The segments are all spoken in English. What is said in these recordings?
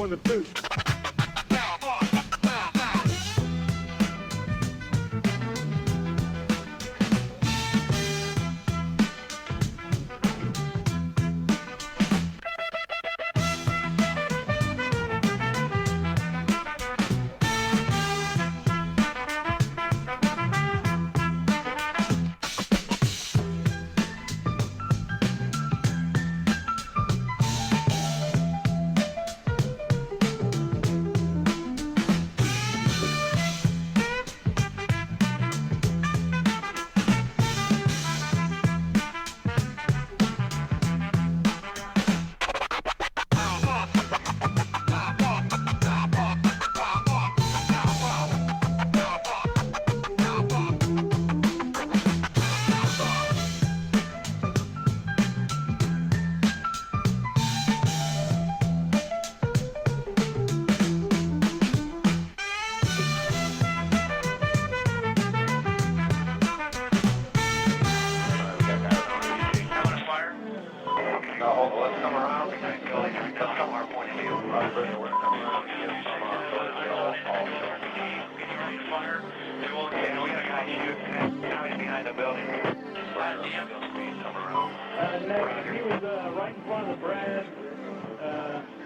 On the boot.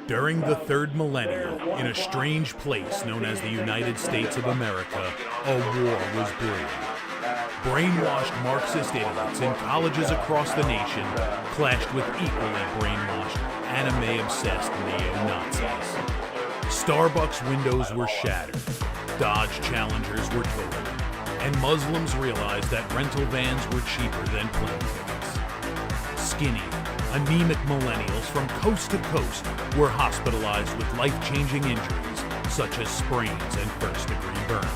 During the third millennium, in a strange place known as the United States of America, a war was brewing. Brainwashed Marxist idiots in colleges across the nation clashed with equally brainwashed, anime-obsessed neo-Nazis. Starbucks windows were shattered, Dodge Challengers were totaled, and Muslims realized that rental vans were cheaper than plane tickets. Skinny, anemic millennials from coast to coast were hospitalized with life-changing injuries such as sprains and first-degree burns.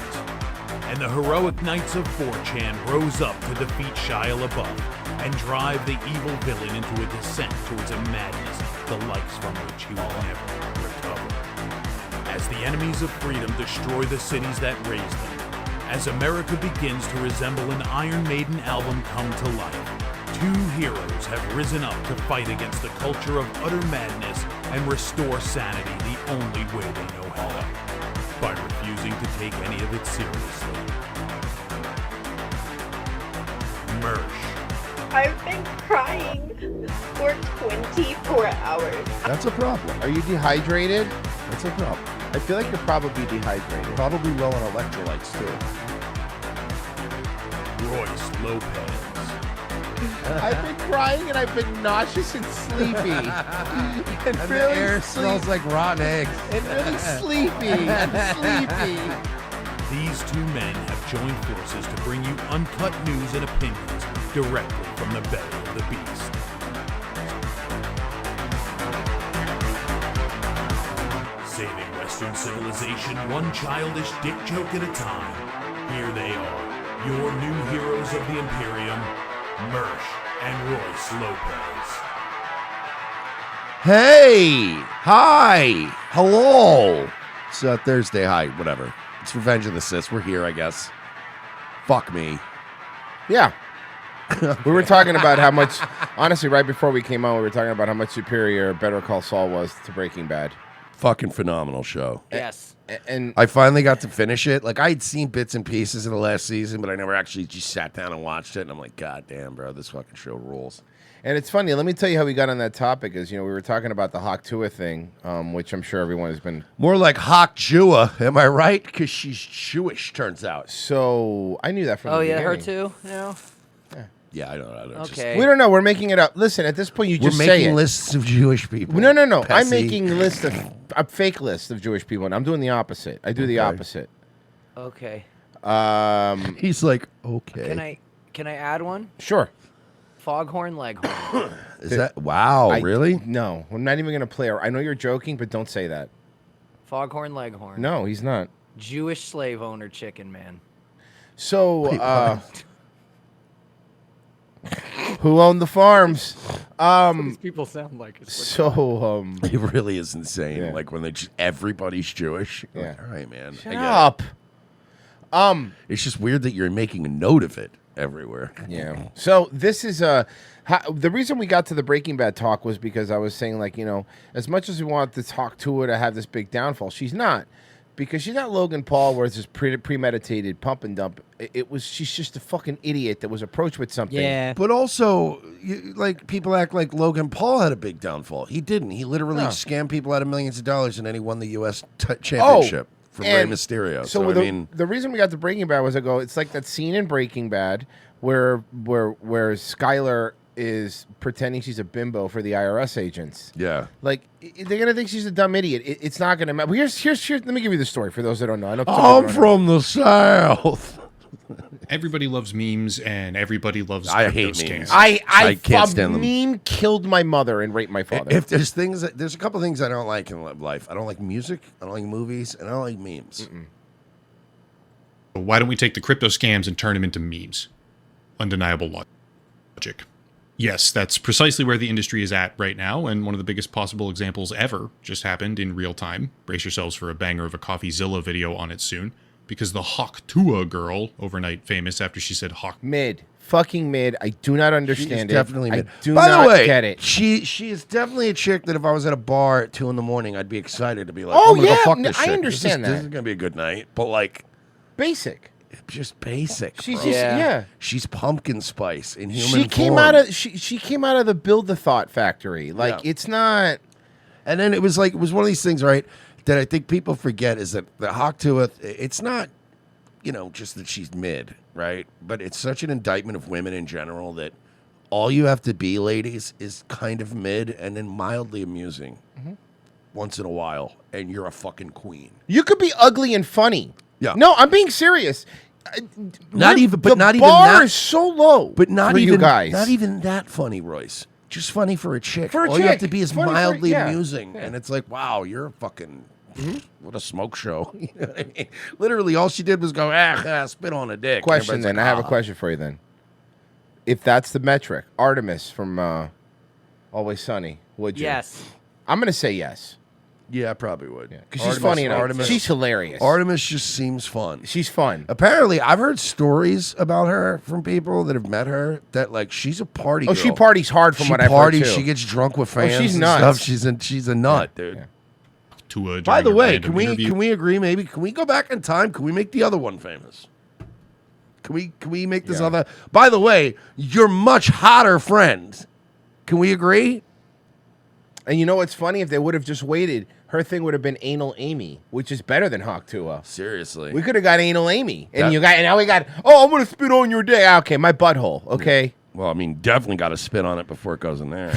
And the heroic knights of 4chan rose up to defeat Shia LaBeouf and drive the evil villain into a descent towards a madness the likes from which he will never recover. As the enemies of freedom destroy the cities that raised them, as America begins to resemble an Iron Maiden album come to life, two heroes have risen up to fight against the culture of utter madness and restore sanity the only way they know how, by refusing to take any of it seriously. Mersh. I've been crying for 24 hours. That's a problem. Are you dehydrated? That's a problem. I feel like you're probably dehydrated. Probably low on electrolytes, too. Royce Lopez. I've been crying and I've been nauseous and sleepy. and The really air smells like rotten eggs. and really sleepy and sleepy. These two men have joined forces to bring you uncut news and opinions directly from the belly of the beast. Saving Western civilization one childish dick joke at a time. Here they are, your new heroes of the Imperium, Mersh and Royce Lopez. Hey! Hi! Hello! It's Thursday. Hi, whatever. It's Revenge of the Sith. We're here, I guess. Fuck me. Yeah. We were talking about how much, honestly, right before we came on, we were talking about how much superior Better Call Saul was to Breaking Bad. Fucking phenomenal show. Yes. And I finally got to finish it. Like, I had seen bits and pieces in the last season, but I never actually just sat down and watched it. And I'm like, God damn, bro, this fucking show rules. And it's funny. Let me tell you how we got on that topic. Is we were talking about the Hawk Tua thing, which I'm sure everyone has been. More like Hawk Jua, am I right? Because she's Jewish, turns out. So I knew that from the beginning. her too. No. Yeah, I don't know. Okay. We don't know. We're making it up. Listen, at this point, you We're just say making it. lists of Jewish people. No. I'm Pessy. making a fake list of Jewish people, and I'm doing the opposite. I do the opposite. Okay. He's like, okay. Can I add one? Sure. Foghorn Leghorn. Is that wow? Really? No, I'm not even gonna play. I know you're joking, but don't say that. Foghorn Leghorn. No, he's not. Jewish slave owner chicken man. So, Wait, what? who owned the farms? These people sound like it. So, It really is insane. Yeah. Like when they just everybody's Jewish. You're Yeah. like, all right, man. shut I get up. it. It's just weird that you're making a note of it everywhere. Yeah. So this is the reason we got to the Breaking Bad talk was because I was saying, like, as much as we want to talk to her to have this big downfall, she's not. Because she's not Logan Paul, where it's this premeditated pump and dump. She's just a fucking idiot that was approached with something. Yeah. But also, people act like Logan Paul had a big downfall. He didn't. He literally No. scammed people out of millions of dollars, and then he won the U.S. championship for Rey and Mysterio. So So, I mean, the reason we got to Breaking Bad was it's like that scene in Breaking Bad where Skyler is pretending she's a bimbo for the IRS agents. yeah. Like, they're gonna think she's a dumb idiot. It's not gonna matter. Here's. Let me give you the story for those that don't know. I know some people I'm don't know. from the South. Everybody loves memes, and everybody loves I crypto hate scams. memes. I can't stand them. meme killed my mother and raped my father. If there's there's a couple things I don't like in life. I don't like music. I don't like movies, and I don't like memes. Why don't we take the crypto scams and turn them into memes? Undeniable logic. Yes, that's precisely where the industry is at right now, and one of the biggest possible examples ever just happened in real time. Brace yourselves for a banger of a CoffeeZilla video on it soon, because the Hawk Tua girl, overnight famous after she said Hawk. Fucking mid. I do not She's understand it. definitely mid. I do By not the way, get it. She is definitely a chick that if I was at a bar at 2 a.m, I'd be excited to be like, Oh, I'm gonna yeah, go fuck I this chick. understand This that. is gonna be a good night. But like, Basic. just basic. She's bro. just yeah. She's pumpkin spice in human She came form. out of she came out of the Build the Thought factory. Like Yeah. it's not. And then it was one of these things, right? That I think people forget is that the Hawk Tuah, it's not, just that she's mid, right? But it's such an indictment of women in general that all you have to be, ladies, is kind of mid and then mildly amusing once in a while, and you're a fucking queen. You could be ugly and funny. Yeah. No, I'm being serious. Not We're- even- but the not even bar that- is so low. But not for even you guys. not even that funny, Royce. Just funny for a chick. For a all you have chick. to be is Funny for- mildly yeah. amusing, and it's like, wow, you're a fucking. What a smoke show. You know what I mean? Literally, all she did was go, spit on a dick. Question And then. everybody's I have a like, question for you then. If that's the metric, Artemis from Always Sunny, would you? Yes. I'm gonna say yes. Yeah, I probably would. Because she's funny enough. She's hilarious. Artemis just seems fun. She's fun. Apparently, I've heard stories about her from people that have met her that like she's a party Oh, girl. she parties hard from She what I've heard parties. too. She gets drunk with fans. she's and nuts. Stuff. She's a nut, dude. Yeah. Tua By during the a way, random interview. can we agree? Maybe can we go back in time? Can we make the other one famous? Can we make this other? By the way, your much hotter friend. Can we agree? And you know what's funny? If they would have just waited, her thing would have been Anal Amy, which is better than Hawk Tua. Seriously, We could have got Anal Amy, and That- now we got. Oh, I'm gonna spit on your dick. Okay, my butthole. Okay, well, I mean, definitely got to spit on it before it goes in there.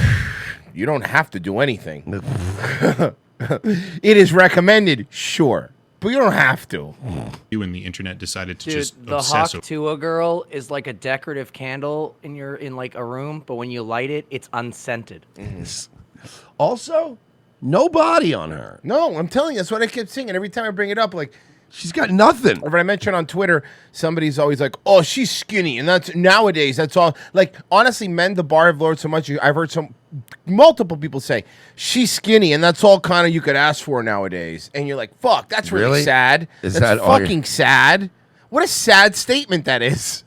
you don't have to do anything. It is recommended, sure, but you don't have to. You and the internet decided to Dude, just the obsess Hawk Tua girl is like a decorative candle in like a room, but when you light it, it's unscented. Also, no body on her. No, I'm telling you, that's what I kept saying. And every time I bring it up, like. She's got nothing. When I mention on Twitter, somebody's always like, "Oh, she's skinny," and that's nowadays. That's all. Like honestly, men the bar have lowered so much. I've heard multiple people say she's skinny, and that's all kind of you could ask for nowadays. And you're like, "Fuck, that's really, Really? sad. Is that's that all your- fucking sad? What a sad statement that is."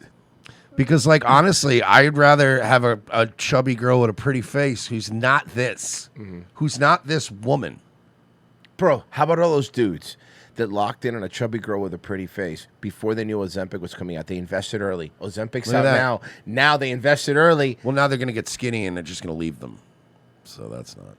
Because, like, honestly, I'd rather have a chubby girl with a pretty face who's not this, who's not this woman. Bro, how about all those dudes that locked in on a chubby girl with a pretty face before they knew Ozempic was coming out? They invested early. Ozempic's Look at out that. now. Now they invested early. Well, now they're going to get skinny and they're just going to leave them. So that's not.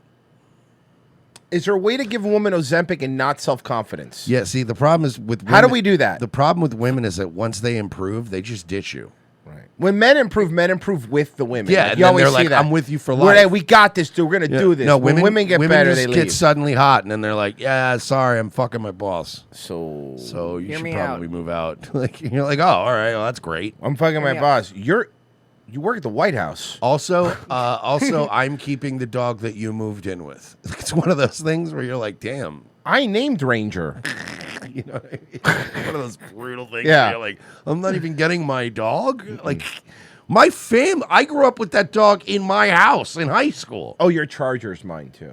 Is there a way to give a woman Ozempic and not self-confidence? Yeah, see, the problem is with women, How do we do that? The problem with women is that once they improve, they just ditch you. Right. When men improve with the women. Yeah, Like, and you then always they're see like, that. "I'm with you for We're life." like, we got this, dude. We're gonna do this. No, when women get better, just they get leave. suddenly hot, and then they're like, "Yeah, sorry, I'm fucking my boss." So you Hear should me probably out. move out. Like you're like, "Oh, all right, well, that's great." I'm fucking my Yeah. boss. You work at the White House. Also, I'm keeping the dog that you moved in with. It's one of those things where you're like, "Damn." I named Ranger. You know, one of those brutal things. Yeah. Where you're like, I'm not even getting my dog. Like, my I grew up with that dog in my house in high school. Oh, your Charger's mine too.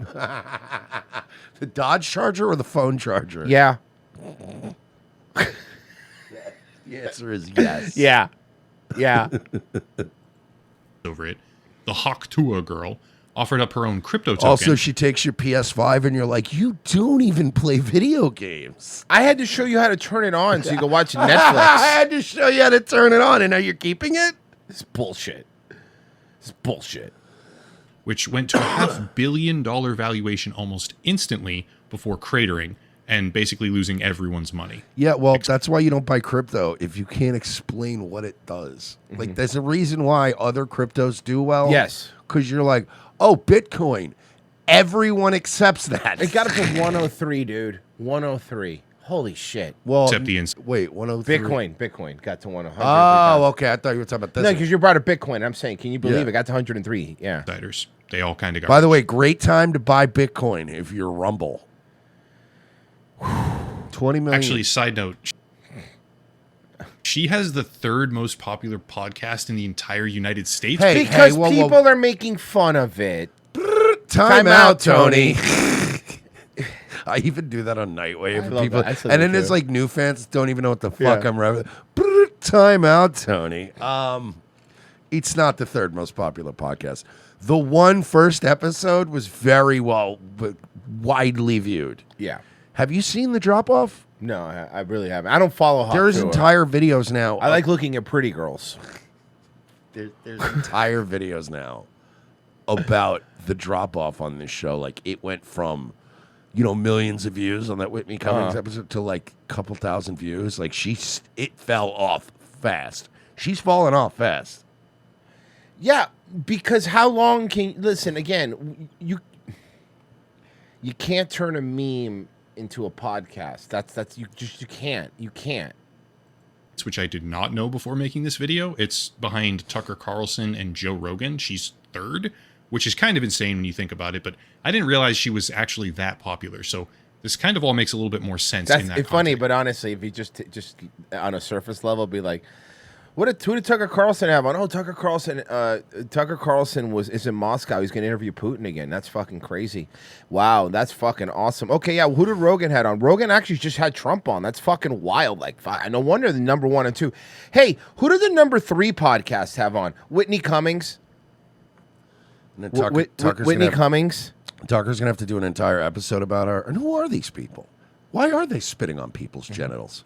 The Dodge Charger or the phone charger? Yeah. The answer is yes. Yeah. Yeah. over it. The Hawk Tua girl offered up her own crypto token. Also, she takes your PS5 and you're like, you don't even play video games. I had to show you how to turn it on so you could watch Netflix. I had to show you how to turn it on, and now you're keeping it? It's bullshit. It's bullshit. which went to a $500 million valuation almost instantly before cratering and basically losing everyone's money. Yeah, well, that's why you don't buy crypto if you can't explain what it does. Like, there's a reason why other cryptos do well. Yes. Because you're like, oh, Bitcoin. Everyone accepts that. It got up to 103, dude. 103. Holy shit. Well, Except the wait, 103. Bitcoin got to 100. Oh, okay. I thought you were talking about this. No, because you brought up Bitcoin. I'm saying, can you believe Yeah. it got to 103? Yeah. Insiders, they all kind of got. By the way, great time to buy Bitcoin if you're Rumble. 20 million. Actually, side note, she has the third most popular podcast in the entire United States. Hey, Because whoa, whoa. people are making fun of it. Time out, Tony. Tony. I even do that on Nightwave. love People, that. I still and do then there's too. like new fans that don't even know what the fuck Yeah. I'm rapping. Time out, Tony. It's not the third most popular podcast. The one first episode was very well, but widely viewed. Yeah. Have you seen the drop off? No, I really haven't. I don't follow Hawk There's Tuah. entire videos now. I like looking at pretty girls. There's entire videos now about the drop off on this show. Like, it went from, millions of views on that Whitney Cummings episode to like a couple thousand views. Like, it fell off fast. She's falling off fast. Yeah, because how long can listen again? You can't turn a meme into a podcast. That's you can't. Which I did not know before making this video. It's behind Tucker Carlson and Joe Rogan. She's third, which is kind of insane when you think about it, but I didn't realize she was actually that popular. So this kind of all makes a little bit more sense That's in that funny, context. but honestly, if you just on a surface level, be like, who did Tucker Carlson have on? Oh, Tucker Carlson is in Moscow. He's going to interview Putin again. That's fucking crazy. Wow, that's fucking awesome. Okay, yeah, who did Rogan had on? Rogan actually just had Trump on. That's fucking wild. Like, no wonder the number 1 and 2. Hey, who did the number 3 podcast have on? Whitney Cummings. And then Tucker's Whitney gonna have, Cummings. Tucker's going to have to do an entire episode about her. And who are these people? Why are they spitting on people's genitals?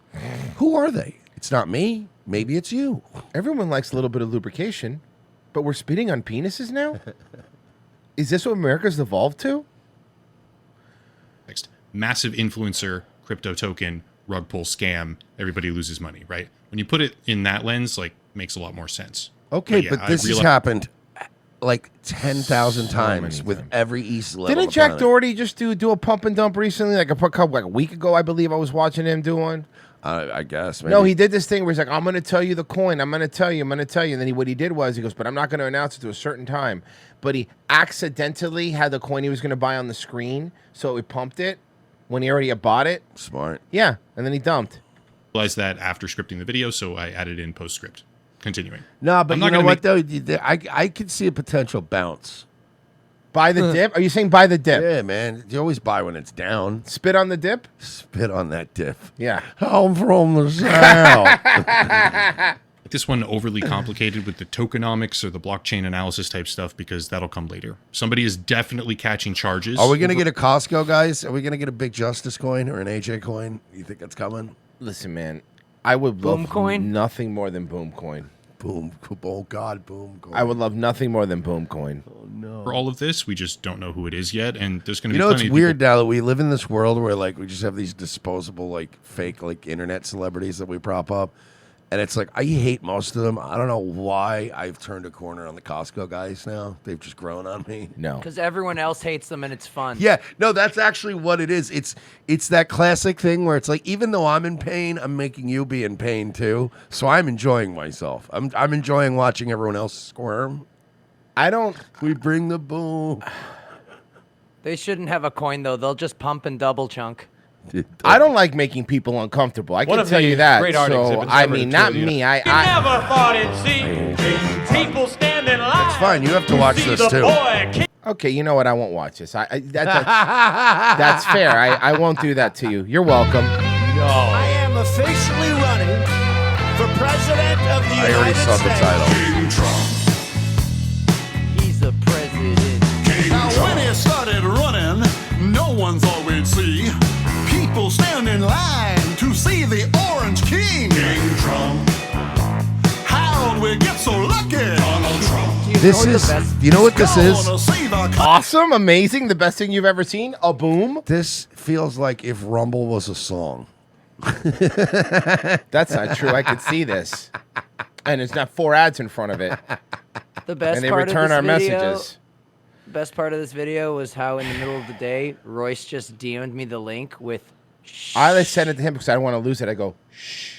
Who are they? It's not me. Maybe it's you. Everyone likes a little bit of lubrication, but we're spitting on penises now? Is this what America's evolved to? Next, massive influencer, crypto token, rug pull scam, everybody loses money, right? When you put it in that lens, like, makes a lot more sense. Okay, yeah, but I this has realize- happened like 10,000 So times many with times. every East level. Didn't Jack Doherty just do a pump and dump recently? Like a week ago, I believe I was watching him do one. I guess. Maybe. No, he did this thing where he's like, I'm going to tell you the coin. I'm going to tell you. And then what he did was he goes, but I'm not going to announce it to a certain time. But he accidentally had the coin he was going to buy on the screen. So he pumped it when he already had bought it. Smart. Yeah. And then he dumped. Realized that after scripting the video, so I added in postscript. Continuing. No, but I'm you not know gonna what, though? I could see a potential bounce. Buy the dip? Are you saying buy the dip? Yeah, man. You always buy when it's down. Spit on the dip? Spit on that dip. Yeah. I'm from the South. This one overly complicated with the tokenomics or the blockchain analysis type stuff because that'll come later. Somebody is definitely catching charges. Are we going to get a Costco, guys? Are we going to get a big Justice coin or an AJ coin? You think that's coming? Listen, man. I would Boom love coin? nothing more than Boom Coin. Boom. Oh, God. Boom. Coin. I would love nothing more than Boom Coin. for all of this? We just don't know who it is yet, and there's going to You be know, it's plenty of weird people- now that we live in this world where, like, we just have these disposable, like, fake, like, internet celebrities that we prop up. And it's like, I hate most of them. I don't know why I've turned a corner on the Costco guys now. They've just grown on me. No. Because everyone else hates them and it's fun. Yeah, no, that's actually what it is. It's that classic thing where it's like, even though I'm in pain, I'm making you be in pain too. So I'm enjoying myself. I'm enjoying watching everyone else squirm. I don't. We bring the boom. They shouldn't have a coin though. They'll just pump and double chunk. I don't like making people uncomfortable. I One can of tell the you that. great art So exhibits I ever mean, to not you. me. You I never thought it'd see people stand in line. It's fine. You have to watch see this the too. boy kick okay. You know what? I won't watch this. That's fair. I won't do that to you. You're welcome. I am officially running for president of the I already United saw the States. title. King Trump. He's the president. King Now when Trump. he started running, no one thought we'd see people stand in line to see the Orange King. King Trump. How'd we get so lucky? Donald Trump. This is. You know what this is? Gonna save our country. Awesome, amazing, the best thing you've ever seen. A boom. This feels like if Rumble was a song. That's not true. I could see this, and it's not 4 ads in front of it, The best and they part return of our this video, messages. Best part of this video was how in the middle of the day, Royce just DM'd me the link with. I just sent it to him because I don't want to lose it. I go, shh.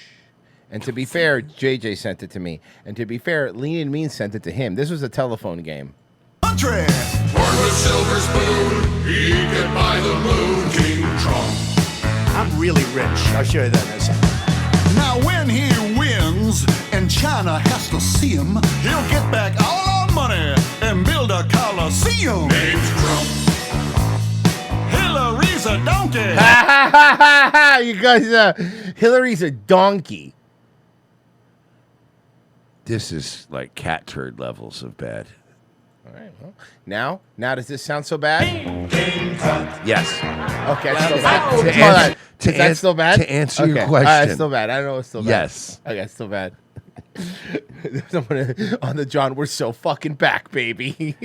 And to be fair, JJ sent it to me. And to be fair, Lean and Mean sent it to him. This was a telephone game. Country. Born with silver spoon, he can buy the moon. King Trump. I'm really rich. I'll show you that in a second. Now when he wins and China has to see him, he'll get back all our money and build a coliseum. Named Trump. Hillary's a donkey. You guys, Hillary's a donkey. This is like cat turd levels of bad. All right, well, now does this sound so bad? Yes. Okay, it's still bad. To Hold ans- on. to Is that ans- still bad? to answer your Okay. question. It's still bad. I know it's still bad. Yes. Okay, it's still bad. Someone on the John, we're so fucking back, baby.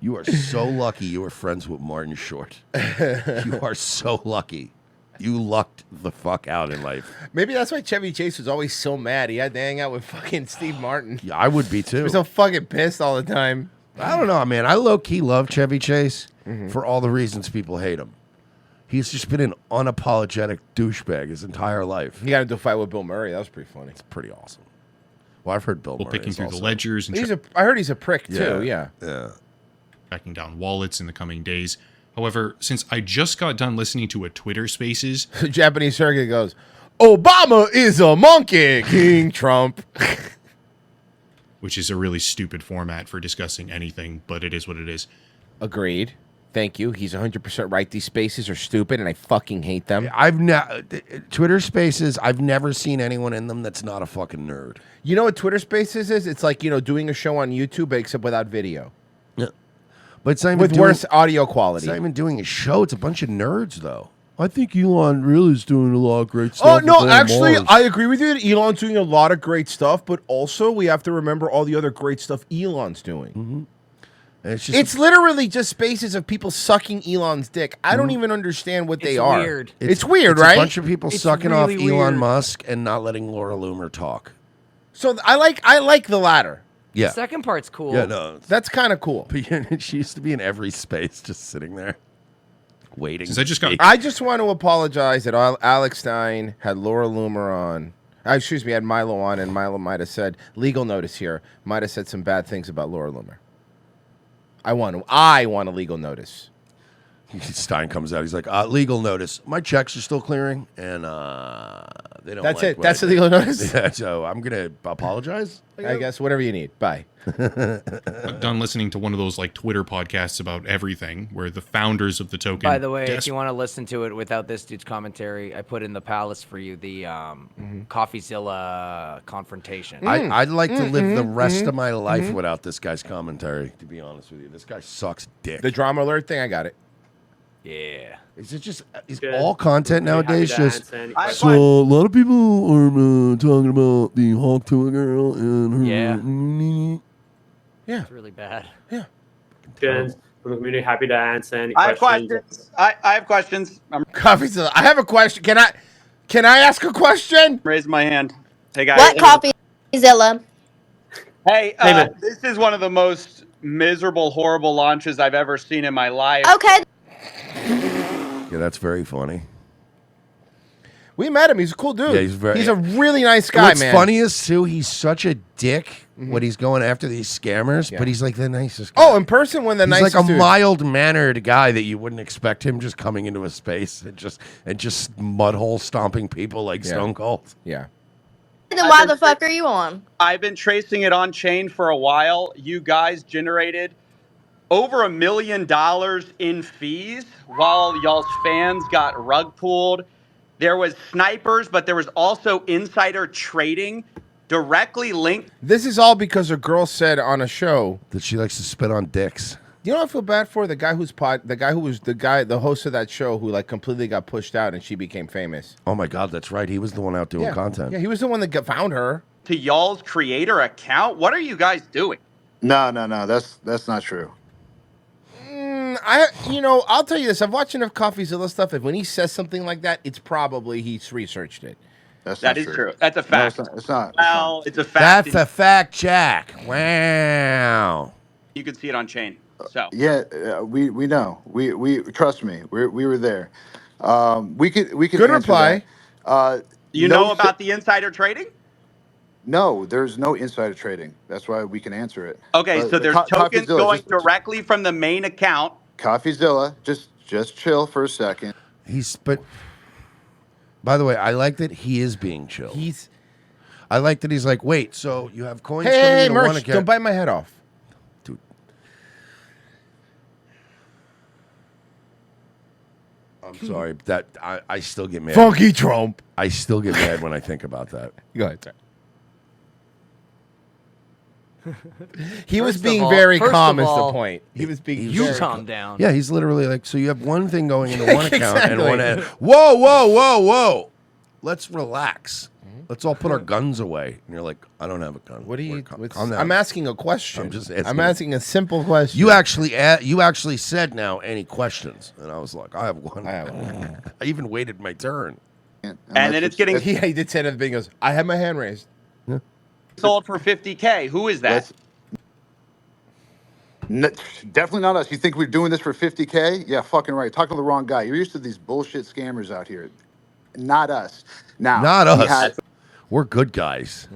You are so lucky you were friends with Martin Short. You are so lucky. You lucked the fuck out in life. Maybe that's why Chevy Chase was always so mad. He had to hang out with fucking Steve Martin. Yeah, I would be He too. was so fucking pissed all the time. I don't know, man. I low-key love Chevy Chase for all the reasons people hate him. He's just been an unapologetic douchebag his entire life. He got into a fight with Bill Murray. That was pretty funny. It's pretty awesome. Well, I've heard Bill Well, Murray picking is through also- the ledgers and I heard he's a prick too. Yeah. Yeah. tracking down wallets in the coming days. However, since I just got done listening to a Twitter Spaces, The Japanese circuit goes, Obama is a monkey, King Trump. which is a really stupid format for discussing anything, but it is what it is. Agreed. Thank you. He's 100% right. These spaces are stupid, and I fucking hate them. Twitter Spaces. I've never seen anyone in them that's not a fucking nerd. You know what Twitter Spaces is? It's like, doing a show on YouTube, except without video. Yeah. But it's not even With doing, worse audio It's quality. not even doing a show. It's a bunch of nerds, though. I think Elon really is doing a lot of great stuff. Oh, no, with actually, Mars. I agree with you. that Elon's doing a lot of great stuff, but also we have to remember all the other great stuff Elon's doing. Mm-hmm. And it's just It's literally just spaces of people sucking Elon's dick. I don't even understand what they are. weird. It's weird, it's right? A bunch of people It's sucking off really Elon weird. Musk and not letting Laura Loomer talk. So I like the latter. Yeah. The second part's cool. Yeah, no. That's kind of cool. But she used to be in every space, just sitting there, waiting. Since I just got I just want to apologize that Alex Stein had Laura Loomer on. Excuse me, had Milo on, and Milo might have said legal notice here. Might have said some bad things about Laura Loomer. I want a legal notice. Stein comes out. He's like, legal notice. My checks are still clearing, and they don't. That's like it. what That's I the did." legal notice? Yeah, so I'm gonna apologize. I guess whatever you need. Bye. got done listening to one of those like Twitter podcasts about everything, where the founders of the token. By the way, if you want to listen to it without this dude's commentary, I put in the palace for you the CoffeeZilla confrontation. I'd like to live the rest of my life without this guy's commentary. To be honest with you, this guy sucks dick. The drama alert thing, I got it. Yeah. Is it just is Good. all content Really happy nowadays to just answer any so a lot of people are talking about the Hawk Tuah girl and her It's really bad. questions from the community. Happy to answer any I have questions. questions. I have questions. CoffeeZilla. I have a question. Can I ask a question? Raise my hand. Hey guys. What CoffeeZilla? Hey, Hey, man. this is one of the most miserable, horrible launches I've ever seen in my life. Okay. Yeah, that's very funny. We met him. He's a cool dude. Yeah, he's a really nice guy, What's man. funny is too, he's such a dick when he's going after these scammers, Yeah. but he's like the nicest guy. Oh, in person, when the He's nicest like a dude. mild mannered guy that you wouldn't expect him just coming into a space and just mudhole stomping people like Yeah. Stone Cold. Yeah. Then why the fuck are you on? I've been tracing it on chain for a while. You guys generated over $1 million in fees while y'all's fans got rug pulled. There was snipers, but there was also insider trading directly linked. This is all because a girl said on a show that she likes to spit on dicks. You know what I feel bad for? The guy who was the host of that show who like completely got pushed out and she became famous. Oh my God, that's right. He was the one out doing content. Yeah, he was the one that found her. To y'all's creator account? What are you guys doing? No, that's not true. I'll tell you this. I've watched enough CoffeeZilla stuff. If when he says something like that, it's probably he's researched it. That is true. That's a fact. It's not. Well, it's a fact. That's a fact, Jack. Wow. You can see it on Chain. So Yeah, we know. We trust me. We were there. We could Good answer reply. that. you know about the insider trading? No, there's no insider trading. That's why we can answer it. Okay, But so there's tokens going directly from the main account. CoffeeZilla, just chill for a second. But by the way, I like that he is being chill. I like that he's like, wait, so you have coins coming Hey, into one Merch, account. don't bite my head off. I'm sorry, that I still get mad. Funky Trump. I still get mad when I think about that. Go ahead, sir. He was First of being all- very first calm of is the all, point. He was being You very calm down. Yeah, he's literally like, so you have one thing going into one account and one. Exactly. Whoa! Let's relax. Let's all put our guns away. And you're like, I don't have a gun. What do you? calm down. I'm asking a question. I'm just I'm asking a simple question. You actually said now any questions, and I was like, I have one. I even waited my turn. And then it's getting He did say that at the beginning. He goes, I had my hand raised. sold for $50K. Who is that? Definitely not us. You think we're doing this for $50K? Yeah, fucking right. Talking to the wrong guy. You're used to these bullshit scammers out here. Not us. Now, Not we us. had- We're good guys.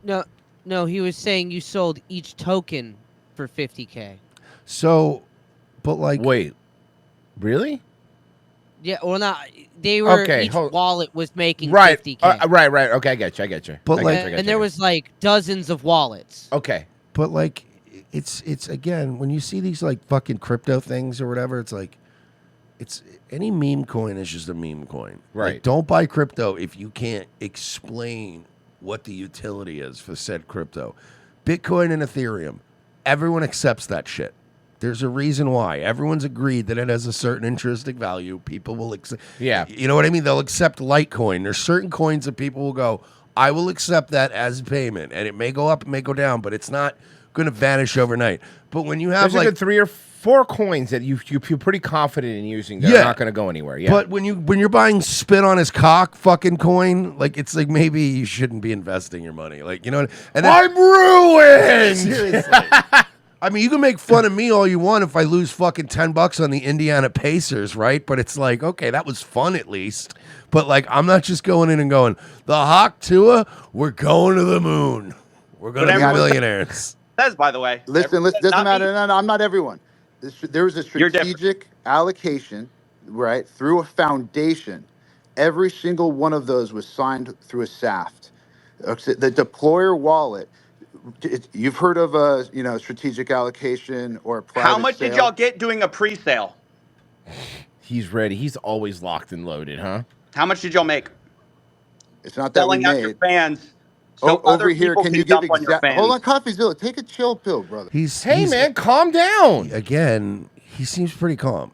No, he was saying you sold each token for 50K. So, but like, wait, really? Yeah, well, not they were. Okay, each hold- wallet was making Right. 50K. Right. Okay, I get you. But I like- get you. and there was like dozens of wallets. Okay. But like, it's again when you see these like fucking crypto things or whatever, it's like, it's any meme coin is just a meme coin. Right. Like, don't buy crypto if you can't explain what the utility is for said crypto. Bitcoin and Ethereum, everyone accepts that shit. There's a reason why. Everyone's agreed that it has a certain intrinsic value. People will accept. Yeah. You know what I mean? They'll accept Litecoin. There's certain coins that people will go, I will accept that as payment. And it may go up, it may go down, but it's not going to vanish overnight. But when you have There's a like good 3 or 4 coins that you feel pretty confident in using. They're Yeah. not going to go anywhere. Yeah. But when you're buying spit on his cock fucking coin, like it's like maybe you shouldn't be investing your money. Like, you know, and then, I'm ruined. Seriously. I mean, you can make fun of me all you want if I lose fucking $10 on the Indiana Pacers, right? But it's like, okay, that was fun at least. But like, I'm not just going in and going, the Hawk Tua, we're going to the moon. We're going to be millionaires. Says, by the way. Listen, doesn't not matter. me. No, I'm not everyone. There was a You're different. strategic allocation, right, through a foundation. Every single one of those was signed through a SAFT. The deployer wallet. You've heard of a strategic allocation or a private How much did sale? y'all get doing a pre-sale? He's ready. He's always locked and loaded, huh? How much did y'all make? It's not that Selling we out made. your fans. So Over other here, people can you give dump on your exact? fans. Hold on, CoffeeZilla. Take a chill pill, brother. Hey, man, calm down. Again, he seems pretty calm.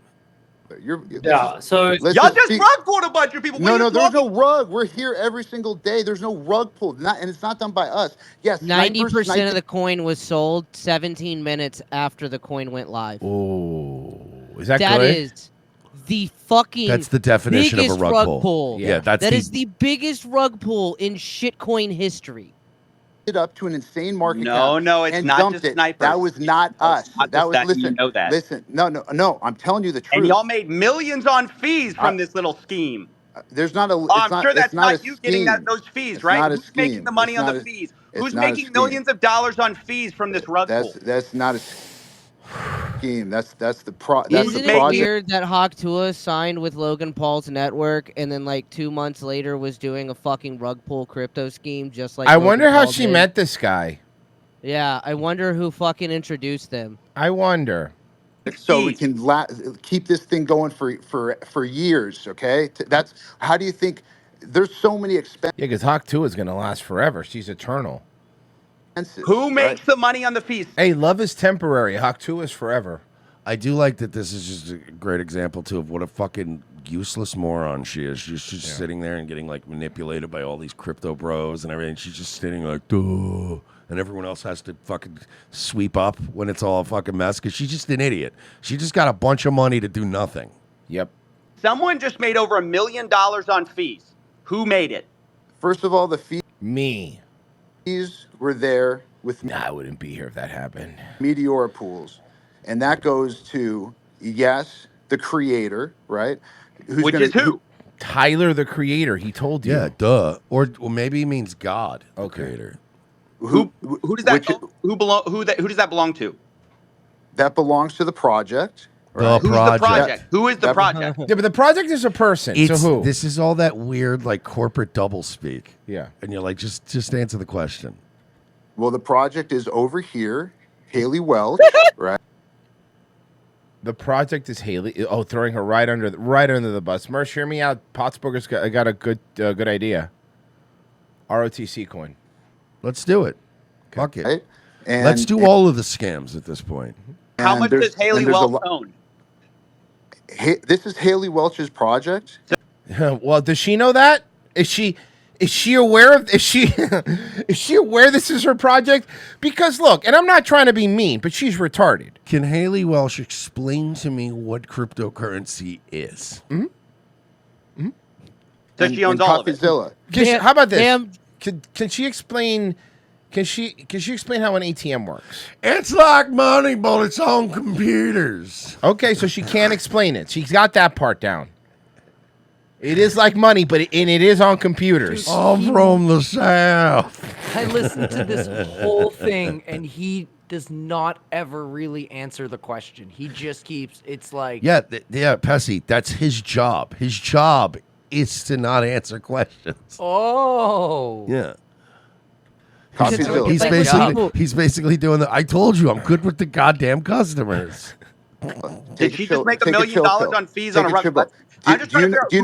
Yeah, so Listen, Y'all just see- rug pulled a bunch of people. What No, are no, you there's talking- no rug. We're here every single day. There's no rug pulled, and it's not done by us. Yes, 90% of the coin was sold 17 minutes after the coin went live. Oh, is that That good? is the fucking That's the definition of a biggest rug pull. Yeah, that's that the- is the biggest rug pull in shitcoin history. it up to an insane market No, cap no, it's and not dumped just it. snipers. That was not us. not That just was that, listen. you know that. Listen, no. I'm telling you the truth. And y'all made millions on fees from this little scheme. There's not a. Oh, it's I'm not, sure it's that's not a you getting scheme. those fees, It's right? not a Who's making scheme. the money It's on not the a- fees? it's Who's not a making scheme. millions of dollars on fees from this rug pull? That's not a scheme. That's the That's Isn't the it project. weird that Hawk Tua signed with Logan Paul's network and then like 2 months later was doing a fucking rug pull crypto scheme just like I Logan wonder how Paul she did? met this guy. Yeah, I wonder who fucking introduced them. I wonder. So we can keep this thing going for years. Okay, that's how do you think? There's so many Yeah, because Hawk 2 is going to last forever. She's eternal. expenses. Who makes the money on the fees? Hey, love is temporary. Hawk 2 is forever. I do like that this is just a great example, too, of what a fucking useless moron she is. She's just sitting there and getting, like, manipulated by all these crypto bros and everything. She's just sitting like, duh. And everyone else has to fucking sweep up when it's all a fucking mess because she's just an idiot. She just got a bunch of money to do nothing. Yep. Someone just made over $1 million on fees. Who made it? First of all, the fees. Me. Fees were there with. Nah, I wouldn't be here if that happened. Meteora Pools. And that goes to, yes, the creator, right? Which is who? Tyler, the creator. He told you. Yeah, duh. Or maybe he means God, the creator. Who does that who does that belong to? That belongs to the project. The Who's project. the project? Who is the project? Yeah, but the project is a person. It's, so who? This is all that weird, like, corporate double speak. Yeah. And you're like, just answer the question. Well, the project is over here. Haley Welch, right? The project is Haley. Oh, throwing her right under the bus. Mersh, hear me out. Pottsburger's got a good idea. ROTC coin. Let's do it. Fuck it. Right? Let's do all of the scams at this point. How much does Haley Welch own? This is Haley Welch's project. Well, does she know that? Is she aware of is she aware this is her project? Because look, and I'm not trying to be mean, but she's retarded. Can Haley Welch explain to me what cryptocurrency is? So she owns all of it. How about this? Can she explain? Can she explain how an ATM works? It's like money, but it's on computers. Okay, so she can't explain it. She's got that part down. It is like money, but it is on computers. I'm from the South. I listened to this whole thing, and he does not ever really answer the question. He just keeps. It's like Yeah, Pessy, that's his job. His job is to not answer questions. Oh. Yeah. He's He's basically doing the. I told you, I'm good with the goddamn customers. Did she just make $1 million on fees on a rug? Do you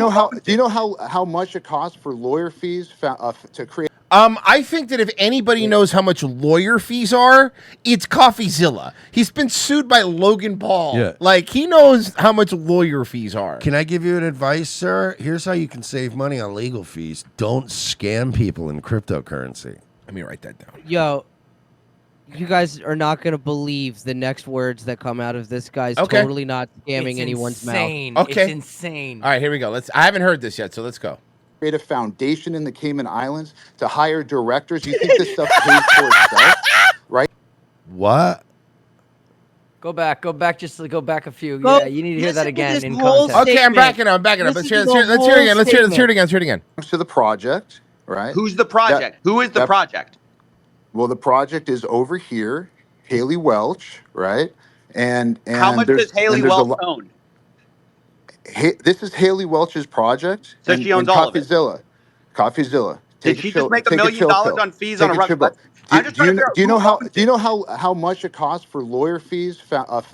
know how much it costs for lawyer fees to create? I think that if anybody knows how much lawyer fees are, it's CoffeeZilla. He's been sued by Logan Paul. Yeah. Like, he knows how much lawyer fees are. Can I give you an advice, sir? Here's how you can save money on legal fees. Don't scam people in cryptocurrency. Let me write that down. Yo, you guys are not going to believe the next words that come out of this guy's Okay. totally not scamming anyone's insane. mouth. Okay. It's insane. All right, here we go. I haven't heard this yet, so let's go. Create a foundation in the Cayman Islands to hire directors. You think this stuff pays for itself, right? What? Go back, just go back a few. Go- Yeah, you need to hear listen that to again this in whole context. Okay, I'm Statement. backing up. Let's hear Listen it. to Let's the hear it again. Let's hear it whole again. Let's hear it again. To the project, right? Who's the project? Who is the project? Well, the project is over here. Haley Welch, right? And How much does Haley Welch own? This is Haley Welch's project. So she owns all of it. CoffeeZilla. Did she just make $1 million on fees on a rug? Do you know how much it costs for lawyer fees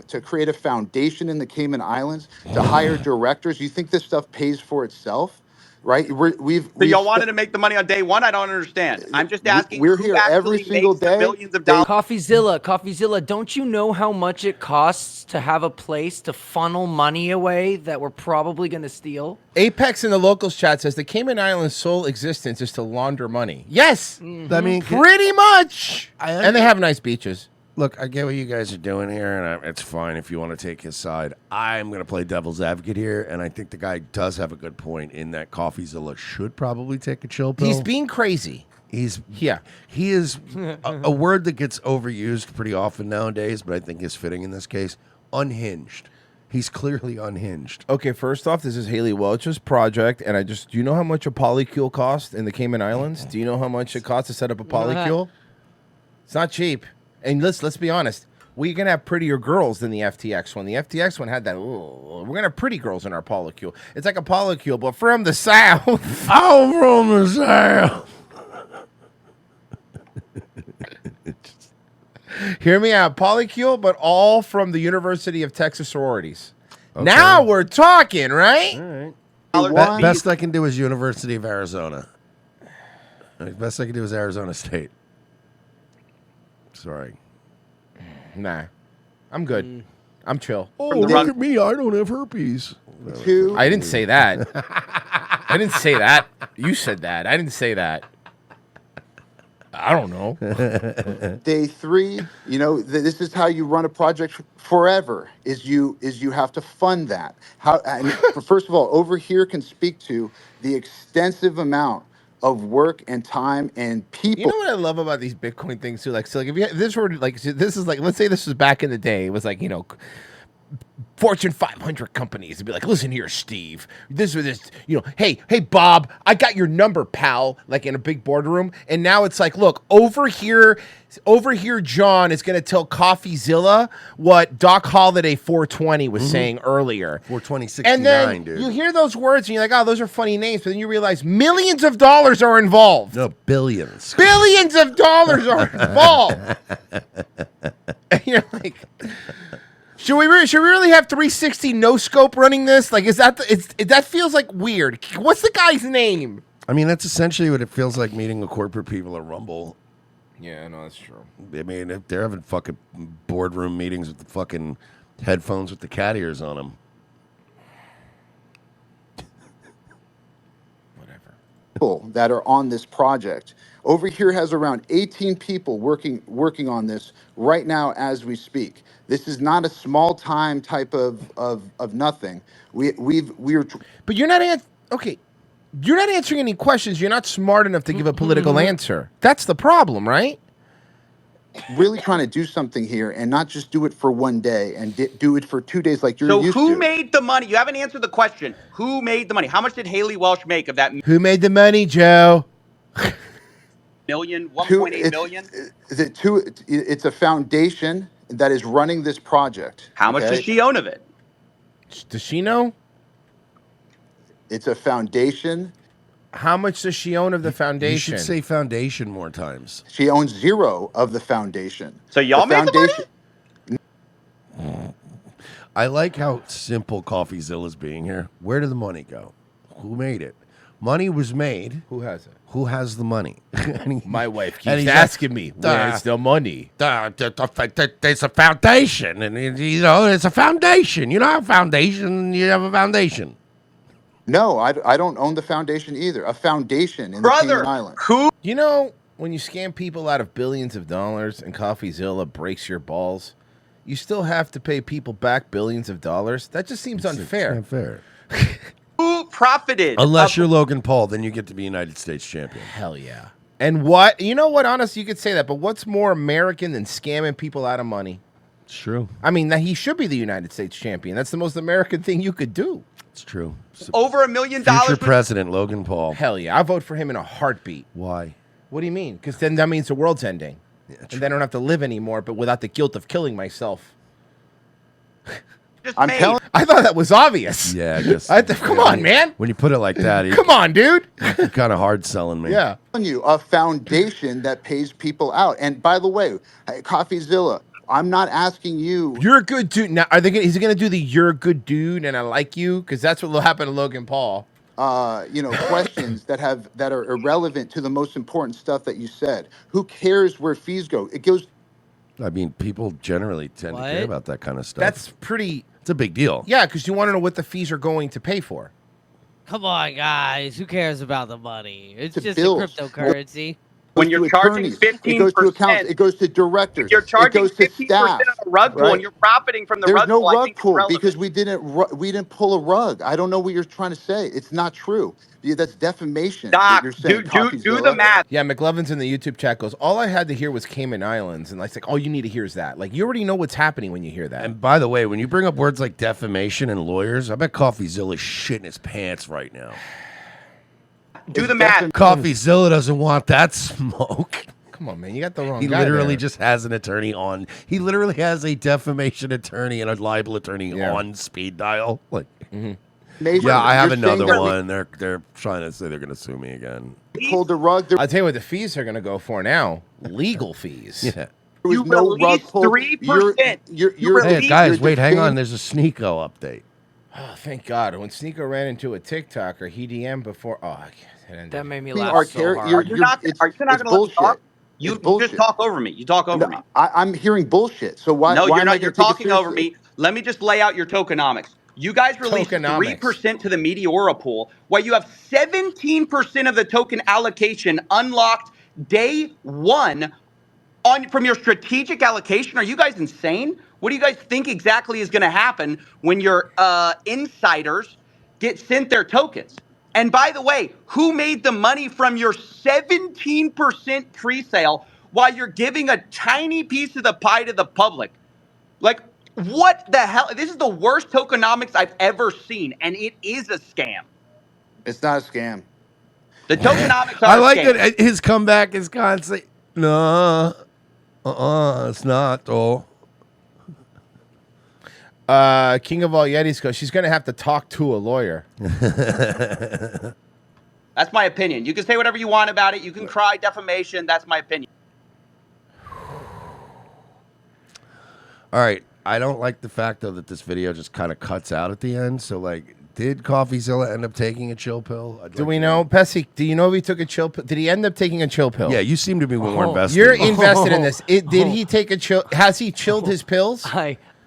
to create a foundation in the Cayman Islands to hire directors? You think this stuff pays for itself, right? So y'all wanted to make the money on day one? I don't understand. I'm just asking. We're who here every actually single makes the day. millions of dollars. CoffeeZilla, don't you know how much it costs to have a place to funnel money away that we're probably going to steal? Apex in the locals chat says the Cayman Islands' sole existence is to launder money. Yes, I mean, pretty much. And they have nice beaches. Look, I get what you guys are doing here, and it's fine if you want to take his side. I'm going to play devil's advocate here, and I think the guy does have a good point in that CoffeeZilla should probably take a chill pill. He's being crazy. He is a word that gets overused pretty often nowadays, but I think is fitting in this case. Unhinged. He's clearly unhinged. Okay, first off, this is Haley Welch's project, and do you know how much a polycule costs in the Cayman Islands? Do you know how much it costs to set up a polycule? It's not cheap. And let's be honest, we're gonna have prettier girls than the FTX one. The FTX one had that. We're gonna have pretty girls in our polycule. It's like a polycule, but from the South. I'm from the South. Hear me out, polycule, but all from the University of Texas sororities. Okay. Now we're talking, right? All right. Best I can do is University of Arizona. Best I can do is Arizona State. Sorry. Nah, I'm good. I'm chill. Oh, look at me. I don't have herpes. I didn't say that. I didn't say that. You said that. I didn't say that. I don't know. Day 3, you know, this is how you run a project forever. Is you have to fund that. And first of all, Over Here can speak to the extensive amount of work and time and people. You know what I love about these Bitcoin things too? Like, so like if this were like, so this is like, let's say this was back in the day. It was like, you know, Fortune 500 companies would be like, listen here, Steve, this or this, you know, hey, Bob, I got your number, pal, like in a big boardroom. And now it's like, look, over here, John is going to tell CoffeeZilla what Doc Holliday 420 was saying earlier. 42069, And then dude. you hear those words and you're like, oh, those are funny names. But then you realize millions of dollars are involved. No, billions. Billions of dollars are involved. And you're like, should we really have 360 no scope running this? Like, is that that feels like weird? What's the guy's name? I mean, that's essentially what it feels like meeting the corporate people at Rumble. Yeah, no, that's true. I mean, if they're having fucking boardroom meetings with the fucking headphones with the cat ears on them. People that are on this project. Over Here has around 18 people working on this right now as we speak. This is not a small time type of nothing. We're. But you're not okay. You're not answering any questions. You're not smart enough to give a political answer. That's the problem, right? Really trying to do something here and not just do it for one day and do it for 2 days like you're So used who to. made the money? You haven't answered the question. Who made the money? How much did Haley Welsh make of that Who made the money, Joe? million, 1.8 million? It's a foundation that is running this project. How much does she own of it? Does she know? It's a foundation. How much does she own of the foundation? You should say foundation more times. She owns 0 of the foundation. So y'all made the money? I like how simple CoffeeZilla's being here. Where did the money go? Who made it? Money was made. Who has it? Who has the money? My wife and keeps he's asking me, where's the money? There's a foundation, and you know, it's a foundation. You know, how a foundation, you have a foundation. No, I don't own the foundation either. A foundation in the Cayman Islands. Who? You know, when you scam people out of billions of dollars and CoffeeZilla breaks your balls, you still have to pay people back billions of dollars. That just seems unfair. It's unfair. Who profited? Unless you're Logan Paul, then you get to be United States champion. Hell yeah. And what? You know what? Honestly, you could say that, but what's more American than scamming people out of money? It's true. I mean, he should be the United States champion. That's the most American thing you could do. It's true. Over $1 million. Future president Logan Paul. Hell yeah. I vote for him in a heartbeat. Why? What do you mean? Because then that means the world's ending. And then I don't have to live anymore, but without the guilt of killing myself. I'm telling. I thought that was obvious. Yeah, I guess. Come on, man. When you put it like that, Come on, dude. You're kind of hard selling me. Yeah. I'm telling you, a foundation that pays people out. And by the way, CoffeeZilla, I'm not asking you. You're a good dude. Now, is he going to do the "you're a good dude" and I like you? Because that's what will happen to Logan Paul. Questions that are irrelevant to the most important stuff that you said. Who cares where fees go? It goes. I mean, people generally tend to care about that kind of stuff. That's pretty. It's a big deal. Yeah, because you want to know what the fees are going to pay for. Come on, guys. Who cares about the money? It's To just bills. a cryptocurrency. When you're charging Attorneys. It goes to 15%, accounts. It goes to directors. you're charging it goes to 15% staff. on a rug pull right? and you're profiting from the There's rug no pull. I rug think it's pull relevant. because we didn't pull a rug. I don't know what you're trying to say. It's not true. Yeah, that's defamation. Doc, You're saying, do the CoffeeZilla. math. Yeah, McLovin's in the YouTube chat goes, all I had to hear was Cayman Islands. And I was like, all you need to hear is that. Like, you already know what's happening when you hear that. And by the way, when you bring up words like defamation and lawyers, I bet CoffeeZilla's shitting his pants right now. Do the math. CoffeeZilla doesn't want that smoke. Come on, man. You got the wrong He guy literally there. just has an attorney on. He literally has a defamation attorney and a libel attorney on speed dial. Like, Major, yeah, I have you're saying another that we- one. They're trying to say they're going to sue me again. pulled the rug. I'll tell you what the fees are going to go for now. Legal fees. Yeah. There was You no rug released pulled. 3%. You're Hey, guys, you're wait, hang defaming- on. There's a Sneeko update. Oh, thank God. When Sneaker ran into a TikToker, he DM'd before. Oh, I can't. That made me I mean, laugh so hard. Are you not going to let me bullshit. talk? You It's bullshit. just talk over me. You talk over me. I'm hearing bullshit. So why? No, why you're am I not. You're gonna take it talking over seriously? me. Let me just lay out your tokenomics. You guys released Tokenomics. 3% to the Meteora pool, while you have 17% of the token allocation unlocked day one from your strategic allocation. Are you guys insane? What do you guys think exactly is going to happen when your insiders get sent their tokens? And by the way, who made the money from your 17% pre-sale while you're giving a tiny piece of the pie to the public? Like, what the hell? This is the worst tokenomics I've ever seen, and it is a scam. It's not a scam. The tokenomics are I a like scam. that his comeback is constantly, no, it's not, though. King of all Yetis goes, she's going to have to talk to a lawyer. That's my opinion. You can say whatever you want about it. You can cry defamation. That's my opinion. All right. I don't like the fact, though, that this video just kind of cuts out at the end. So, like, did CoffeeZilla end up taking a chill pill? Do we know, Pessy? Do you know if he took a chill pill? Did he end up taking a chill pill? Yeah, you seem to be more invested. You're invested in this. Did he take a chill? Has he chilled his pills?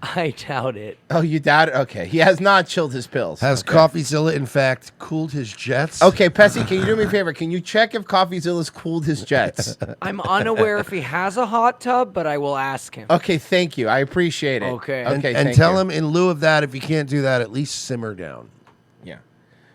I doubt it. Oh, you doubt it? Okay. He has not chilled his pills. Has CoffeeZilla, in fact, cooled his jets? Okay, Pessy, can you do me a favor? Can you check if CoffeeZilla's cooled his jets? I'm unaware if he has a hot tub, but I will ask him. Okay, thank you. I appreciate it. Okay. And thank tell you. him, in lieu of that, if you can't do that, at least simmer down. Yeah.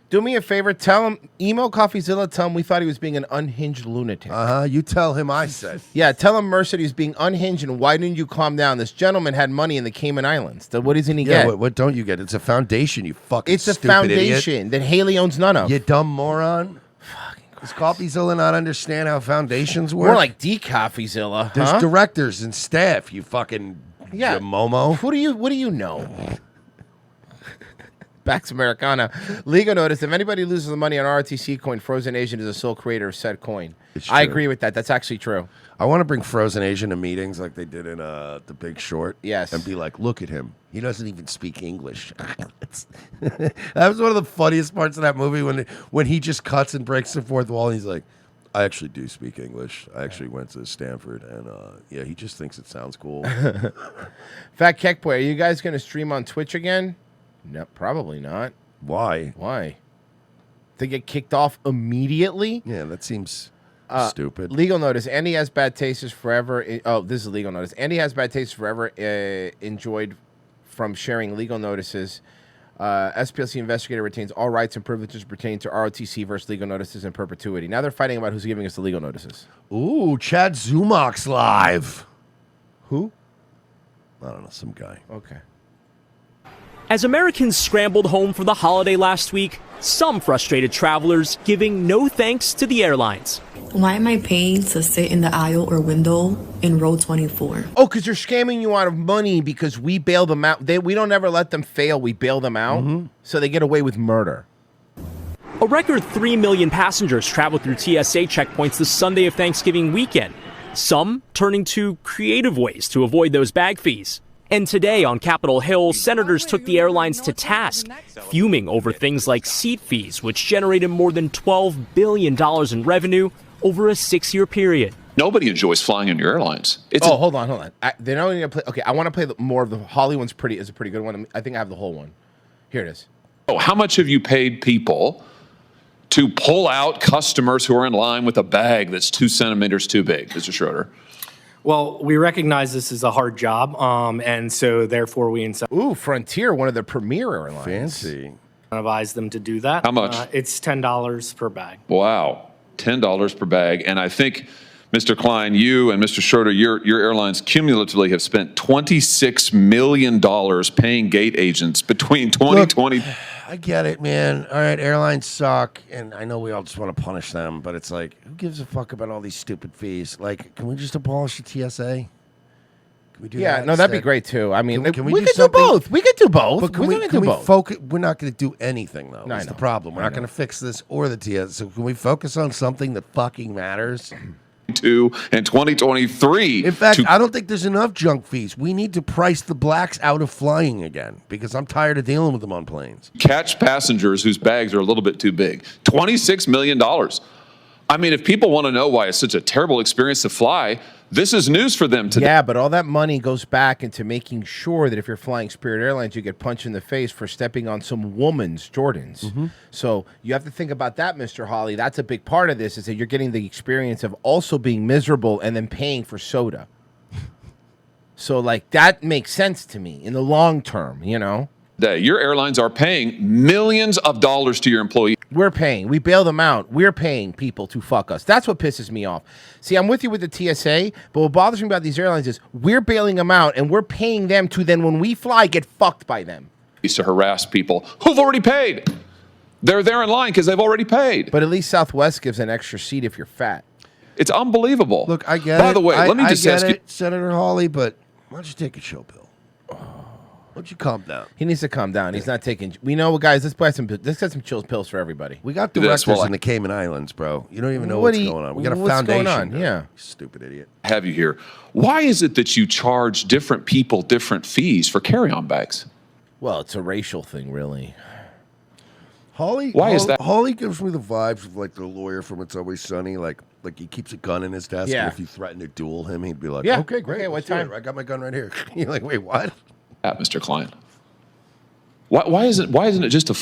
Do me a favor. Tell him, email CoffeeZilla, tell him we thought he was being an unhinged lunatic. You tell him I said. Yeah, tell him Mercer he's being unhinged and why didn't you calm down? This gentleman had money in the Cayman Islands. What doesn't he get? What don't you get? It's a foundation, you fucking It's a stupid foundation idiot. that Haley owns none of. You dumb moron. Does CoffeeZilla not understand how foundations work? More like DeCoffeeZilla. There's huh? directors and staff, you fucking Momo. What do you know? Back to Americana. Legal notice, if anybody loses the money on ROTC coin, Frozen Asian is the sole creator of said coin. I true. agree with that. That's actually true. I want to bring Frozen Asian to meetings like they did in The Big Short. Yes. And be like, look at him. He doesn't even speak English. That was one of the funniest parts of that movie when he just cuts and breaks the fourth wall and he's like, I actually do speak English. I actually went to Stanford and yeah, he just thinks it sounds cool. Fat Keck Boy, are you guys going to stream on Twitch again? No, probably not. Why? Why? They get kicked off immediately? Yeah, that seems stupid. Legal notice. Andy has bad tastes forever. This is legal notice. Andy has bad tastes forever enjoyed from sharing legal notices. SPLC investigator retains all rights and privileges pertaining to ROTC versus legal notices in perpetuity. Now they're fighting about who's giving us the legal notices. Ooh, Chad Zumach's live. Who? I don't know, some guy. Okay. As Americans scrambled home for the holiday last week, some frustrated travelers giving no thanks to the airlines. Why am I paying to sit in the aisle or window in row 24? Oh, because they're scamming you out of money because we bail them out. We don't ever let them fail. We bail them out. So they get away with murder. A record 3 million passengers traveled through TSA checkpoints the Sunday of Thanksgiving weekend, some turning to creative ways to avoid those bag fees. And today on Capitol Hill, senators took the airlines to task, fuming over things like seat fees, which generated more than $12 billion in revenue over a 6-year period. Nobody enjoys flying in your airlines. Hold on. They're not going to play. Okay, I want to play more of the Holly one's is a pretty good one. I think I have the whole one. Here it is. Oh, how much have you paid people to pull out customers who are in line with a bag that's 2 centimeters too big, Mr. Schroeder? Well, we recognize this is a hard job, and so therefore we Frontier, one of the premier airlines. Fancy. Incentivize them to do that. How much? It's $10 per bag. Wow, $10 per bag. And I think, Mr. Klein, you and Mr. Schroeder, your airlines cumulatively have spent $26 million paying gate agents between 2020. Look, I get it, man. All right, airlines suck, and I know we all just want to punish them, but it's like, who gives a fuck about all these stupid fees? Like, can we just abolish the TSA? Can we do that? No, that'd be great too. I mean, can we do could do something? both. We could do both. But We're gonna do both. focus? We're not going to do anything, though. No, I That's the know. problem. We're I not going to fix this or the TSA. So can we focus on something that fucking matters? 2022 and 2023. In fact, I don't think there's enough junk fees. We need to price the blacks out of flying again because I'm tired of dealing with them on planes. catch passengers whose bags are a little bit too big. $26 million. I mean, if people want to know why it's such a terrible experience to fly, this is news for them today. Yeah, but all that money goes back into making sure that if you're flying Spirit Airlines, you get punched in the face for stepping on some woman's Jordans. Mm-hmm. So you have to think about that, Mr. Hawley. That's a big part of this, is that you're getting the experience of also being miserable and then paying for soda. So, like, that makes sense to me in the long term, you know? Your airlines are paying millions of dollars to your employees. We're paying. We bail them out. We're paying people to fuck us. That's what pisses me off. See, I'm with you with the TSA, but what bothers me about these airlines is we're bailing them out and we're paying them to then, when we fly, get fucked by them. To harass people who've already paid. They're there in line because they've already paid. But at least Southwest gives an extra seat if you're fat. It's unbelievable. Look, I get it. By the way, let me just ask you. Senator Hawley, but why don't you take a chill pill? Why don't you calm down? He needs to calm down. He's not taking. We know, guys. Let's get some chill pills for everybody. We got directors in the Cayman Islands, bro. You don't even know what's going on. We got a what's foundation. going on? bro. Yeah. You stupid idiot. Have you here? Why is it that you charge different people different fees for carry-on bags? Well, it's a racial thing, really. Hawley, Why is that? Hawley gives me the vibes of like the lawyer from It's Always Sunny. Like he keeps a gun in his desk. Yeah. And if you threaten to duel him, he'd be like, Yeah. okay, great. Okay, what let's do time? it. I got my gun right here. You're like, wait, what? Mr. Klein. Why isn't it just a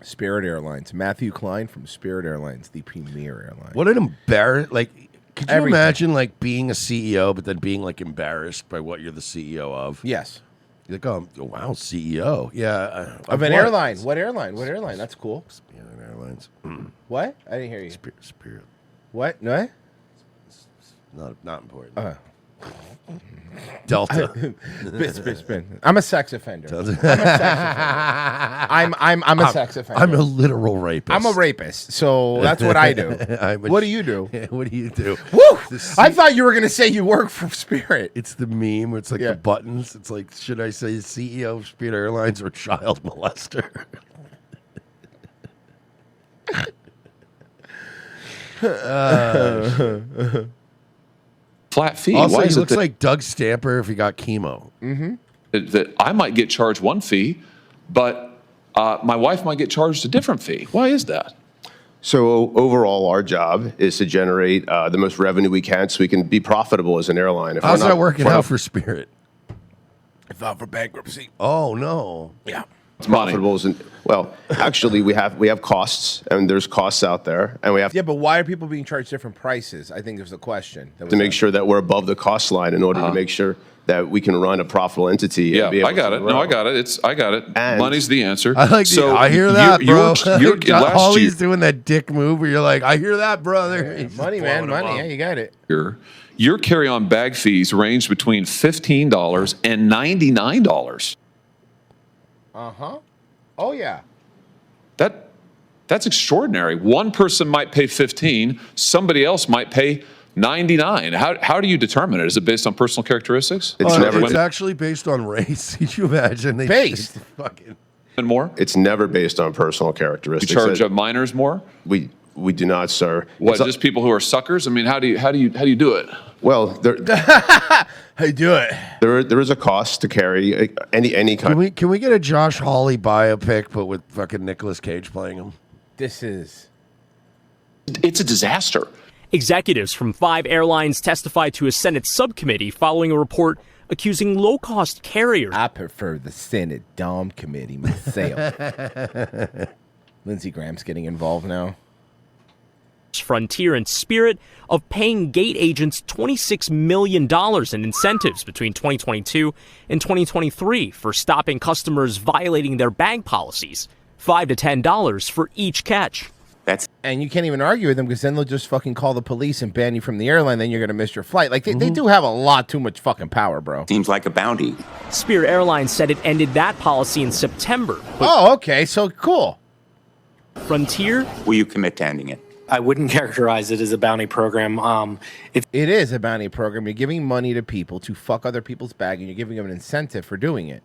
Spirit Airlines. Matthew Klein from Spirit Airlines, the premier airline. What an embarrass! Like, could you Everything. imagine like being a CEO, but then being like embarrassed by what you're the CEO of? Yes. You're like, oh, wow, CEO. Yeah. Of an airline. What airline? What airline? That's cool. Spirit Airlines. What? I didn't hear you. Spirit. What? No? Not important. Delta. Spin. I'm a sex offender. I'm a sex offender. I'm a sex offender. I'm a literal rapist. I'm a rapist, so that's what I do. What do you do? What do you do? Woo! I thought you were gonna say you work for Spirit. It's the meme where it's like the buttons. It's like, should I say CEO of Spirit Airlines or child molester? flat fee? Also, Why he is it looks that, like Doug Stamper if he got chemo. Mm-hmm. that I might get charged one fee, but my wife might get charged a different fee? Why is that? So overall, our job is to generate the most revenue we can so we can be profitable as an airline. If How's we're not- that working if we're out not for Spirit? I filed for bankruptcy. Oh no! Yeah. profitable as an, well, actually, we have costs, and there's costs out there, and we have Yeah, but why are people being charged different prices? I think is the question. to make sure that we're above the cost line in order to make sure that we can run a profitable entity. Yeah, and be able I got to it. No, grow. I got it. I got it. Money's the answer. I like. I hear that, bro. Last year, doing that dick move where you're like, I hear that, brother. He's Money, just man, blowing him money. up. Yeah, you got it. your carry-on bag fees range between $15 and $99. Uh-huh. Oh, yeah. That's extraordinary. One person might pay 15, somebody else might pay 99. How do you determine it? Is it based on personal characteristics? It's actually based on race. Could you imagine? Based? Fucking. And more? It's never based on personal You characteristics. charge minors more? We do not, sir. What? Just people who are suckers? I mean, how do you do it? Well, how you do it? There is a cost to carry any kind. Can we get a Josh Hawley biopic, but with fucking Nicolas Cage playing him? This is. It's a disaster. Executives from 5 airlines testified to a Senate subcommittee following a report accusing low-cost carriers. I prefer the Senate Dom Committee myself. Lindsey Graham's getting involved now. Frontier and Spirit of paying gate agents $26 million in incentives between 2022 and 2023 for stopping customers violating their bag policies, $5 to $10 for each catch. And you can't even argue with them because then they'll just fucking call the police and ban you from the airline. Then you're going to miss your flight. Like, they do have a lot too much fucking power, bro. Seems like a bounty. Spirit Airlines said it ended that policy in September. Oh, okay. So cool. Frontier? Will you commit to ending it? I wouldn't characterize it as a bounty program. It is a bounty program. You're giving money to people to fuck other people's bag, and you're giving them an incentive for doing it.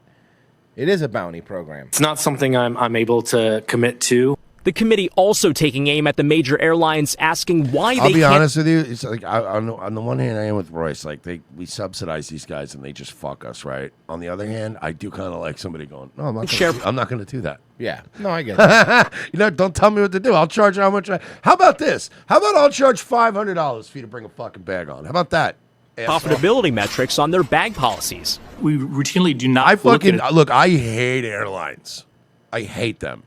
It is a bounty program. It's not something I'm able to commit to. The committee also taking aim at the major airlines, asking why I'll they be can't. honest with you. It's like on the one hand, I am with Royce. Like we subsidize these guys and they just fuck us, right? On the other hand, I do kind of like somebody going, "No, I'm not going to do that." Yeah. No, I get it. Don't tell me what to do. I'll charge how much. How about this? How about I'll charge $500 for you to bring a fucking bag on? How about that? Profitability metrics on their bag policies. We routinely do not I fucking look. I hate airlines. I hate them.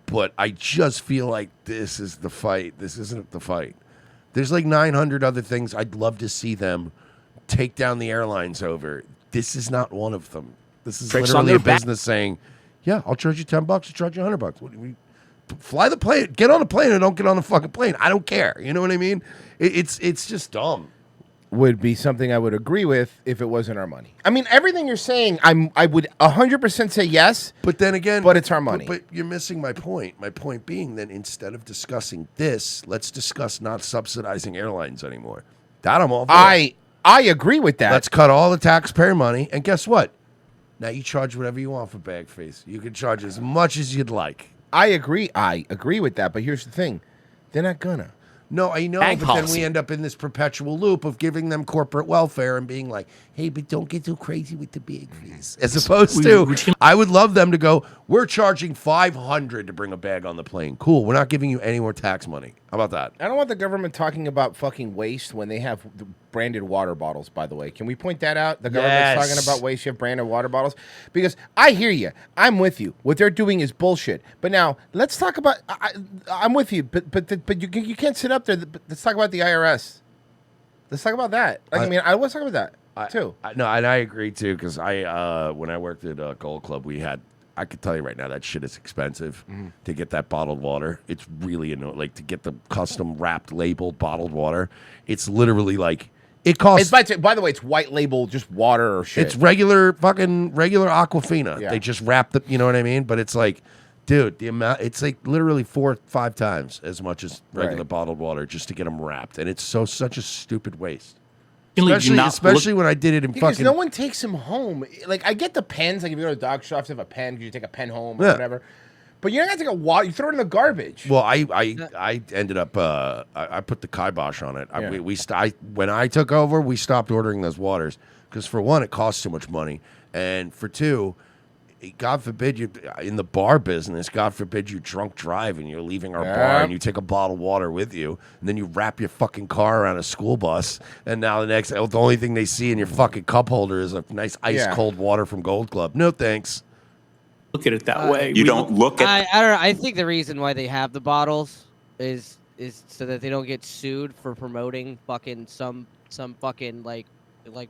But I just feel like this is the fight. This isn't the fight. There's like 900 other things I'd love to see them take down the airlines over. This is not one of them. This is Tricks on literally a their back. business saying, "Yeah, I'll charge you $10. I'll charge you $100. What do we fly the plane? Get on a plane or don't get on the fucking plane. I don't care. You know what I mean? It's just dumb." Would be something I would agree with if it wasn't our money. I mean, everything you're saying, I would 100% say yes. But then again, but it's our money. But you're missing my point. My point being that instead of discussing this, let's discuss not subsidizing airlines anymore. That I'm all for. I agree with that. Let's cut all the taxpayer money, and guess what? Now you charge whatever you want for bag fees. You can charge as much as you'd like. I agree with that. But here's the thing: they're not gonna. No, I know, Bag but policy. then we end up in this perpetual loop of giving them corporate welfare and being like, hey, but don't get too crazy with the big fees. As opposed to, I would love them to go, we're charging $500 to bring a bag on the plane. Cool, we're not giving you any more tax money. How about that? I don't want the government talking about fucking waste when they have the branded water bottles, by the way. Can we point that out? The government's talking about waste, you have branded water bottles. Because I hear you. I'm with you. What they're doing is bullshit. But now, let's talk about, I'm with you, but you can't sit up there. Let's talk about the IRS. Let's talk about that. I want to talk about that, too. No, and I agree, too, because when I worked at Gold Club, I could tell you right now that shit is expensive to get that bottled water. It's really annoying. Like, to get the custom wrapped, labeled bottled water, it's literally like, it costs. By the way, it's white label, just water or shit. It's regular Aquafina. Yeah. They just wrap the, you know what I mean? But it's like, dude, the amount, it's like literally 4 or 5 times as much as regular bottled water just to get them wrapped. And it's such a stupid waste. Especially when I did it in because fucking. no one takes them home. Like, I get the pens. Like, if you go to the dog shop, you have a pen. You take a pen home or Yeah. whatever. But you're not gonna take a water. You throw it in the garbage. Well, I ended up I put the kibosh on it. When I took over, we stopped ordering those waters because for one, it costs too much money, and for two, God forbid you in the bar business. God forbid you drunk drive and you're leaving our bar and you take a bottle of water with you, and then you wrap your fucking car around a school bus, and now the only thing they see in your fucking cup holder is a nice ice cold water from Gold Club. No thanks. Look at it that way. You don't look at. I don't know. I think the reason why they have the bottles is so that they don't get sued for promoting fucking some fucking like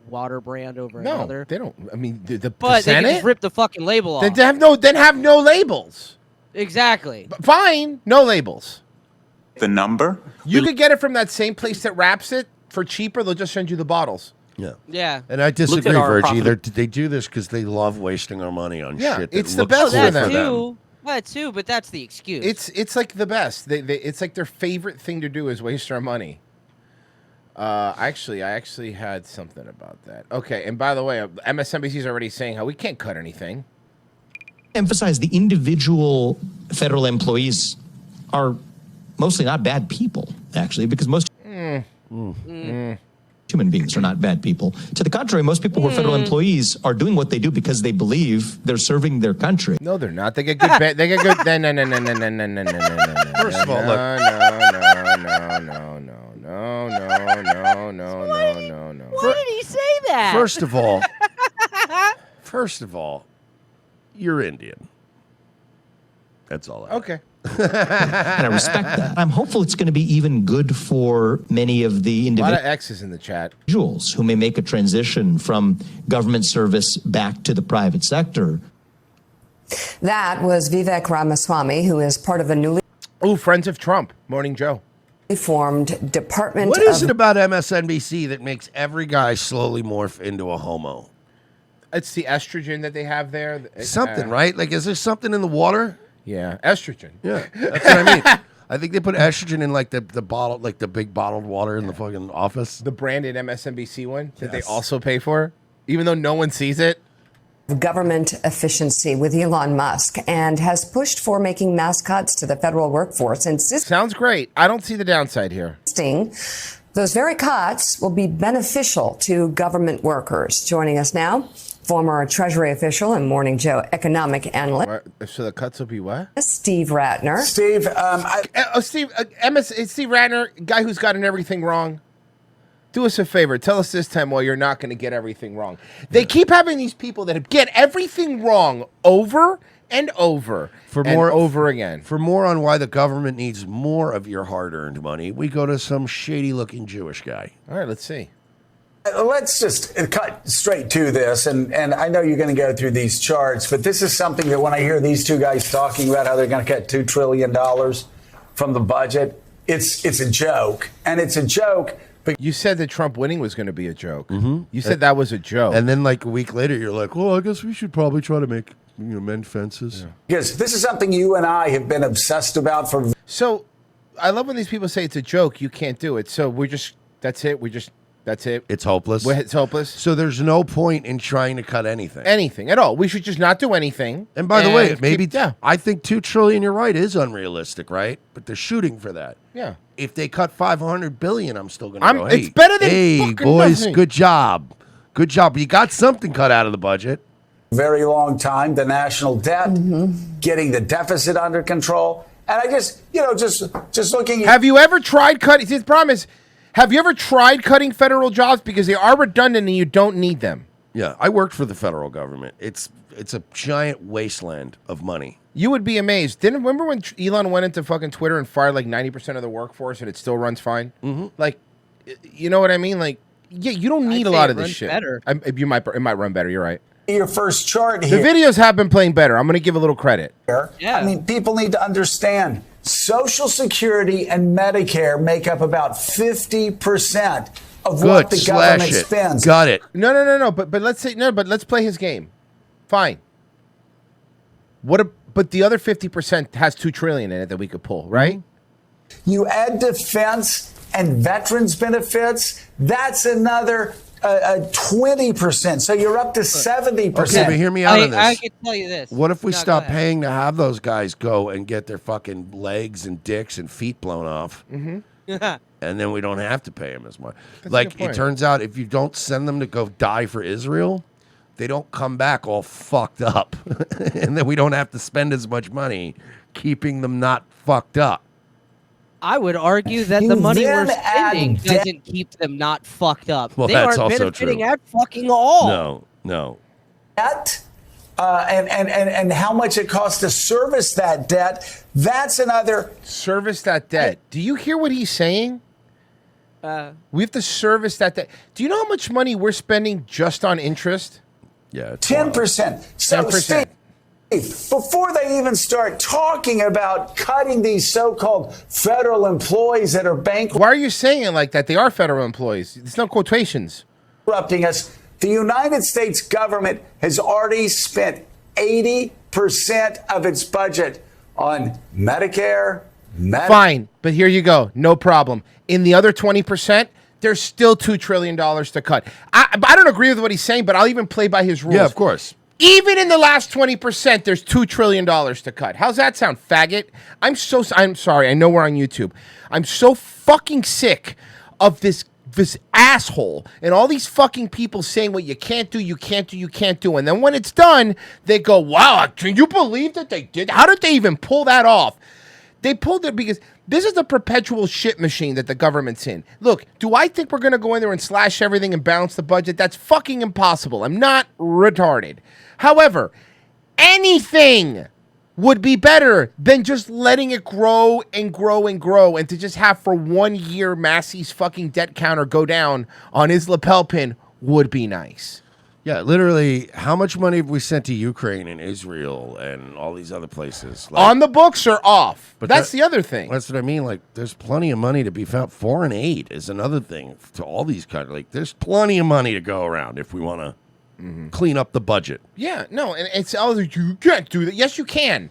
water brand over another. They don't. I mean, the But they can Senate? just rip the fucking label off. Then have no labels. Exactly. Fine, no labels. The number? You could get it from that same place that wraps it for cheaper. They'll just send you the bottles. Yeah. Yeah. And I disagree, Virgie. They do this because they love wasting our money on shit. That it's the looks best cool for them. Too. That too, but that's the excuse. It's like the best. It's like their favorite thing to do is waste our money. I actually had something about that. Okay, and by the way, MSNBC is already saying how we can't cut anything. Emphasize the individual federal employees are mostly not bad people, actually, because most human beings are not bad people. To the contrary, most people who are federal employees are doing what they do because they believe they're serving their country. No, they're not. They get good. They get good. No. First of all, look. No. Why did he say that? First of all, you're Indian. That's all. Okay. And I respect that. I'm hopeful it's going to be even good for many of the A lot individuals. of X's in the chat. Who may make a transition from government service back to the private sector. That was Vivek Ramaswamy, who is part of the newly Friends of Trump. Morning Joe. Formed Department What of is it about MSNBC that makes every guy slowly morph into a homo? It's the estrogen that they have there. Something, right? Like, is there something in the water? Yeah, estrogen. Yeah, that's what I mean. I think they put estrogen in like the bottle, like the big bottled water in the fucking office. The branded MSNBC one that they also pay for, even though no one sees it. government efficiency with Elon Musk and has pushed for making mass cuts to the federal workforce, insisting Sounds great. I don't see the downside here. those very cuts will be beneficial to government workers. Joining us now, former Treasury official and Morning Joe economic analyst. So the cuts will be what? Steve Ratner. Steve, Steve Ratner, guy who's gotten everything wrong. Do us a favor. Tell us this time why you're not going to get everything wrong. They keep having these people that get everything wrong over and over over again. For more on why the government needs more of your hard-earned money, we go to some shady-looking Jewish guy. All right, let's see. Let's just cut straight to this, and I know you're going to go through these charts, but this is something that when I hear these two guys talking about how they're going to cut $2 trillion from the budget, it's a joke, and it's a joke. But you said that Trump winning was going to be a joke. Mm-hmm. You said that was a joke. And then like a week later, you're like, well, I guess we should probably try to make, mend fences. Because this is something you and I have been obsessed about for. So I love when these people say it's a joke. You can't do it. So that's it. That's it. It's hopeless. It's hopeless. So there's no point in trying to cut anything. Anything at all. We should just not do anything. And by the way, maybe I think $2 trillion, you're right, is unrealistic, right? But they're shooting for that. Yeah. If they cut $500 billion, I'm still going to go, it's better than hey, fucking boys, nothing. good job. Good job. You got something cut out of the budget. Very long time, the national debt, getting the deficit under control. And I just looking at. Have you ever tried cutting? See, the problem is, have you ever tried cutting federal jobs? Because they are redundant and you don't need them. Yeah, I worked for the federal government. It's a giant wasteland of money. You would be amazed. Remember when Elon went into fucking Twitter and fired like 90% of the workforce and it still runs fine? Mm-hmm. Like, you know what I mean? Like, yeah, you don't need a lot of this shit. Better. It might run better. You're right. Your first chart The here. videos have been playing better. I'm going to give a little credit. Yeah. I mean, people need to understand Social Security and Medicare make up about 50% of what the government spends. Got it. No. But let's say but let's play his game. Fine. But the other 50% has $2 trillion in it that we could pull, right? You add defense and veterans benefits, that's another 20%. So you're up to 70%. Okay, but hear me out on this. I can tell you this. What if we No, stop go ahead. paying to have those guys go and get their fucking legs and dicks and feet blown off? Mm-hmm. And then we don't have to pay them as much. That's a Like, good point. it turns out if you don't send them to go die for Israel, they don't come back all fucked up. And then we don't have to spend as much money keeping them not fucked up. I would argue that You the money we're then add spending debt- doesn't keep them not fucked up. Well, they that's aren't also benefiting true. at fucking all. No. Debt, and how much it costs to service that debt, that's another. Service that debt. Do you hear what he's saying? We have to service that debt. Do you know how much money we're spending just on interest? Yeah. 10%. So 10%. Steve, before they even start talking about cutting these so-called federal employees that are Why are you saying it like that? They are federal employees. There's no quotations. bankrupting us, the United States government has already spent 80% of its budget on Medicare, Fine, but here you go. No problem. In the other 20%, there's still $2 trillion to cut. I don't agree with what he's saying, but I'll even play by his rules. Yeah, of course. Even in the last 20%, there's $2 trillion to cut. How's that sound, faggot? I'm sorry. I know we're on YouTube. I'm so fucking sick of this asshole and all these fucking people saying what you can't do. And then when it's done, they go, wow, can you believe that they did? How did they even pull that off? They pulled it because this is a perpetual shit machine that the government's in. Look, do I think we're going to go in there and slash everything and balance the budget? That's fucking impossible. I'm not retarded. However, anything would be better than just letting it grow and grow and grow and to just have for 1 year Massey's fucking debt counter go down on his lapel pin would be nice. Yeah, literally, how much money have we sent to Ukraine and Israel and all these other places? On the books or off? But That's the other thing. That's what I mean. Like, there's plenty of money to be found. Foreign aid is another thing to all these countries. Like, there's plenty of money to go around if we want to clean up the budget. Yeah, no, and it's all you can't do that. Yes, you can.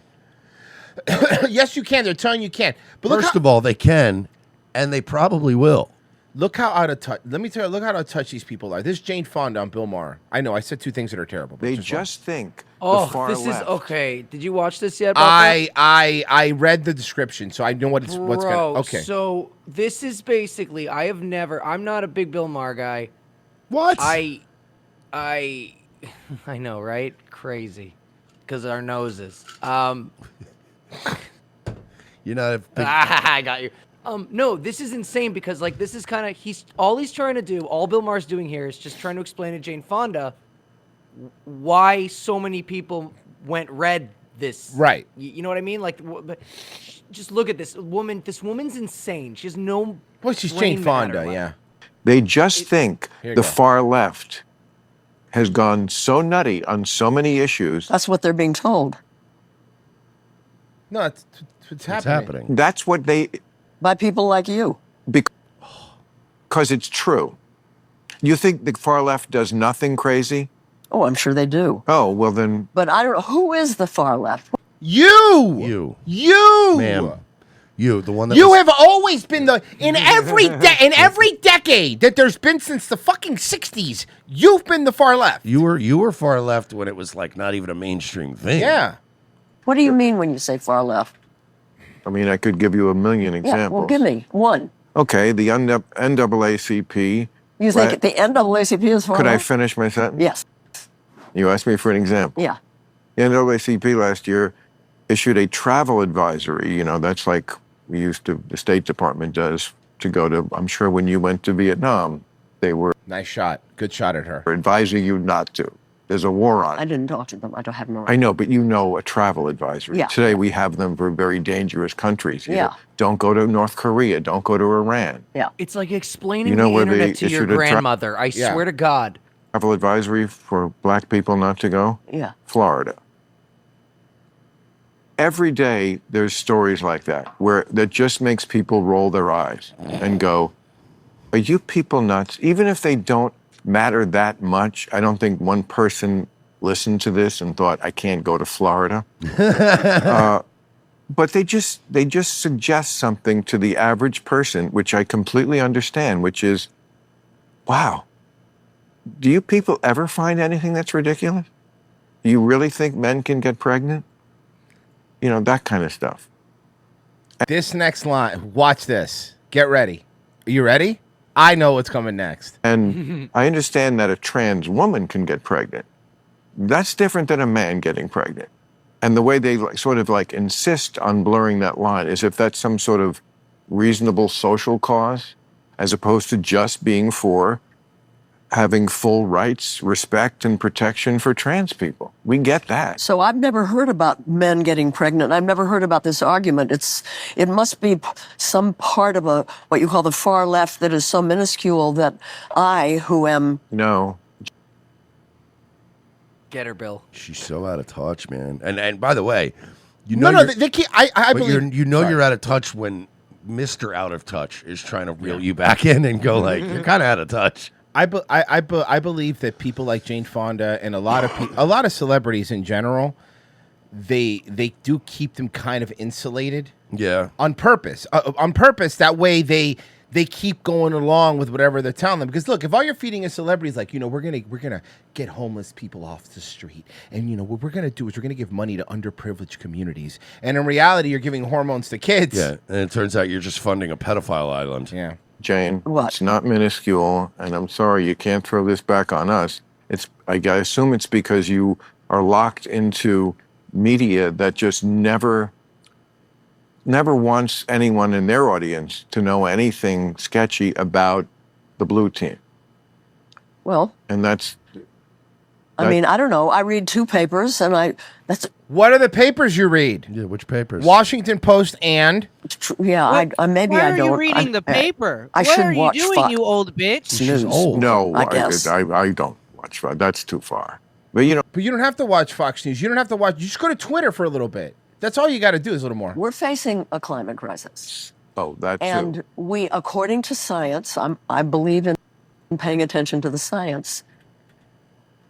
Yes, you can. They're telling you can. But look First of all, they can, and they probably will. Look how out of touch. Let me tell you. Look how out of touch these people are. This is Jane Fonda on Bill Maher. I know I said two things that are terrible. But They it's fine. just think Oh, the far this left. is okay. Did you watch this yet? about that? I read the description, so I know what's Bro, gonna. Okay. So this is basically I'm not a big Bill Maher guy. What? I know, right? Crazy. Because our noses. You're not a big I got you. No, this is insane because like this is kind of he's trying to do, all Bill Maher's doing here is just trying to explain to Jane Fonda why so many people went red this. Right. You know what I mean? Like, but just look at this woman. This woman's insane. She has no. Well, she's brain Jane matter Fonda, left. yeah. They just think Here you the go. far left has gone so nutty on so many issues. That's what they're being told. No, it's happening. That's what they. By people like you. Because it's true. You think the far left does nothing crazy? Oh, I'm sure they do. Oh, well then. But I don't know. Who is the far left? You, ma'am. You, the one that You was- have always been in every decade that there's been since the fucking 60s. You've been the far left. You were far left when it was like not even a mainstream thing. Yeah. What do you mean when you say far left? I mean, I could give you a million Yeah, examples. well, give me one. Okay, the NAACP. You think the NAACP is far Could I left? finish my sentence? Yes. You asked me for an example. Yeah. The NAACP last year issued a travel advisory. You know, that's like the State Department does to go to, I'm sure when you went to Vietnam, they were. Nice shot. Good shot at her. Advising you not to. There's a war on. I didn't talk to them. I don't have them around. I know, but you know a travel advisory. Yeah. Today we have them for very dangerous countries. You Yeah. know, don't go to North Korea. Don't go to Iran. Yeah. It's like explaining You know the where they internet to your issued a grandmother. I Yeah. swear to God. Travel advisory for black people not to go? Yeah. Florida. Every day there's stories like that that just makes people roll their eyes and go, are you people nuts? Even if they don't matter that much, I don't think one person listened to this and thought, I can't go to Florida. But they just suggest something to the average person, which I completely understand, which is, wow, do you people ever find anything that's ridiculous? Do you really think men can get pregnant? You know, that kind of stuff. This next line, watch this. Get ready. Are you ready? I know what's coming next. And I understand that a trans woman can get pregnant. That's different than a man getting pregnant. And the way they sort of insist on blurring that line is if that's some sort of reasonable social cause, as opposed to just being for having full rights, respect, and protection for trans people. We get that. So I've never heard about men getting pregnant. I've never heard about this argument. It must be some part of what you call the far left that is so minuscule that I, who am No. Get her, Bill. She's so out of touch, man. And by the way, you No, know, no, you're- they can't. I but believe. you're out of touch when Mr. Out of Touch is trying to reel you back in and go like, you're kind of out of touch. I believe that people like Jane Fonda and a lot of celebrities in general, they do keep them kind of insulated. Yeah. On purpose. On purpose. That way they keep going along with whatever they're telling them. Because look, if all you're feeding is celebrities, like, we're gonna get homeless people off the street, and what we're gonna do is we're gonna give money to underprivileged communities, and in reality, you're giving hormones to kids. Yeah, and it turns out you're just funding a pedophile island. Yeah. Jane, it's not minuscule, and I'm sorry you can't throw this back on us. I assume it's because you are locked into media that just never wants anyone in their audience to know anything sketchy about the blue team. well, And that's I mean, I don't know. I read two papers, and that's What are the papers you read? Yeah, which papers? Washington Post and. Yeah, I maybe Why I are don't. you reading I- the paper? I what should are you watch doing, Fox you old bitch? News. No, I guess. I don't watch Fox. That's too far. But you don't have to watch Fox News. You don't have to watch. You just go to Twitter for a little bit. That's all you got to do is a little more. We're facing a climate crisis. Oh, that too. And we, according to science, I believe in paying attention to the science.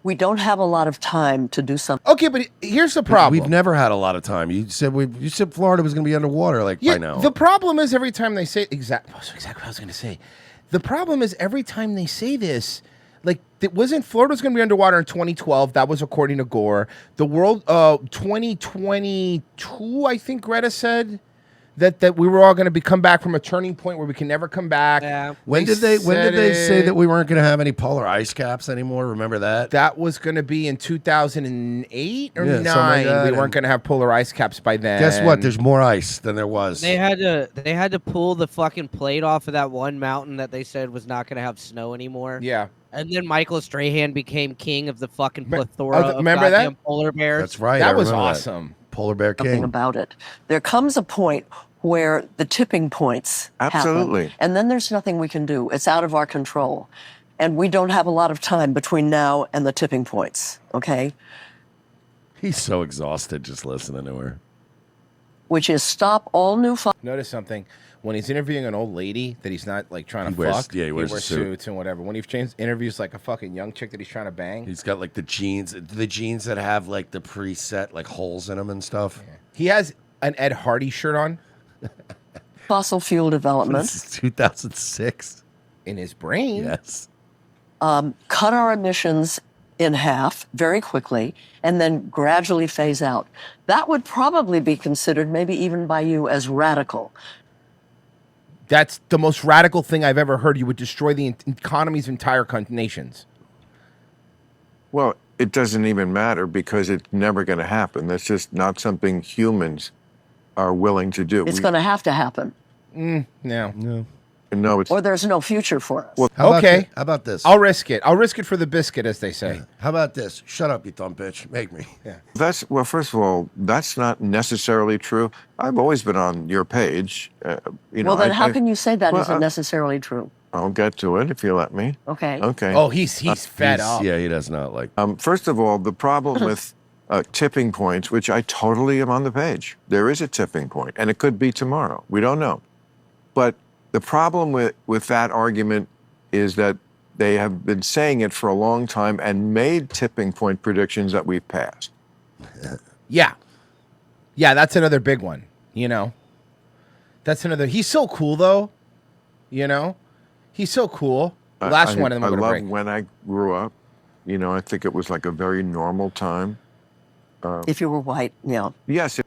We don't have a lot of time to do something. Okay, but here's the problem. We've never had a lot of time. You said Florida was going to be underwater by now. The problem is every time they say that's exactly what I was going to say. The problem is every time they say this, like, wasn't Florida was going to be underwater in 2012? That was according to Gore. The world, 2022, I think Greta said that we were all going to come back from a turning point where we can never come back. Yeah. When did they say that we weren't going to have any polar ice caps anymore? Remember that? That was going to be in 2008 or Yeah, something 9. like that, We and- weren't going to have polar ice caps by then. Guess what? There's more ice than there was. They had to pull the fucking plate off of that one mountain that they said was not going to have snow anymore. Yeah. And then Michael Strahan became king of the fucking plethora of remember that? goddamn polar bears. That's right. That I was remember awesome. Polar bear Something king. about it. There comes a point where the tipping points Absolutely. happen, and then there's nothing we can do. It's out of our control. And we don't have a lot of time between now and the tipping points, okay? He's so exhausted just listening to her. Which is stop all new... Notice something. When he's interviewing an old lady that he's not like trying to He wears- fuck, yeah, he wears a suit. suits and whatever. When he interviews like a fucking young chick that he's trying to bang, He's got like the jeans that have like the preset like holes in them and stuff. he has an Ed Hardy shirt on fossil fuel development. This is 2006. in his brain. Yes. Cut our emissions in half very quickly, and then gradually phase out. That would probably be considered, maybe even by you, as radical. That's the most radical thing I've ever heard. You would destroy the economies of entire nations. Well, it doesn't even matter because it's never going to happen. That's just not something humans are willing to do. It's going to have to happen, No. No, it's or there's no future for us. Well, Okay. How about this? I'll risk it. I'll risk it for the biscuit, as they say. How about this? Shut up, you dumb bitch. Make me. Yeah. That's well. First of all, that's not necessarily true. I've always been on your page. You know, Well, then I- how I- can you say that well, isn't necessarily true? I'll get to it if you let me. Okay. Okay. Oh, he's fed up. Yeah, he does not like. First of all, the problem with tipping points, which I totally am on the page. There is a tipping point, and it could be tomorrow. We don't know. But the problem with that argument is that they have been saying it for a long time and made tipping point predictions that we've passed. Yeah. Yeah, that's another big one, you know. That's another. He's so cool, though. You know? He's so cool. Last one, and then I we're going to love break. when I grew up. You know, I think it was like a very normal time. If you were white, yeah. Yes.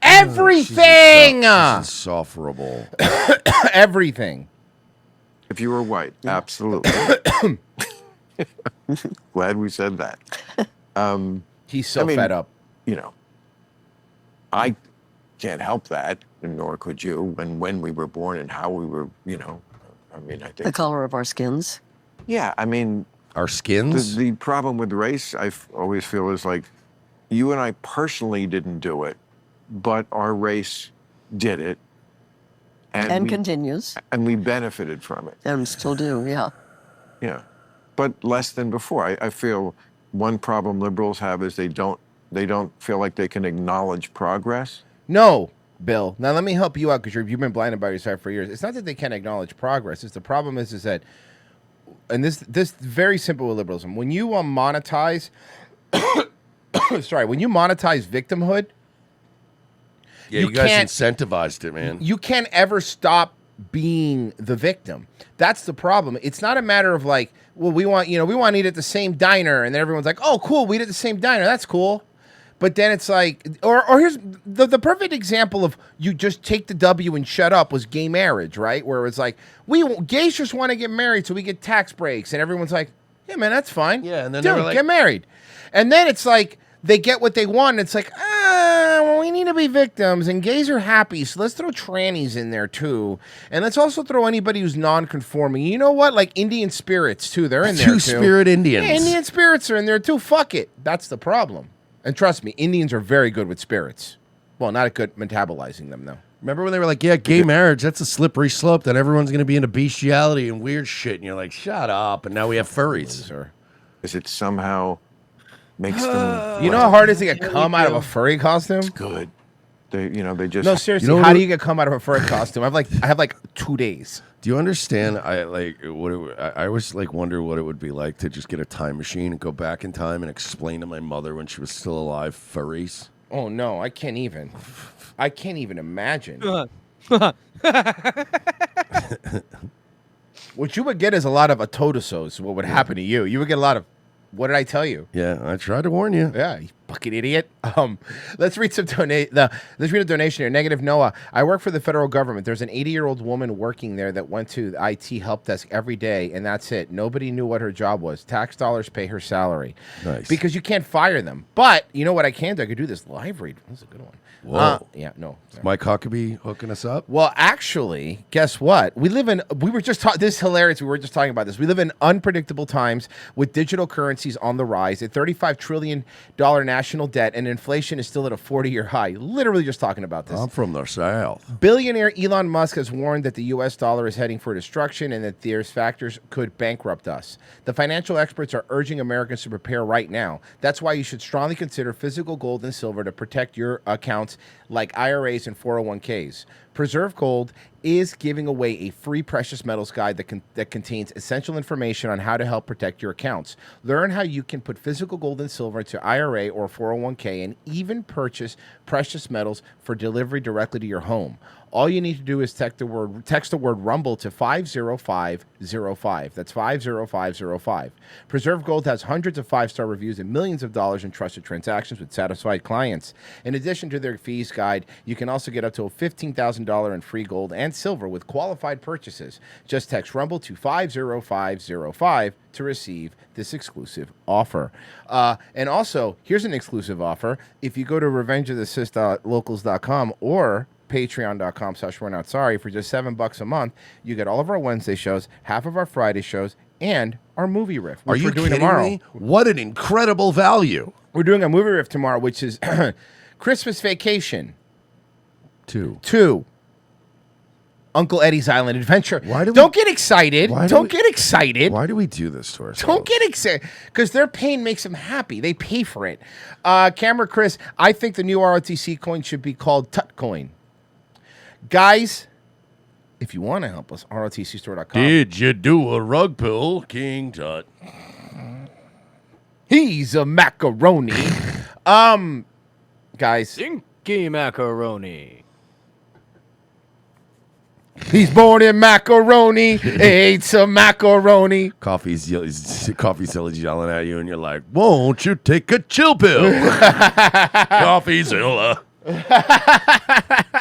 Everything! Insufferable. Everything. If you were white, absolutely. Glad we said that. He's so fed up. You know, I can't help that, and nor could you, when we were born and how we were, you know. I mean, I think. The color of our skins. Yeah, I mean. Our skins? The problem with race, always feel, is like, you and I personally didn't do it, but our race did it. And we- continues. And we benefited from it. And still do, yeah. Yeah, but less than before. I feel one problem liberals have is they don't feel like they can acknowledge progress. No, Bill. Now let me help you out because you've been blinded by your side for years. It's not that they can't acknowledge progress. It's the problem is that, and this very simple with liberalism. When you monetize, when you monetize victimhood, Yeah, you guys incentivized it, man. you can't ever stop being the victim. That's the problem. It's not a matter of like, well, we want to eat at the same diner, and then everyone's like, oh, cool, we eat at the same diner. That's cool. But then it's like, or here's the perfect example of you just take the W and shut up was gay marriage, right? Where it's like, gays just want to get married so we get tax breaks, and everyone's like, yeah, man, that's fine. Yeah, and then they dude, were like- get married. And then it's like they get what they want, and it's like, well, we need to be victims, and gays are happy, so let's throw trannies in there too, and let's also throw anybody who's non-conforming. You know what? Like Indian spirits too, they're in there too. Two-spirit Indians. Yeah, Indian spirits are in there too. Fuck it. That's the problem. And trust me, Indians are very good with spirits. Well, not good metabolizing them, though. Remember when they were like, yeah, gay marriage, that's a slippery slope, that everyone's going to be into bestiality and weird shit. And you're like, shut up. And now we have furries. Is it somehow makes them. You know how hard it is to get cum out of a furry costume? Good. They just. No, seriously, You know how what- do you get cum out of a furry costume? I have like 2 days. Do you understand? I always like wonder what it would be like to just get a time machine and go back in time and explain to my mother when she was still alive furries. Oh no, I can't even. I can't even imagine. What you would get is a lot of atotosos. What would happen to you? You would get a lot of, what did I tell you? Yeah, I tried to warn you. Yeah, you fucking idiot. Let's read some let's read a donation here. Negative Noah. I work for the federal government. There's an 80-year-old woman working there that went to the IT help desk every day, and that's it. Nobody knew what her job was. Tax dollars pay her salary. Nice. Because you can't fire them. But you know what I can do? I could do this live read. This is a good one. Whoa. Yeah, no. Is Mike Huckabee hooking us up? Well, actually, guess what? We were just talking, this is hilarious. We were just talking about this. We live in unpredictable times with digital currencies on the rise, a $35 trillion national debt, and inflation is still at a 40-year high. Literally just talking about this. I'm from the South. Billionaire Elon Musk has warned that the U.S. dollar is heading for destruction and that these factors could bankrupt us. The financial experts are urging Americans to prepare right now. That's why you should strongly consider physical gold and silver to protect your accounts like IRAs and 401ks. Preserve Gold is giving away a free precious metals guide that contains essential information on how to help protect your accounts. Learn how you can put physical gold and silver into IRA or 401k and even purchase precious metals for delivery directly to your home. All you need to do is text the word Rumble to 50505. That's 50505. Preserve Gold has hundreds of 5-star reviews and millions of dollars in trusted transactions with satisfied clients. In addition to their fees guide, you can also get up to $15,000 in free gold and silver with qualified purchases. Just text Rumble to 50505 to receive this exclusive offer. And also, here's an exclusive offer. If you go to revengeofthesith.locals.com or patreon.com/we're-not-sorry for just $7 a month, you get all of our Wednesday shows, half of our Friday shows, and our movie riff, Are which you we're doing kidding tomorrow. me? What an incredible value. We're doing a movie riff tomorrow, which is Christmas Vacation 2. Uncle Eddie's Island Adventure. Why do Don't get excited. Don't get excited. Why do we do this to ourselves? Don't get excited because their pain makes them happy. They pay for it. Camera Chris, I think the new ROTC coin should be called Tutcoin. Guys, if you want to help us, ROTCstore.com. Did you do a rug pull, King Tut? He's a macaroni. Guys. Dinky macaroni. He's born in macaroni. Ate some macaroni. Coffee's yelling at you, and you're like, won't you take a chill pill? Coffeezilla.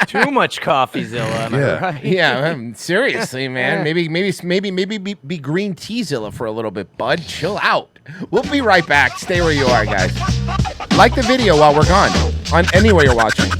Too much Coffeezilla, am I right? Yeah, seriously, man. Maybe be green teazilla for a little bit, bud. Chill out. We'll be right back. Stay where you are, guys. Like the video while we're gone on anywhere you're watching.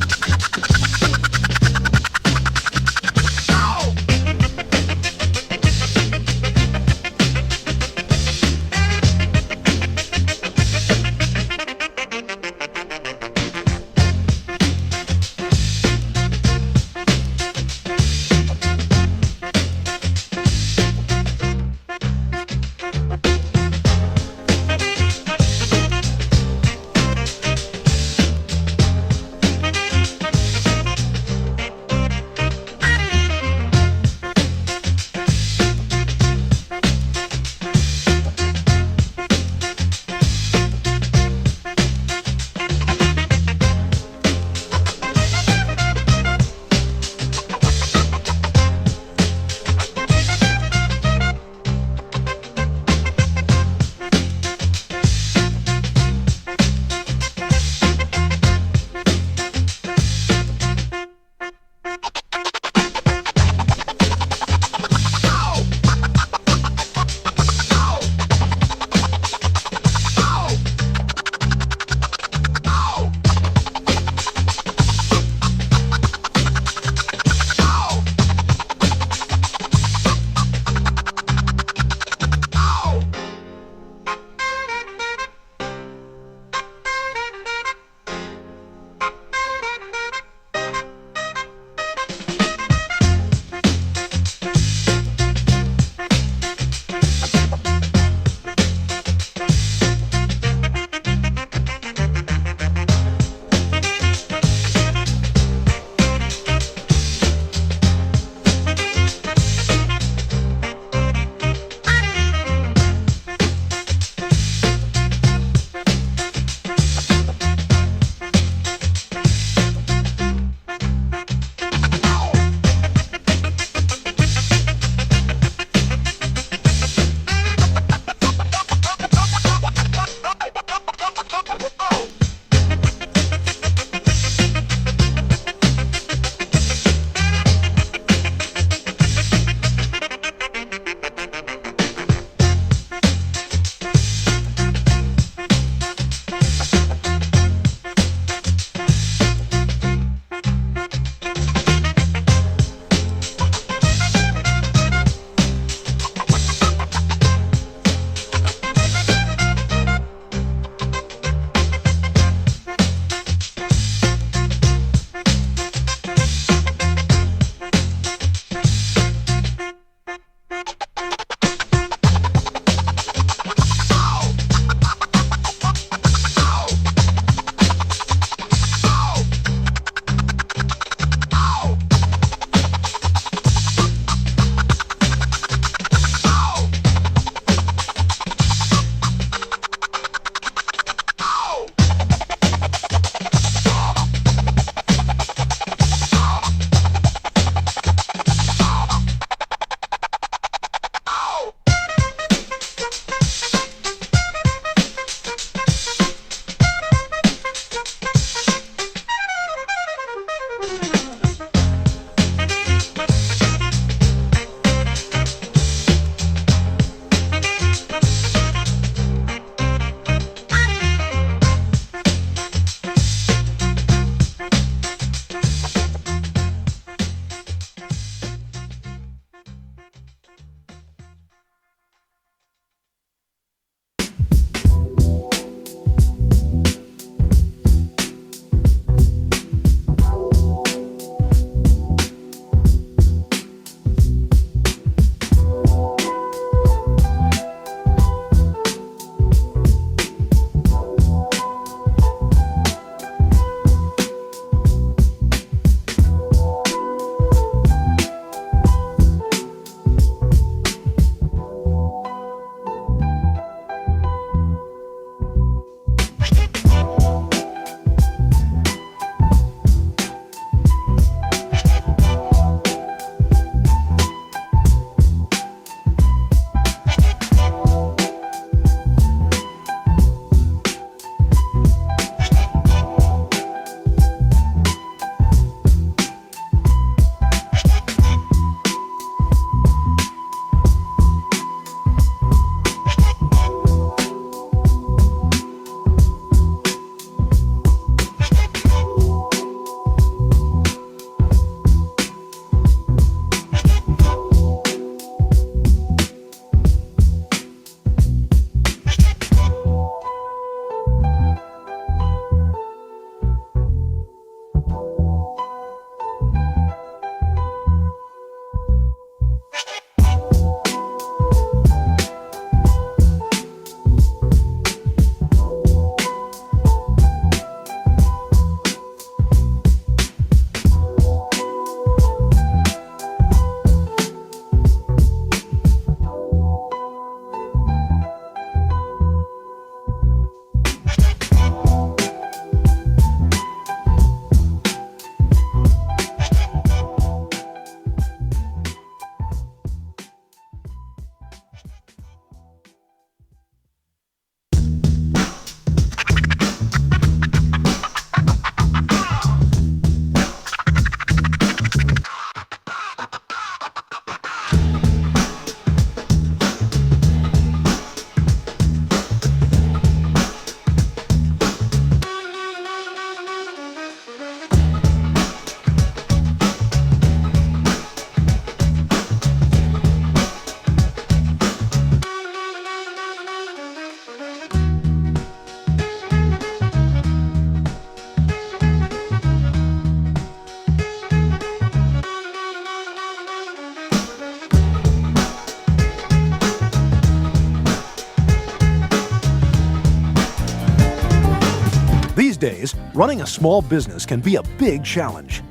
days, running a small business can be a big challenge.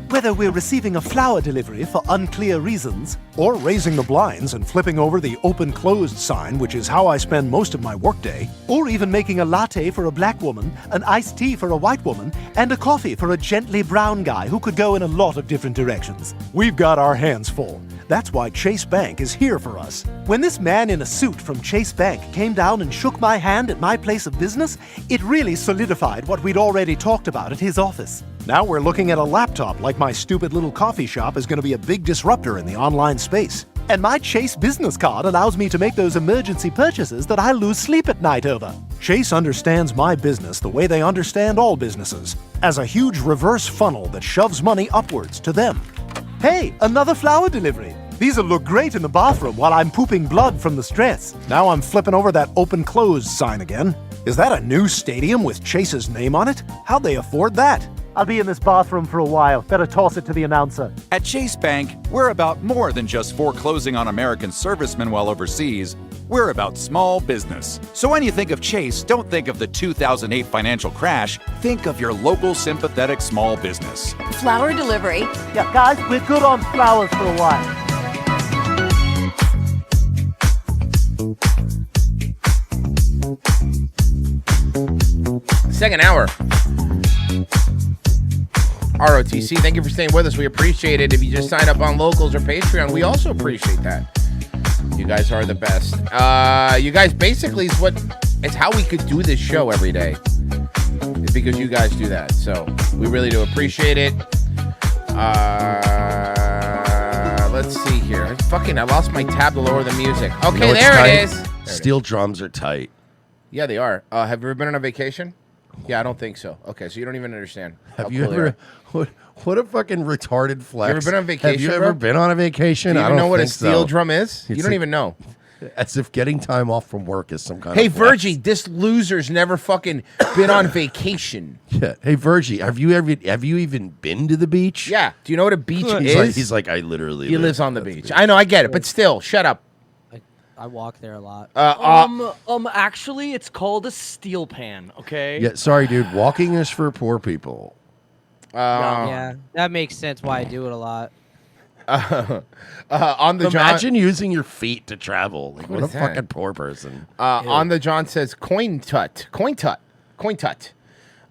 Whether we're receiving a flower delivery for unclear reasons, or raising the blinds and flipping over the open-closed sign, which is how I spend most of my workday, or even making a latte for a black woman, an iced tea for a white woman, and a coffee for a gently brown guy who could go in a lot of different directions. We've got our hands full. That's why Chase Bank is here for us. When this man in a suit from Chase Bank came down and shook my hand at my place of business, it really solidified what we'd already talked about at his office. Now we're looking at a laptop like my stupid little coffee shop is going to be a big disruptor in the online space. And my Chase business card allows me to make those emergency purchases that I lose sleep at night over. Chase understands my business the way they understand all businesses, as a huge reverse funnel that shoves money upwards to them. Hey, another flower delivery. These'll look great in the bathroom while I'm pooping blood from the stress. Now I'm flipping over that open-closed sign again. Is that a new stadium with Chase's name on it? How'd they afford that? I'll be in this bathroom for a while. Better toss it to the announcer. At Chase Bank, we're about more than just foreclosing on American servicemen while overseas. We're about small business. So when you think of Chase, don't think of the 2008 financial crash. Think of your local sympathetic small business. Flower delivery. Yeah, guys, we're good on flowers for a while. Second hour. ROTC, thank you for staying with us. We appreciate it. If you just sign up on Locals or Patreon, we also appreciate that. You guys are the best. You guys basically it's how we could do this show every day. It's because you guys do that. So we really do appreciate it. Let's see here. I lost my tab to lower the music. Okay, there it is. Steel drums are tight. Yeah, they are. Have you ever been on a vacation? Yeah, I don't think so. Okay, so you don't even understand. Have you ever? What a fucking retarded flex. You ever been on vacation? Have you ever been on a vacation? Do you I even don't know what a think steel so. drum is? You It's don't like- even know. As if getting time off from work is some kind Hey, of flex. Virgie, this loser's never fucking been on vacation. Yeah. Hey, Virgie, have you even been to the beach? Yeah. Do you know what a beach is? He's like, I literally. He live lives on the at beach. I know, I get it, but still, shut up. I walk there a lot. Actually, it's called a steel pan. Okay. Yeah. Sorry, dude. Walking is for poor people. Yeah, that makes sense why I do it a lot. On the Imagine using your feet to travel. Like, what a is that? fucking poor person. On the John says coin tut.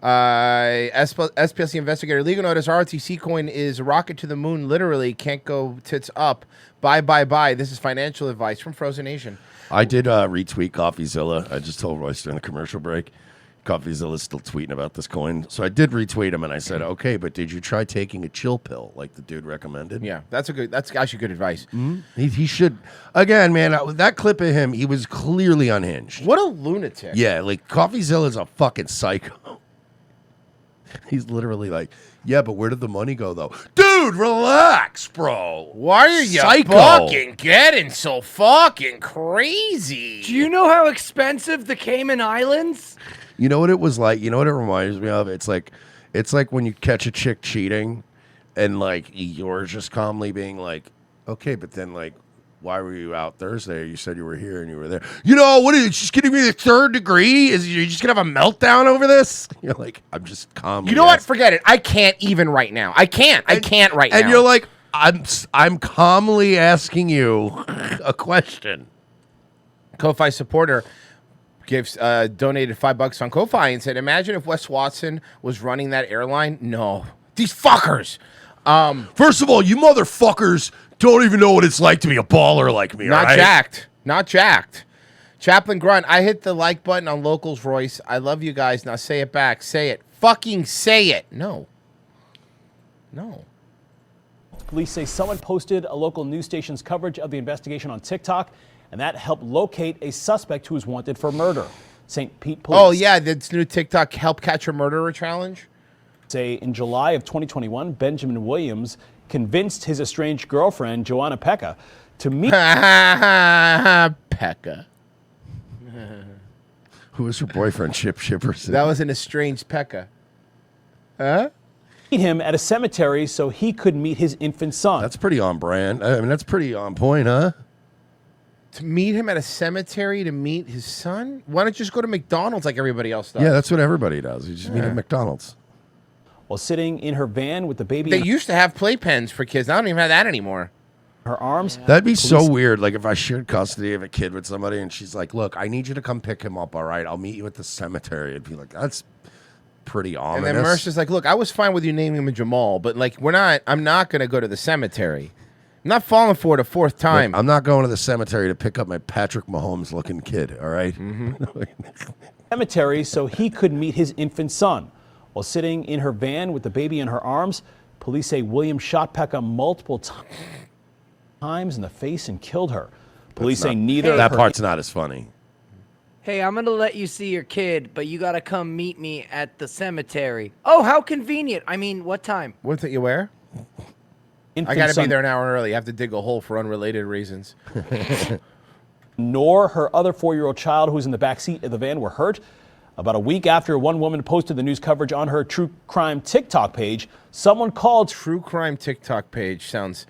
SPLC investigator legal notice ROTC coin is a rocket to the moon. Literally can't go tits up. Bye. This is financial advice from Frozen Nation. I did retweet CoffeeZilla. I just told Royce during the commercial break. CoffeeZilla's still tweeting about this coin. So I did retweet him and I said, okay, but did you try taking a chill pill like the dude recommended? Yeah, that's actually good advice. He should. Again, man, that clip of him, he was clearly unhinged. What a lunatic. Yeah, like CoffeeZilla's a fucking psycho. He's literally like, yeah, but where did the money go though? Dude, relax, bro. Why are you fucking getting so fucking crazy? Do you know how expensive the Cayman Islands? You know what it was like? You know what it reminds me of? It's like when you catch a chick cheating and like you're just calmly being like, okay, but then like, why were you out Thursday? You said you were here and you were there. You know, what is it? She's getting me the third degree? Is you just gonna have a meltdown over this? You're like, I'm just calm. You know what? Forget it. I can't even right now. I can't right now. And you're like, I'm calmly asking you a question. Ko-Fi supporter gives donated $5 on Ko-Fi and said, imagine if Wes Watson was running that airline. No. These fuckers. First of all, you motherfuckers don't even know what it's like to be a baller like me. Not all right? jacked. Not jacked. Chaplain Grunt, I hit the like button on Locals, Royce. I love you guys. Now say it back. Say it. Fucking say it. No. Police say someone posted a local news station's coverage of the investigation on TikTok, and that helped locate a suspect who is wanted for murder. St. Pete Police. Oh, yeah. This new TikTok Help Catch a Murderer challenge. Say in July of 2021, Benjamin Williams convinced his estranged girlfriend, Joanna Pekka, to meet... Pekka. Who was her boyfriend, Chip Shipperson? That was an estranged Pekka. Huh? Meet him at a cemetery so he could meet his infant son. That's pretty on brand. I mean, that's pretty on point, huh? To meet him at a cemetery to meet his son? Why don't you just go to McDonald's like everybody else does? Yeah, that's what everybody does. You just meet Yeah. at McDonald's. While sitting in her van with the baby They in used to have playpens for kids. I don't even have that anymore. her arms. That'd be so Police- weird. Like if I shared custody of a kid with somebody and she's like, "Look, I need you to come pick him up. All right, I'll meet you at the cemetery." I'd be like, "That's pretty And ominous." then Mercer's like, look, I was fine with you naming him Jamal, but like I'm not gonna go to the cemetery. I'm not falling for it a fourth time. Look, I'm not going to the cemetery to pick up my Patrick Mahomes looking kid. All right? cemetery so he could meet his infant son. While sitting in her van with the baby in her arms, police say William shot Pekka multiple times in the face and killed her. Police say neither That her- part's not as funny. Hey, I'm gonna let you see your kid, but you gotta come meet me at the cemetery. Oh, how convenient. I mean, what time? What's it you wear? I infant gotta be son- there an hour early. I have to dig a hole for unrelated reasons. Nor her other 4-year-old child who was in the back seat of the van were hurt. About a week after one woman posted the news coverage on her true crime TikTok page, someone called True crime TikTok page sounds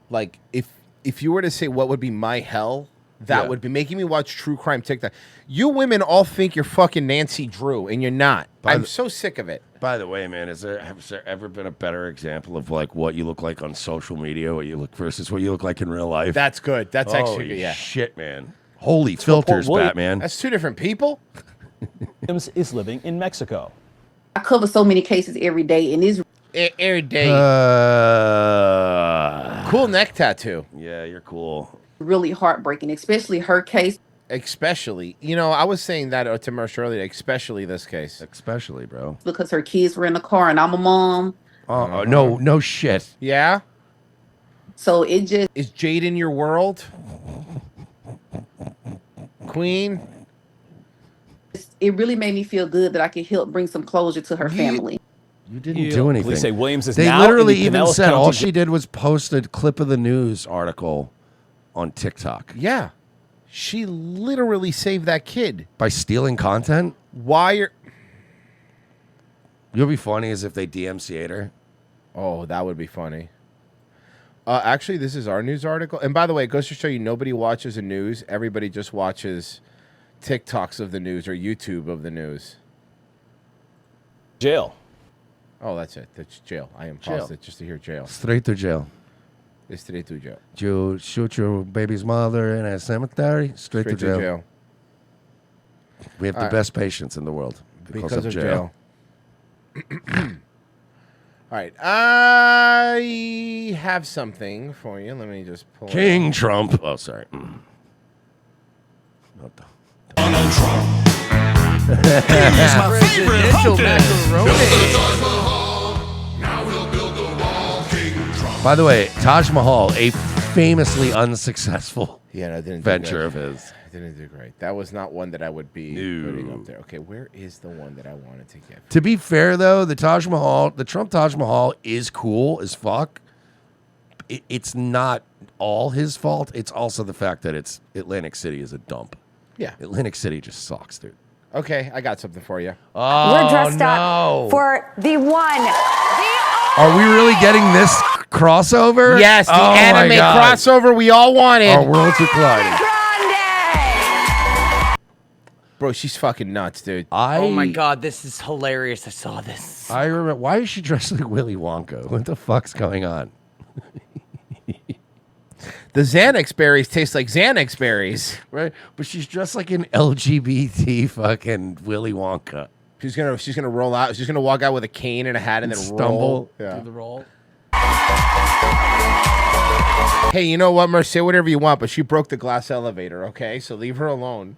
like if you were to say what would be my hell, that Yeah. would be making me watch true crime TikTok. You women all think you're fucking Nancy Drew, and you're not. I'm so sick of it. By the way, man, has there ever been a better example of like what you look like on social media, what you look versus what you look like in real life? That's good. That's actually Holy good. Yeah. shit, man. Holy filters, William- Batman. That's two different people. Williams is living in Mexico. I cover so many cases every day, and it's Every day. Cool neck tattoo. Yeah, you're cool. really heartbreaking, especially her case. Especially, I was saying that to Mercer earlier, especially this case. Especially, bro. Because her kids were in the car, and I'm a mom. Oh, no shit. Yeah? So it just Is Jade in your world? Queen? it really made me feel good that I could help bring some closure to her family. You didn't do anything. Police say Williams is they now literally in the even Pinellas said all County she did was post a clip of the news article on TikTok Yeah. She literally saved that kid. by stealing content. Why are... You know what'd be funny is if they DMCA'd her. Oh, that would be funny. Actually, this is our news article. And by the way, it goes to show you nobody watches the news. Everybody just watches TikToks of the news or YouTube of the news. jail. Oh, that's it. That's jail. I am Jail. paused it just to hear jail. Straight to jail. It's straight to jail. You shoot your baby's mother in a cemetery, straight to jail. We have the All right. best patients in the world because of jail. All right. I have something for you. Let me just pull it King up. Trump. Oh, sorry. Donald Trump. He's my favorite By the way, Taj Mahal, a famously unsuccessful Yeah, I didn't do venture good. of his. I didn't do great. That was not one that I would be putting up there. Okay, where is the one that I wanted to get? To be fair, though, the Trump Taj Mahal is cool as fuck. It's not all his fault. It's also the fact that Atlantic City is a dump. Yeah. Atlantic City just sucks, dude. Okay, I got something for you. Oh, We're dressed no. up for the one. Are we really getting this crossover? Yes, the Oh my anime God. crossover we all wanted. Our worlds are colliding. Bro, she's fucking nuts, dude. Oh my god, this is hilarious. I saw this. I remember. Why is she dressed like Willy Wonka? What the fuck's going on? The Xanax berries taste like Xanax berries. Right, but she's dressed like an LGBT fucking Willy Wonka. She's gonna roll out. She's gonna walk out with a cane and a hat and then Stumble. roll. Yeah. Do the roll. Hey, you know what, Merce? Say whatever you want, but she broke the glass elevator. Okay, so leave her alone.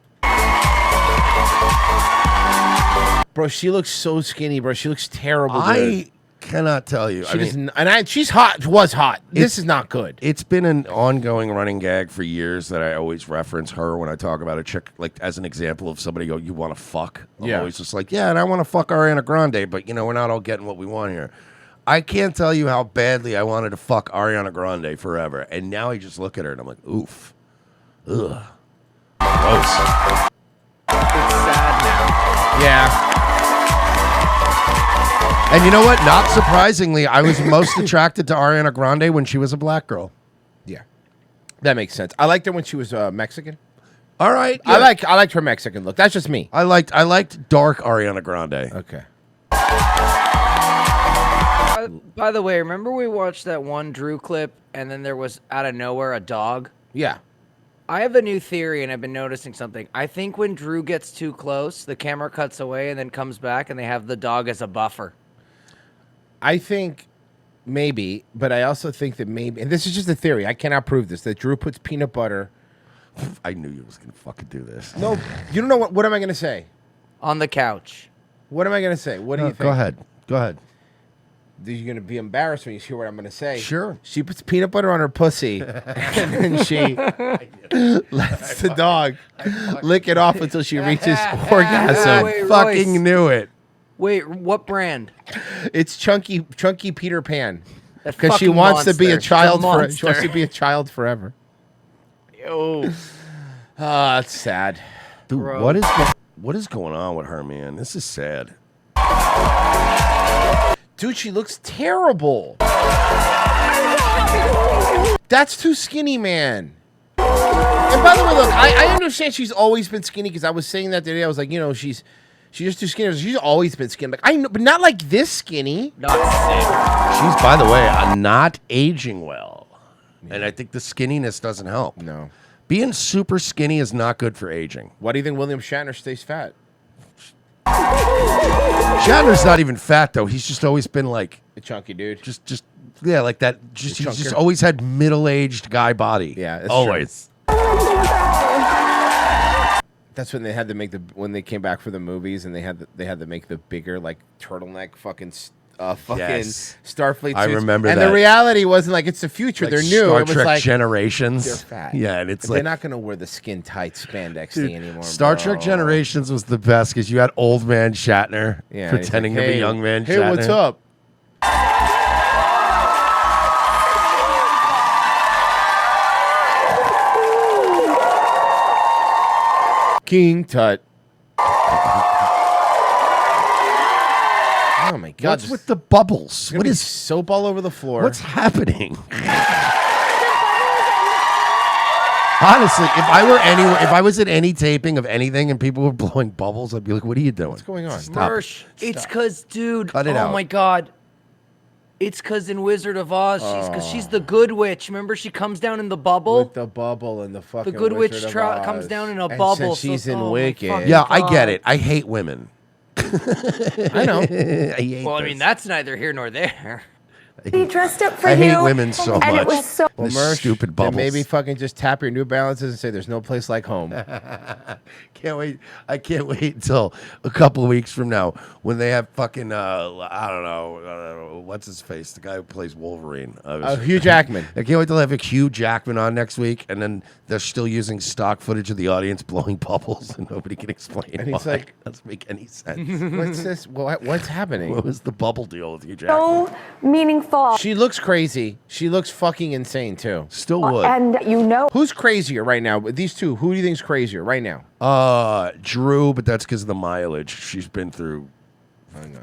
Bro, she looks so skinny, bro. She looks terrible. I dude. cannot tell you. She she's hot. Was hot. This is not good. It's been an ongoing running gag for years that I always reference her when I talk about a chick, like as an example of somebody go, "You want to fuck?" I'm Yeah. always just like, "Yeah, and I want to fuck Ariana Grande, but we're not all getting what we want here." I can't tell you how badly I wanted to fuck Ariana Grande forever, and now I just look at her and I'm like, "Oof, ugh, gross." Yeah. And you know what? Not surprisingly, I was most attracted to Ariana Grande when she was a black girl. That makes sense. I liked her when she was Mexican. All right. I liked her Mexican look. That's just me. I liked dark Ariana Grande. Okay. By the way, remember we watched that one Drew clip and then there was out of nowhere a dog? Yeah. I have a new theory and I've been noticing something. I think when Drew gets too close, the camera cuts away and then comes back and they have the dog as a buffer. I think maybe, but I also think that maybe, and this is just a theory, I cannot prove this, that Drew puts peanut butter. I knew you was going to fucking do this. No, you don't know what am I going to say? On the couch. What am I going to say? What do you think? Go ahead. Go ahead. You're going to be embarrassed when you hear what I'm going to say. Sure. She puts peanut butter on her pussy, and then she lets the dog lick it off until she reaches orgasm. Wait, fucking Royce. knew it. Wait, what brand? It's chunky Peter Pan. That Because she fucking wants to be a monster. She's a child She wants monster. to be a child forever. Yo. That's sad. Dude, Bro. what is going on with her, man? This is sad. Dude, she looks terrible. That's too skinny, man. And by the way, look, I understand she's always been skinny because I was saying that today. I was like, she's just too skinny. She's always been skinny. Like I know, but not like this skinny. She's, by the way, not aging well. And I think the skinniness doesn't help. No. Being super skinny is not good for aging. Why do you think William Shatner stays fat? Shatner's not even fat, though. He's just always been like... A chunky dude. Just yeah, like that. He's just chunker. always had middle-aged guy body. Yeah, that's always. That's when they had to make when they came back for the movies and they had to make the bigger like turtleneck fucking Yes. Starfleet suits. I remember and that. the reality wasn't like it's the future. Like They're new. Star it was Trek like Generations. They're fat. Yeah, and it's they're like not gonna wear the skin tight spandex Dude, thing anymore. Star bro. Trek Generations was the best because you had old man Shatner Yeah, pretending he's like, to be "Hey, young man hey, Shatner. what's up? King Tut. Oh my God! What's with the bubbles? What is soap all over the floor? What's happening? Honestly, if I were anywhere, if I was at any taping of anything and people were blowing bubbles, I'd be like, "What are you doing? What's going on?" Stop. Mersh, it's because, dude. Cut it oh out. my God. It's because in Wizard of Oz, she's the good witch. Remember, she comes down in the bubble. With the bubble and the fucking. The good witch Wizard of Oz. comes down in a And bubble. since she's in oh my Wicked. fucking Yeah, I get God. it. I hate women. I know. I hate Well, I this. mean, that's neither here nor there. He dressed up for I you. hate women so and much. it was so. Well, The Mersh, stupid then bubbles. maybe fucking just tap your New Balances and say, "There's no place like home." Can't wait. I can't wait until a couple of weeks from now when they have fucking I don't know what's his face, the guy who plays Wolverine. Hugh Jackman. I can't wait till they have a Hugh Jackman on next week, and then they're still using stock footage of the audience blowing bubbles, and nobody can explain. And he's why. like- doesn't make any sense. What's this? What's happening? What was the bubble deal with Hugh Jackman? So meaningful. She looks crazy. She looks fucking insane too. Still would. And you know. Who's crazier right now? These two. Who do you think's crazier right now? Drew, but that's because of the mileage. She's been through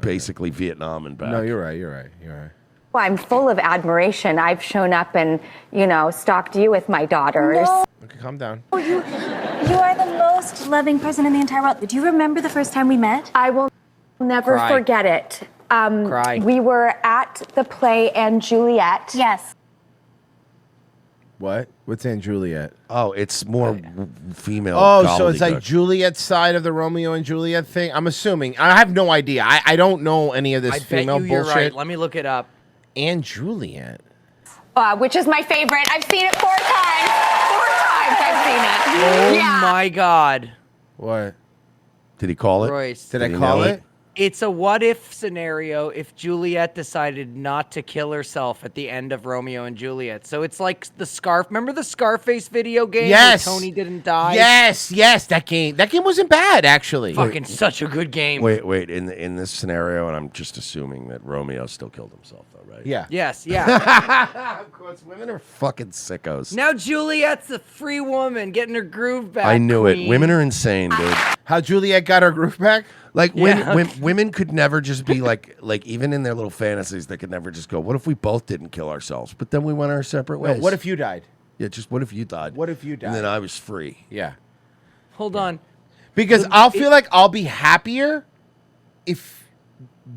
basically Vietnam and back. No, you're right. You're right. You're right. Well, I'm full of admiration. I've shown up and, stalked you with my daughters. Okay, calm down. You are the most loving person in the entire world. Do you remember the first time we met? I will never Cry. forget it. Cry. We were at the play and Juliet. Yes. What? What's in Juliet? Oh, it's more female. Oh, so it's like gobbledygook. Juliet's side of the Romeo and Juliet thing. I'm assuming. I have no idea. I don't know any of this I bet female you you're bullshit. right. Let me look it up. And Juliet. Which is my favorite. I've seen it 4 times. 4 times I've seen it. Oh Yeah. my God. What? Did he call it? Royce. Did I he call nail it? It's a what if scenario if Juliet decided not to kill herself at the end of Romeo and Juliet. So it's like the Scarf. Remember the Scarface video game Yes. where Tony didn't die? Yes, that game wasn't bad actually. Fucking such a good game. Wait. In this scenario, and I'm just assuming that Romeo still killed himself, though, right? Yeah. Yes, yeah. Of course, women are fucking sickos. Now Juliet's a free woman getting her groove back. I knew queen. it. Women are insane, dude. How Juliet got her groove back? Like Yeah. women could never just be like even in their little fantasies, they could never just go, "What if we both didn't kill ourselves, but then we went our separate No, ways?" what if you died? Yeah, just what if you died? What if you And died? then I was free. Yeah. Hold on. Because I'll feel like I'll be happier if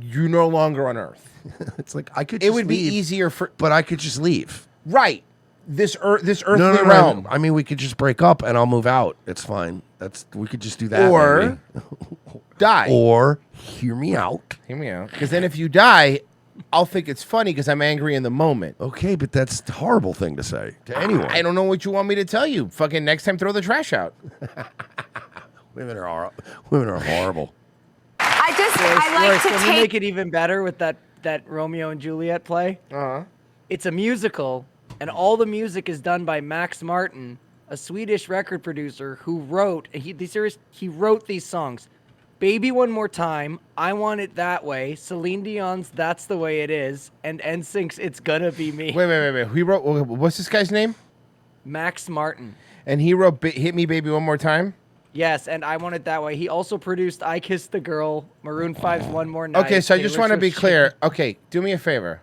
you're no longer on Earth. It's like I could. It Just would be leave, easier for. but I could just leave. Right. This earthly No, realm. I mean, we could just break up and I'll move out. It's fine. We could just do that. Or maybe. die. Or hear me out. Hear me out. Because then if you die, I'll think it's funny because I'm angry in the moment. Okay, but that's a horrible thing to say to anyone. I don't know what you want me to tell you. Fucking next time, throw the trash out. Women are horrible. I like to Can we make it even better with that Romeo and Juliet play? Uh-huh. It's a musical, and all the music is done by Max Martin, a Swedish record producer who wrote he wrote these songs. Baby One More Time, I Want It That Way, Celine Dion's That's the Way It Is, and NSYNC's It's Gonna Be Me. Wait. He wrote. What's this guy's name? Max Martin. And he wrote "Hit Me, Baby, One More Time." Yes, and I Want It That Way. He also produced I Kissed the Girl, Maroon 5's One More Night. Okay, so I Taylor just want to be Swift's clear. Okay, do me a favor.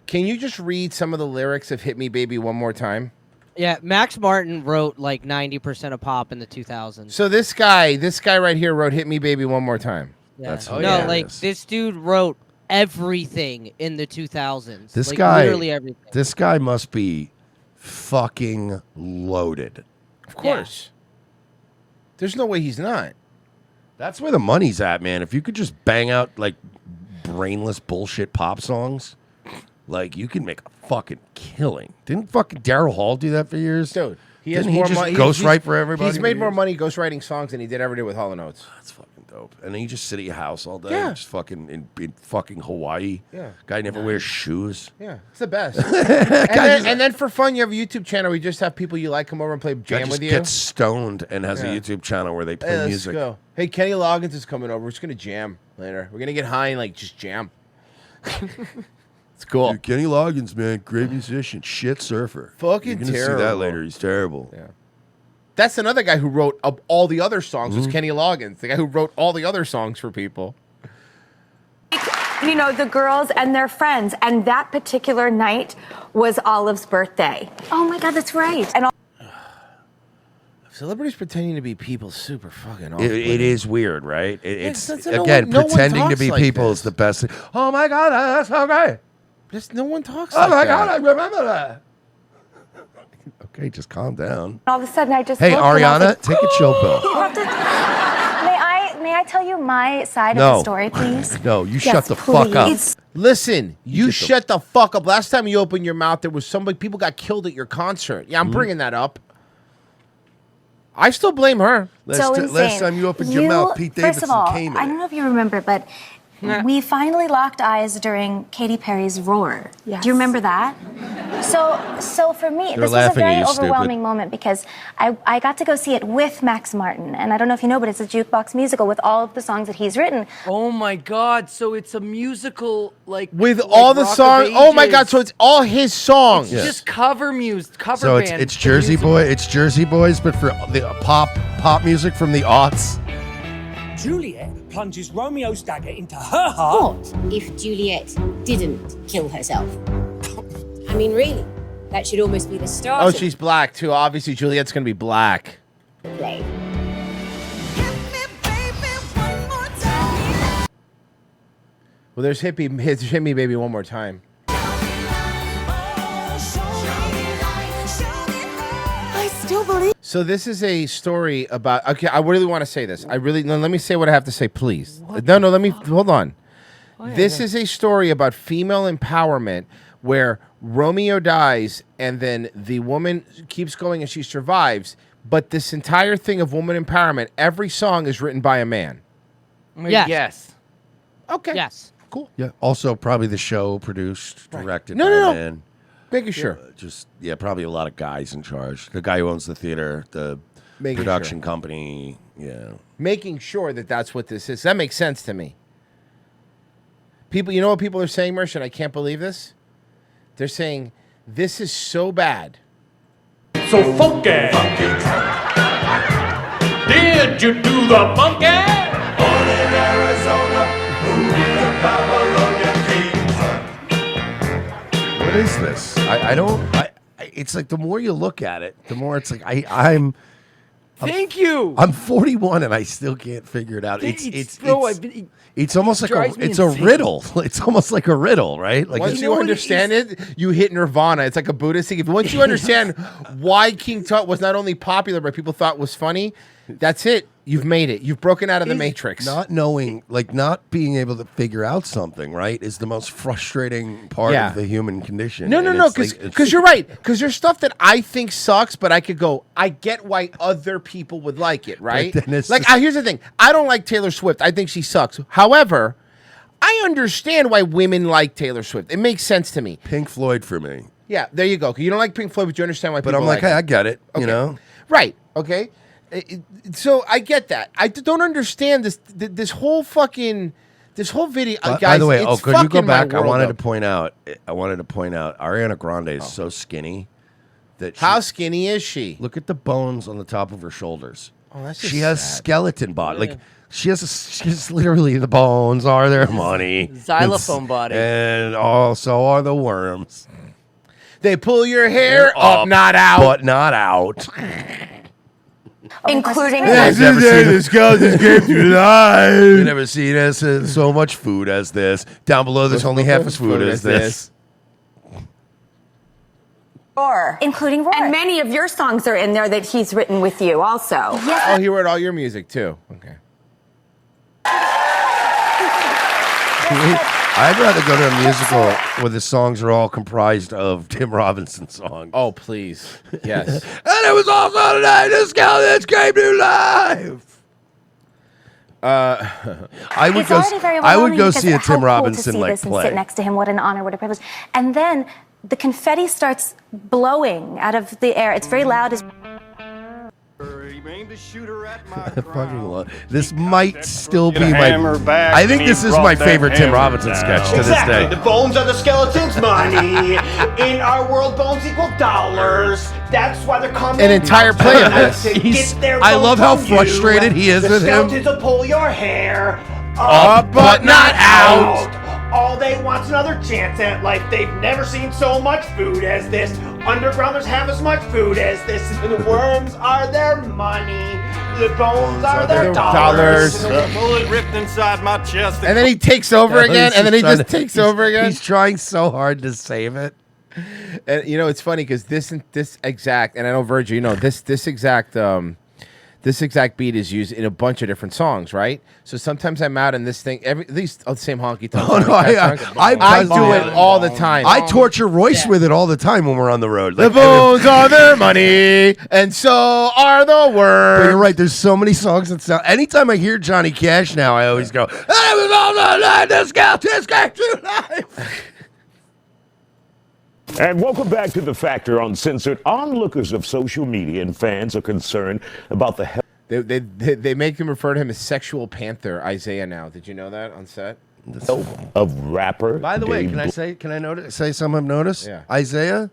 Can you just read some of the lyrics of "Hit Me, Baby, One More Time"? Yeah, Max Martin wrote like 90% of pop in the 2000s. So this guy right here wrote "Hit Me, Baby, One More Time." Yeah. This dude wrote everything in the 2000s. This like, guy, literally everything. This guy must be fucking loaded. Of course. There's no way he's not. That's where the money's at, man. If you could just bang out like brainless bullshit pop songs, like you can make a fucking killing. Didn't fucking Daryl Hall do that for years? Dude, he Didn't has more just money. ghostwrite for everybody? He's made more money ghostwriting songs than he did ever do with Hall & Oates. That's fucking dope. And then you just sit at your house all day, Yeah. just fucking in fucking Hawaii. Yeah. Guy never wears shoes. Yeah, it's the best. Guy and then for fun, you have a YouTube channel where you just have people you like come over and play Guy jam just with you. gets stoned and has Yeah. a YouTube channel where they play Hey, let's music. go. Hey, Kenny Loggins is coming over. We're just gonna jam later. We're gonna get high and like just jam. It's cool. Dude, Kenny Loggins, man, great musician, shit surfer. Fucking You're gonna see terrible. that later. He's terrible. Yeah. That's another guy who wrote all the other songs was Mhm. Kenny Loggins, the guy who wrote all the other songs for people. You know, the girls and their friends. And that particular night was Olive's birthday. Oh my God, that's right. And Celebrities pretending to be people super fucking awful. It is weird, right? It's that's- no again one- no one pretending to talks be like people this. is the best thing. Oh my god, that's so great. Just no one talks Oh like my that. god, I remember that. Okay, just calm down. all of a sudden I just Hey, looked and I was Ariana, like, take a chill pill. You have to, may I tell you my side of No. the story, please? No, you Yes, shut the fuck up. please. Listen, you get the- shut the fuck up. Last time you opened your mouth, there was somebody. People got killed at your concert. Yeah, I'm bringing that up. I still blame her. So insane. Last time you opened your mouth, Pete First Davidson of all, came in. I don't know if you remember, but we finally locked eyes during Katy Perry's Roar. Yes. Do you remember that? So for me, They're this was a laughing at very you, stupid. overwhelming moment because I got to go see it with Max Martin, and I don't know if you know, but it's a jukebox musical with all of the songs that he's written. Oh my God! So it's a musical, like With like all the Rock of songs. Oh my God! Ages. So it's all his songs. It's just cover music, cover So band. it's Jersey Boy, it's Jersey Boys, but for the pop music from the aughts. Juliet plunges Romeo's dagger into her heart. What if Juliet didn't kill herself? I mean, really, that should almost be the start Oh, of she's black too. Obviously, Juliet's gonna be black. the play. Well, there's hit me, baby, one more time. I still believe. So this is a story about. Okay, I really want to say this. Let me say what I have to say, please. No, let me hold on. This is a story about female empowerment where Romeo dies and then the woman keeps going and she survives. But this entire thing of woman empowerment, every song is written by a man. Yes. Okay. Yes. Cool. Yeah. Also, probably the show produced, directed No, by no, a no. man. Making sure. Probably a lot of guys in charge. The guy who owns the theater, the Making production sure. company. Yeah. Making sure that that's what this is. That makes sense to me. People, you know what people are saying, Mersh, and I can't believe this? They're saying, this is so bad. So funky. Did you do the funky? Born in Arizona, moved to Babylon, What is this? I don't. it's like the more you look at it, the more it's like I'm. Thank you. I'm 41 and I still can't figure it out. It's almost like drives me it's a insane. riddle. It's almost like a riddle, right? Like Once it's- you understand it, you hit nirvana. It's like a Buddhist thing. Once you understand why King Tut was not only popular, but people thought was funny, that's it. You've made it. You've broken out of the matrix. Not knowing, like not being able to figure out something, right, is the most frustrating part Yeah. of the human condition. No, And because it's like- you're right. Because there's stuff that I think sucks, but I could go, I get why other people would like it, right? then it's Like, just- here's the thing. I don't like Taylor Swift. I think she sucks. However, I understand why women like Taylor Swift. It makes sense to me. Pink Floyd for me. Yeah, there you go. You don't like Pink Floyd, but you understand why But people I'm like, like hey, it. I get it. You Okay. know, Right. Okay. So I get that. I don't understand this whole fucking this whole video. By Guys, the way, it's could you go fucking my back? I world wanted up. to point out. Ariana Grande is so skinny that How skinny is she? Look at the bones on the top of her shoulders. Oh, that's just she has sad. skeleton body. Like she's literally the bones are their money. Xylophone body. And also are the worms. They pull your hair up, not out. But not out. Including You've never seen this game through life. You've never seen us so much food as this. Down below, there's only half as food as this. Roar. Including Roar. And many of your songs are in there that he's written with you also. Yes. Oh, he wrote all your music too. Okay. I'd rather go to a musical where the songs are all comprised of Tim Robinson songs. Oh, please. Yes. And it was also today the skeletons came to life. I would It's go. already very I would overwhelming go because see a how Tim cool Robinson to see like this and play. sit next to him. What an honor, what a privilege. And then the confetti starts blowing out of the air. It's very loud. It's I fucking love. This might still be Get a my. hammer back I think and this he is brought my that favorite Tim hammer Robinson down. sketch to Exactly. this day. The bones are the skeletons' money. In our world, bones equal dollars. That's why they're coming. An entire play of this. To He's- get their I bones love how from you. frustrated he is The with him. skeletons will pull your hair Up, but not out. All they want's another chance at life. They've never seen so much food as this. Undergrounders have as much food as this. And the worms are their money. The bones are their dollars. A bullet ripped inside my chest. And then he takes over again, and then he just takes over again. He's trying so hard to save it. And you know, it's funny because this exact, and I know Virgil, you know, this exact beat is used in a bunch of different songs, right? So sometimes I'm out in this thing, these the same honky tonk. Oh, no, I do it all the time. I torture Royce with it all the time when we're on the road. The Like, bones are their money, and so are the worms. But you're right. There's so many songs that sound. Anytime I hear Johnny Cash now, I always go, "It was all the night, this came to life." And welcome back to The Factor Uncensored. Onlookers of social media and fans are concerned about the health. They make him refer to him as Sexual Panther Isaiah now. Did you know that on set? Of rapper. By the way, Dave can I say something I've noticed? Yeah. Isaiah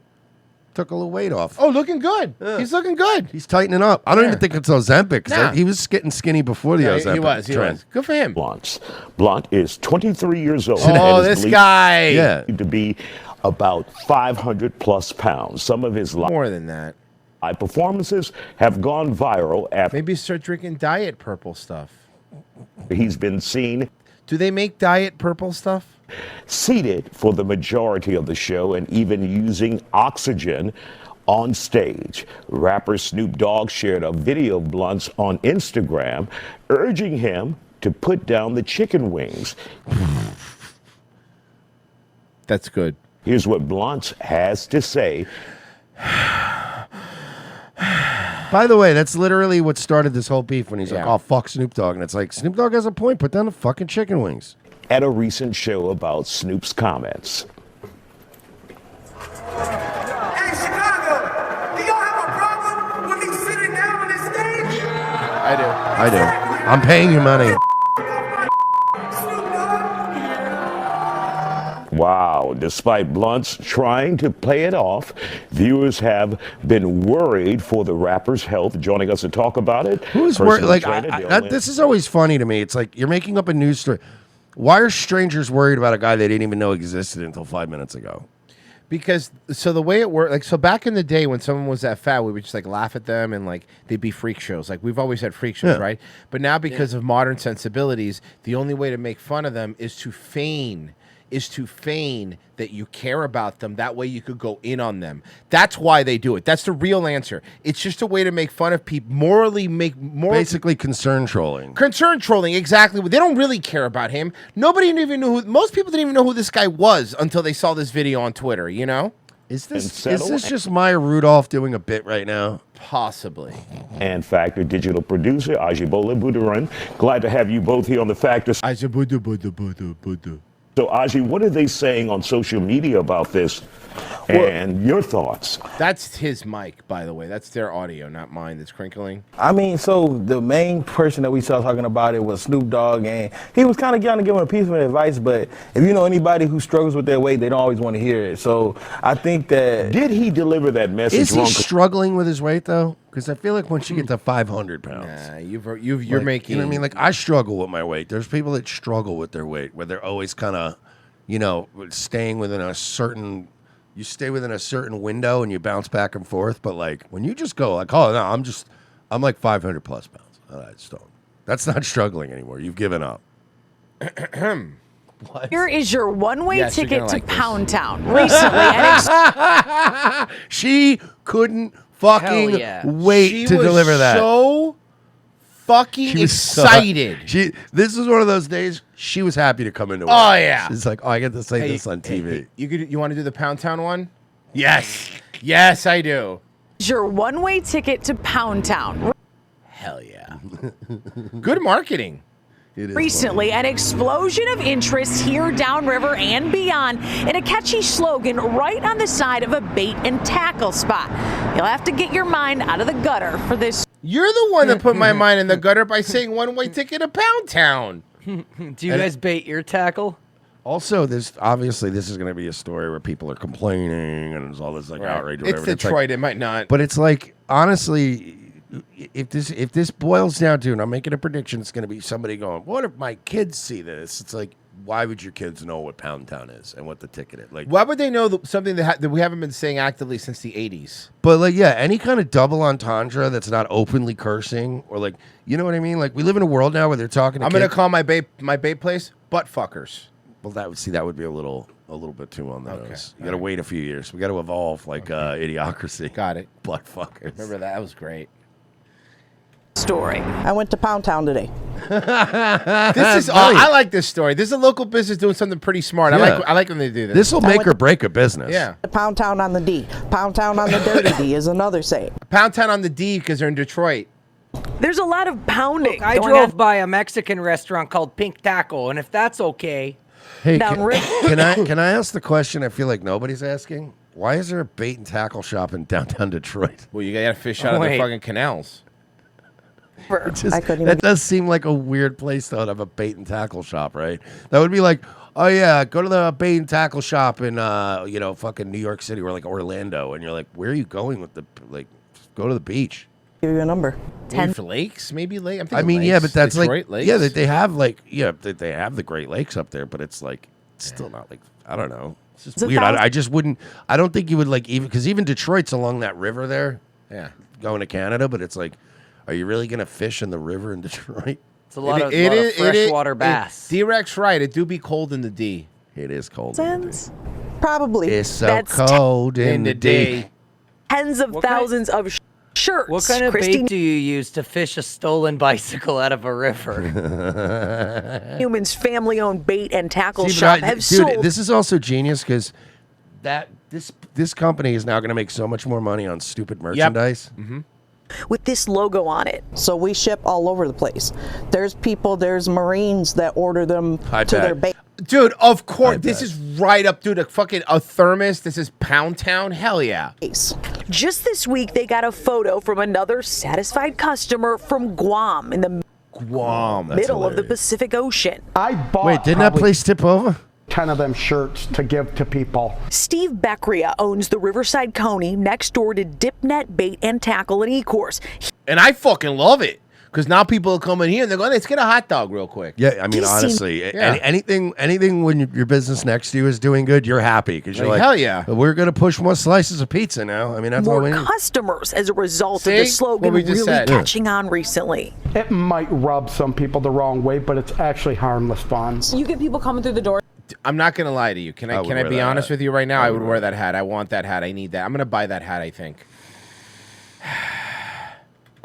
took a little weight off. Oh, looking good. He's looking good. He's tightening up. I don't Yeah. even think it's Ozempic. 'Cause Nah. he was getting skinny before the Yeah, Ozempic he was. trend. Good for him. Blunt is 23 years old. Oh, and is this believed guy. Yeah. to be about 500 plus pounds. Some of his More than that. live performances have gone viral after Maybe start drinking Diet Purple stuff. he's been seen Do they make Diet Purple stuff? seated for the majority of the show and even using oxygen on stage. Rapper Snoop Dogg shared a video of Blunt's on Instagram urging him to put down the chicken wings. That's good. Here's what Blunt has to say. By the way, that's literally what started this whole beef when he's like, Yeah. "Oh fuck Snoop Dogg," and it's like Snoop Dogg has a point. Put down the fucking chicken wings. At a recent show about Snoop's comments. Hey, Chicago, do y'all have a problem with me sitting down on this stage? I do. I do. I'm paying you money. Wow, despite Blunt's trying to play it off, viewers have been worried for the rapper's health. Joining us to talk about it, Who's worried? personal Like trainer I, Dylan this is always funny to me. It's like you're making up a news story. Why are strangers worried about a guy they didn't even know existed until 5 minutes ago? Because so the way it worked, like so back in the day when someone was that fat, we would just like laugh at them and like they'd be freak shows. Like we've always had freak shows, Yeah. right? But now because of modern sensibilities, the only way to make fun of them is to feign that you care about them. That way you could go in on them. That's why they do it. That's the real answer. It's just a way to make fun of people, Basically concern trolling. Concern trolling, exactly. They don't really care about him. Nobody even knew most people didn't even know who this guy was until they saw this video on Twitter, you know? Is this just Maya Rudolph doing a bit right now? Possibly. And Factor digital producer Ajibola Budaran. Glad to have you both here on the Factor. So, Aji, what are they saying on social media about this? And your thoughts? That's his mic, by the way. That's their audio, not mine that's crinkling. I mean, so the main person that we saw talking about it was Snoop Dogg, and he was kind of trying to give him a piece of advice, but if you know anybody who struggles with their weight, they don't always want to hear it. So I think that... Did he deliver that message Is he wrong? struggling with his weight though? Because I feel like once you get to 500 pounds, you're making. You know what I mean? Like I struggle with my weight. There's people that struggle with their weight, where they're always kind of, staying within a certain. You stay within a certain window and you bounce back and forth. But like when you just go like, oh no, I'm like 500 plus pounds. I just don't. That's not struggling anymore. You've given up. What? Here is your one-way Yes, you're ticket gonna to like this. Pound Town. Recently, She couldn't fucking Hell yeah. wait She to was deliver that. so fucking She was so- excited. This was one of those days she was happy to come into work. Oh, yeah. She's like, oh, I get to say Hey, this on TV. You want to do the Pound Town one? Yes. Yes, I do. your one-way ticket to Pound Town. Hell yeah. Good marketing. Recently, an explosion of interest here downriver and beyond in a catchy slogan right on the side of a bait and tackle spot. You'll have to get your mind out of the gutter for this. You're the one that put my mind in the gutter by saying one-way ticket to Pound Town. Do you guys bait your tackle? Also, this is going to be a story where people are complaining and there's all this like Right. outrage. Or It's whatever. Detroit, like- it might not. But it's like honestly, if this boils down to, and I'm making a prediction, it's going to be somebody going, "What if my kids see this?" It's like, why would your kids know what Pound Town is and what the ticket is? Like, Why would they know something that we haven't been saying actively since the 80s? but like, yeah, any kind of double entendre that's not openly cursing or like, you know what I mean? Like, we live in a world now where they're talking. To I'm going to kids- call my bait place butt fuckers. Well, that would be a little bit too on the nose. You got to wait a few years. We got to evolve like Idiocracy. Got it. Butt fuckers. Remember that was great. Story. I went to Pound Town today. This is I like this story. This is a local business doing something pretty smart. Yeah. I like when they do this. This will make or break a business. Yeah. Pound Town on the D. Pound Town on the dirty D is another saying. Pound Town on the D because they're in Detroit. There's a lot of pounding. I going drove on. by a Mexican restaurant called Pink Taco, and if that's okay. Hey, Down can I ask the question I feel like nobody's asking? Why is there a bait and tackle shop in downtown Detroit? Well, you got to fish out of the Wait. fucking canals. It just- I couldn't even that does seem like a weird place to have a bait and tackle shop, right? That would be like, oh yeah, go to the bait and tackle shop in fucking New York City or like Orlando, and you're like, where are you going with the like? Go to the beach. Give you a number. Maybe for lakes, maybe lake. I'm I thinking mean, lakes. yeah, but that's Detroit like, lakes. yeah, that they have like, they have the Great Lakes up there, but it's like, it's still not like, I don't know. It's just It's a weird. thousand- I just wouldn't. I don't think you would like because even Detroit's along that river there. Yeah, going to Canada, but it's like, are you really gonna fish in the river in Detroit? It's a lot of freshwater bass. D-Rex right. It do be cold in the D. It is cold. Sense? Probably. It's so That's cold in the D. Tens of thousands of shirts. What kind of Christy bait do you use to fish a stolen bicycle out of a river? Newman's family-owned bait and tackle See, shop but have dude, sold. this is also genius because this company is now going to make so much more money on stupid merchandise. with this logo on it. So we ship all over the place. There's Marines that order them to their base. Dude, of course, this is right up, dude. A thermos. This is Pound Town. Hell yeah. Just this week, they got a photo from another satisfied customer from Guam in the Guam. middle of the Pacific Ocean. I bought Wait, didn't that probably place tip over? 10 of them shirts to give to people. Steve Becria owns the Riverside Coney next door to DipNet Bait and Tackle and E-Course. And I fucking love it. Because now people will come in here and they're going, let's get a hot dog real quick. Yeah, I mean, honestly, anything when your business next to you is doing good, you're happy because you're Like, like, hell yeah. we're gonna push more slices of pizza now. I mean, that's all More we need. customers as a result See? of the slogan What we just really said. catching on recently. It might rub some people the wrong way, but it's actually harmless fun. You get people coming through the door. I'm not going to lie to you. Can I would can I wear be that honest hat. with you right now? I would wear that hat. I want that hat. I need that. I'm going to buy that hat, I think.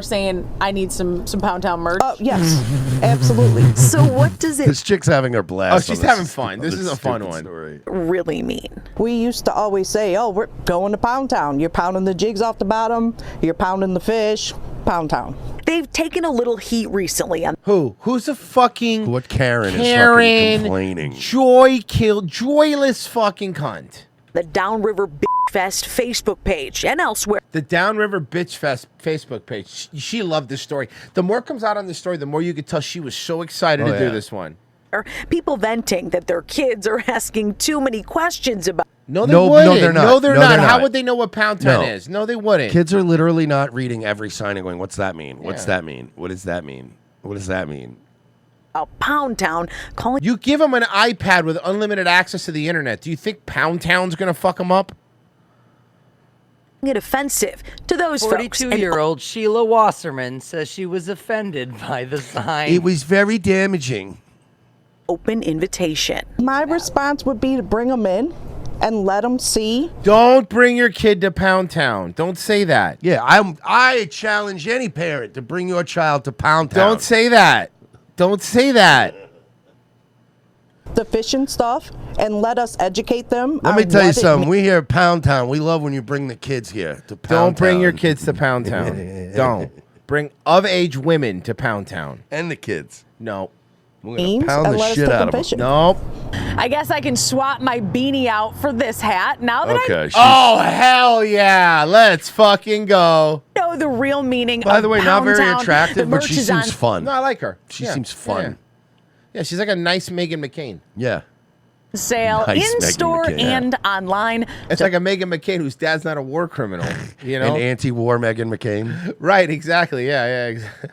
Saying I need some Pound Town merch. Oh, yes, absolutely. So what does it This chick's having her blast. Oh, on she's this- having fun. on This is a fun stupid one. story. really mean? We used to always say, oh, we're going to Pound Town. You're pounding the jigs off the bottom. You're pounding the fish. Pound Town. They've taken a little heat recently on Who? Who's a fucking What Karen, is Karen fucking complaining? joyless fucking cunt. the Downriver Bitch Fest Facebook page and elsewhere. The Downriver Bitch Fest Facebook page. She loved this story. The more comes out on this story, the more you could tell she was so excited Oh, to do yeah. this one. People venting that their kids are asking too many questions about. No, they No, no, wouldn't. they're not. No, they're No, not. they're How not. would they know what Pound Town No. is? No, they wouldn't. Kids are literally not reading every sign and going, "What's that mean? What's Yeah. that mean? What does that mean? What does that mean?" Pound Town, calling You give them an iPad with unlimited access to the internet. Do you think Pound Town's going to fuck them up? it offensive to those folks. And 42-year-old Sheila Wasserman says she was offended by the sign. It was very damaging. open invitation. My response would be to bring them in and let them see. Don't bring your kid to Pound Town. Don't say that. Yeah, I challenge any parent to bring your child to Pound Town. Don't say that. Don't say that. The fish and stuff, and let us educate them. Let me on tell you what it something. We here at Pound Town, we love when you bring the kids here to Pound Don't bring Town. your kids to Pound Town. Don't. Bring of-age women to Pound Town. And the kids. No. We're means, gonna pound and the let us shit take out them of them. fishing. Nope. I guess I can swap my beanie out for this hat now that Okay. Oh, hell yeah. Let's fucking go. I know the real meaning By of the way, not Pound very Town. attractive, The but merch she is seems on- fun. No, I like her. She Yeah. seems fun. Yeah, she's like a nice Megan McCain. Yeah. Sale Nice in Megan store McCain. and online. It's like a Megan McCain whose dad's not a war criminal. You know? An anti-war Megan McCain. Right, exactly. Yeah, exactly.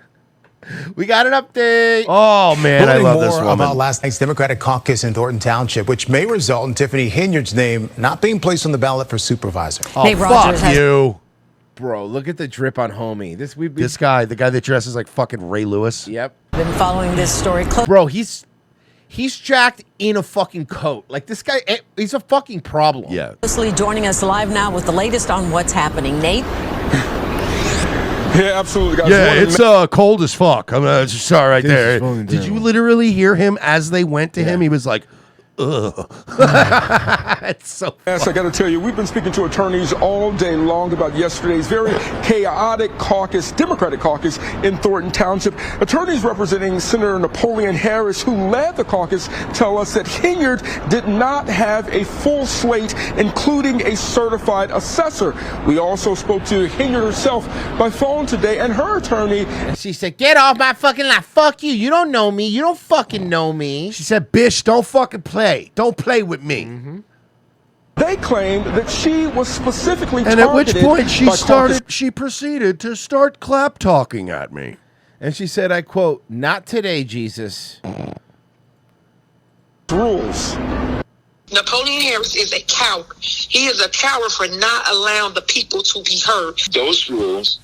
We got an update. Oh, man, I Learning love more this woman. about last night's Democratic caucus in Thornton Township, which may result in Tiffany Hinyard's name not being placed on the ballot for supervisor. Oh, fuck you. Bro, look at the drip on homie. This guy, the guy that dresses like fucking Ray Lewis. Yep. Been following this story closely. Bro, he's jacked in a fucking coat. Like this guy, he's a fucking problem. Yeah. Joining us live now with the latest on what's happening. Nate? Yeah, absolutely, guys. Yeah, One of it's the cold as fuck. I'm just sorry right This there. is fucking Did you terrible. literally hear him as they went to him? He was like, ugh. It's so Yes, I got to tell you, we've been speaking to attorneys all day long about yesterday's very chaotic caucus, Democratic caucus in Thornton Township. Attorneys representing Senator Napoleon Harris, who led the caucus, tell us that Hinyard did not have a full slate, including a certified assessor. We also spoke to Hinyard herself by phone today, and her attorney. She said, "Get off my fucking line. Fuck you. You don't know me. You don't fucking know me." She said, "Bish, don't fucking play. Don't play with me." Mm-hmm. They claimed that she was specifically And at which targeted point she by caucus she proceeded to start clap talking at me. And she said, I quote, "Not today, Jesus." rules. Napoleon Harris is a coward. He is a coward for not allowing the people to be heard. Those rules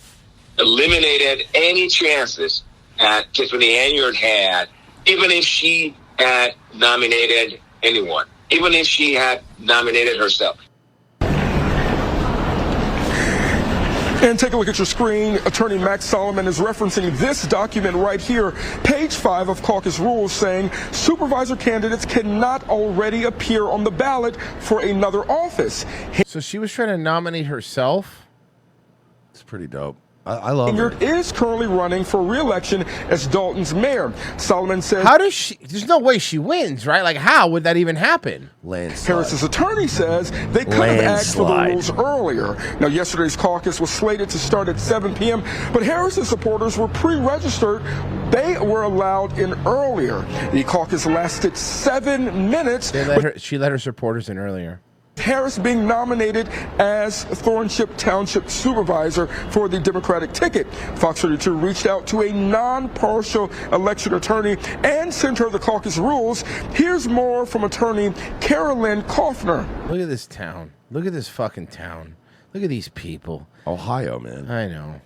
eliminated any chances that Tiffany Hinyard had, even if she had nominated anyone, even if she had nominated herself. And take a look at your screen. Attorney Max Solomon is referencing this document right here, page 5 of caucus rules, saying supervisor candidates cannot already appear on the ballot for another office. So she was trying to nominate herself? It's pretty dope. I love her. Hinyard is currently running for re-election as Dalton's mayor. Solomon says, How does she? There's no way she wins, right? Like, how would that even happen? Harris's attorney says they could have asked for the rules earlier. Now, yesterday's caucus was slated to start at 7 p.m., but Harris's supporters were pre-registered. They were allowed in earlier. The caucus lasted 7 minutes. She let her supporters in earlier. Harris being nominated as Thornship Township Supervisor for the Democratic ticket. Fox 32 reached out to a non-partial election attorney and sent her the caucus rules. Here's more from attorney Carolyn Kaufner. Look at this town. Look at this fucking town. Look at these people. Ohio, man. I know.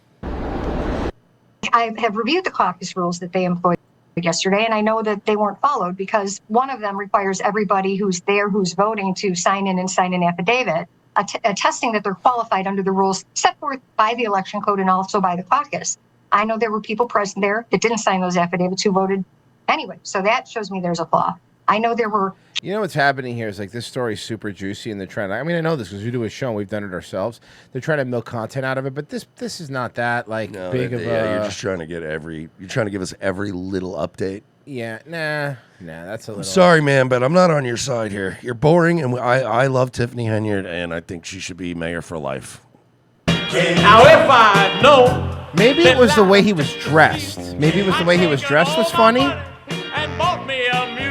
I have reviewed the caucus rules that they employed yesterday, and I know that they weren't followed because one of them requires everybody who's there who's voting to sign in and sign an affidavit attesting that they're qualified under the rules set forth by the election code and also by the caucus. I know there were people present there that didn't sign those affidavits who voted anyway, so that shows me there's a flaw. I know there were. You know what's happening here is like this story's super juicy and they're trying to, I mean, I know this because we do a show and we've done it ourselves. They're trying to milk content out of it, but this is not that like big of a. You're just trying to get you're trying to give us every little update. Yeah, nah, that's a little. I'm sorry, man, but I'm not on your side here. You're boring, and I love Tiffany Henyard, and I think she should be mayor for life. Now if I know. Maybe it was the way he was dressed. Maybe it was the way he was dressed was funny.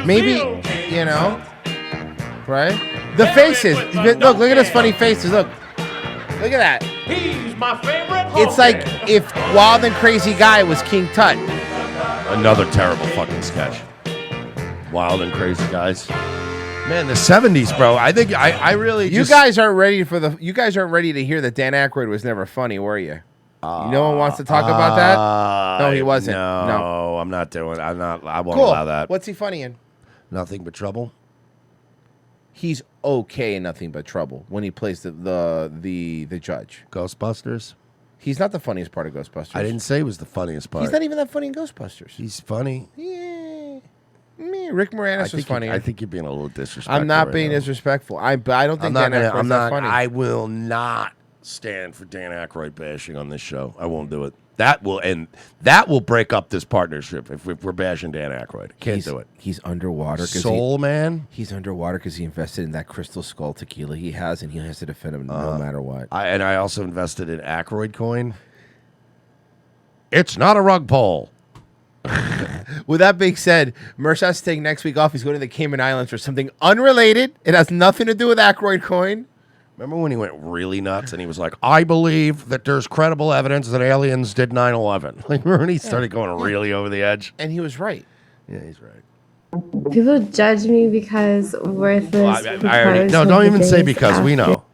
Maybe, you know, right? The faces. Look at his funny faces. Look at that. He's my favorite. It's like if Wild and Crazy Guy was King Tut. Another terrible fucking sketch. Wild and Crazy Guys. Man, the 70s, bro. I think I really. You guys aren't ready to hear that Dan Aykroyd was never funny, were you? No one wants to talk about that. No, he wasn't. No, I'm not doing. I won't Cool. allow that. What's he funny in? Nothing But Trouble. He's okay in Nothing But Trouble when he plays the judge. Ghostbusters. He's not the funniest part of Ghostbusters. I didn't say he was the funniest part. He's not even that funny in Ghostbusters. He's funny. Yeah. Rick Moranis was funny. I think you're being a little disrespectful. I'm not right being now. disrespectful. But I don't think Dan Aykroyd's that funny. I will not stand for Dan Aykroyd bashing on this show. I won't do it. That will break up this partnership if we're bashing Dan Aykroyd. Can't do it. He's underwater. Soul Man. He's underwater because he invested in that Crystal Skull tequila he has, and he has to defend him no matter what. I also invested in Aykroyd coin. It's not a rug pull. With that being said, Mersh has to take next week off. He's going to the Cayman Islands for something unrelated. It has nothing to do with Aykroyd coin. Remember when he went really nuts and he was like, I believe that there's credible evidence that aliens did 9/11. Like, remember when he started going really over the edge? And he was right. Yeah, he's right. People judge me because worthless. Don't even say because. We know.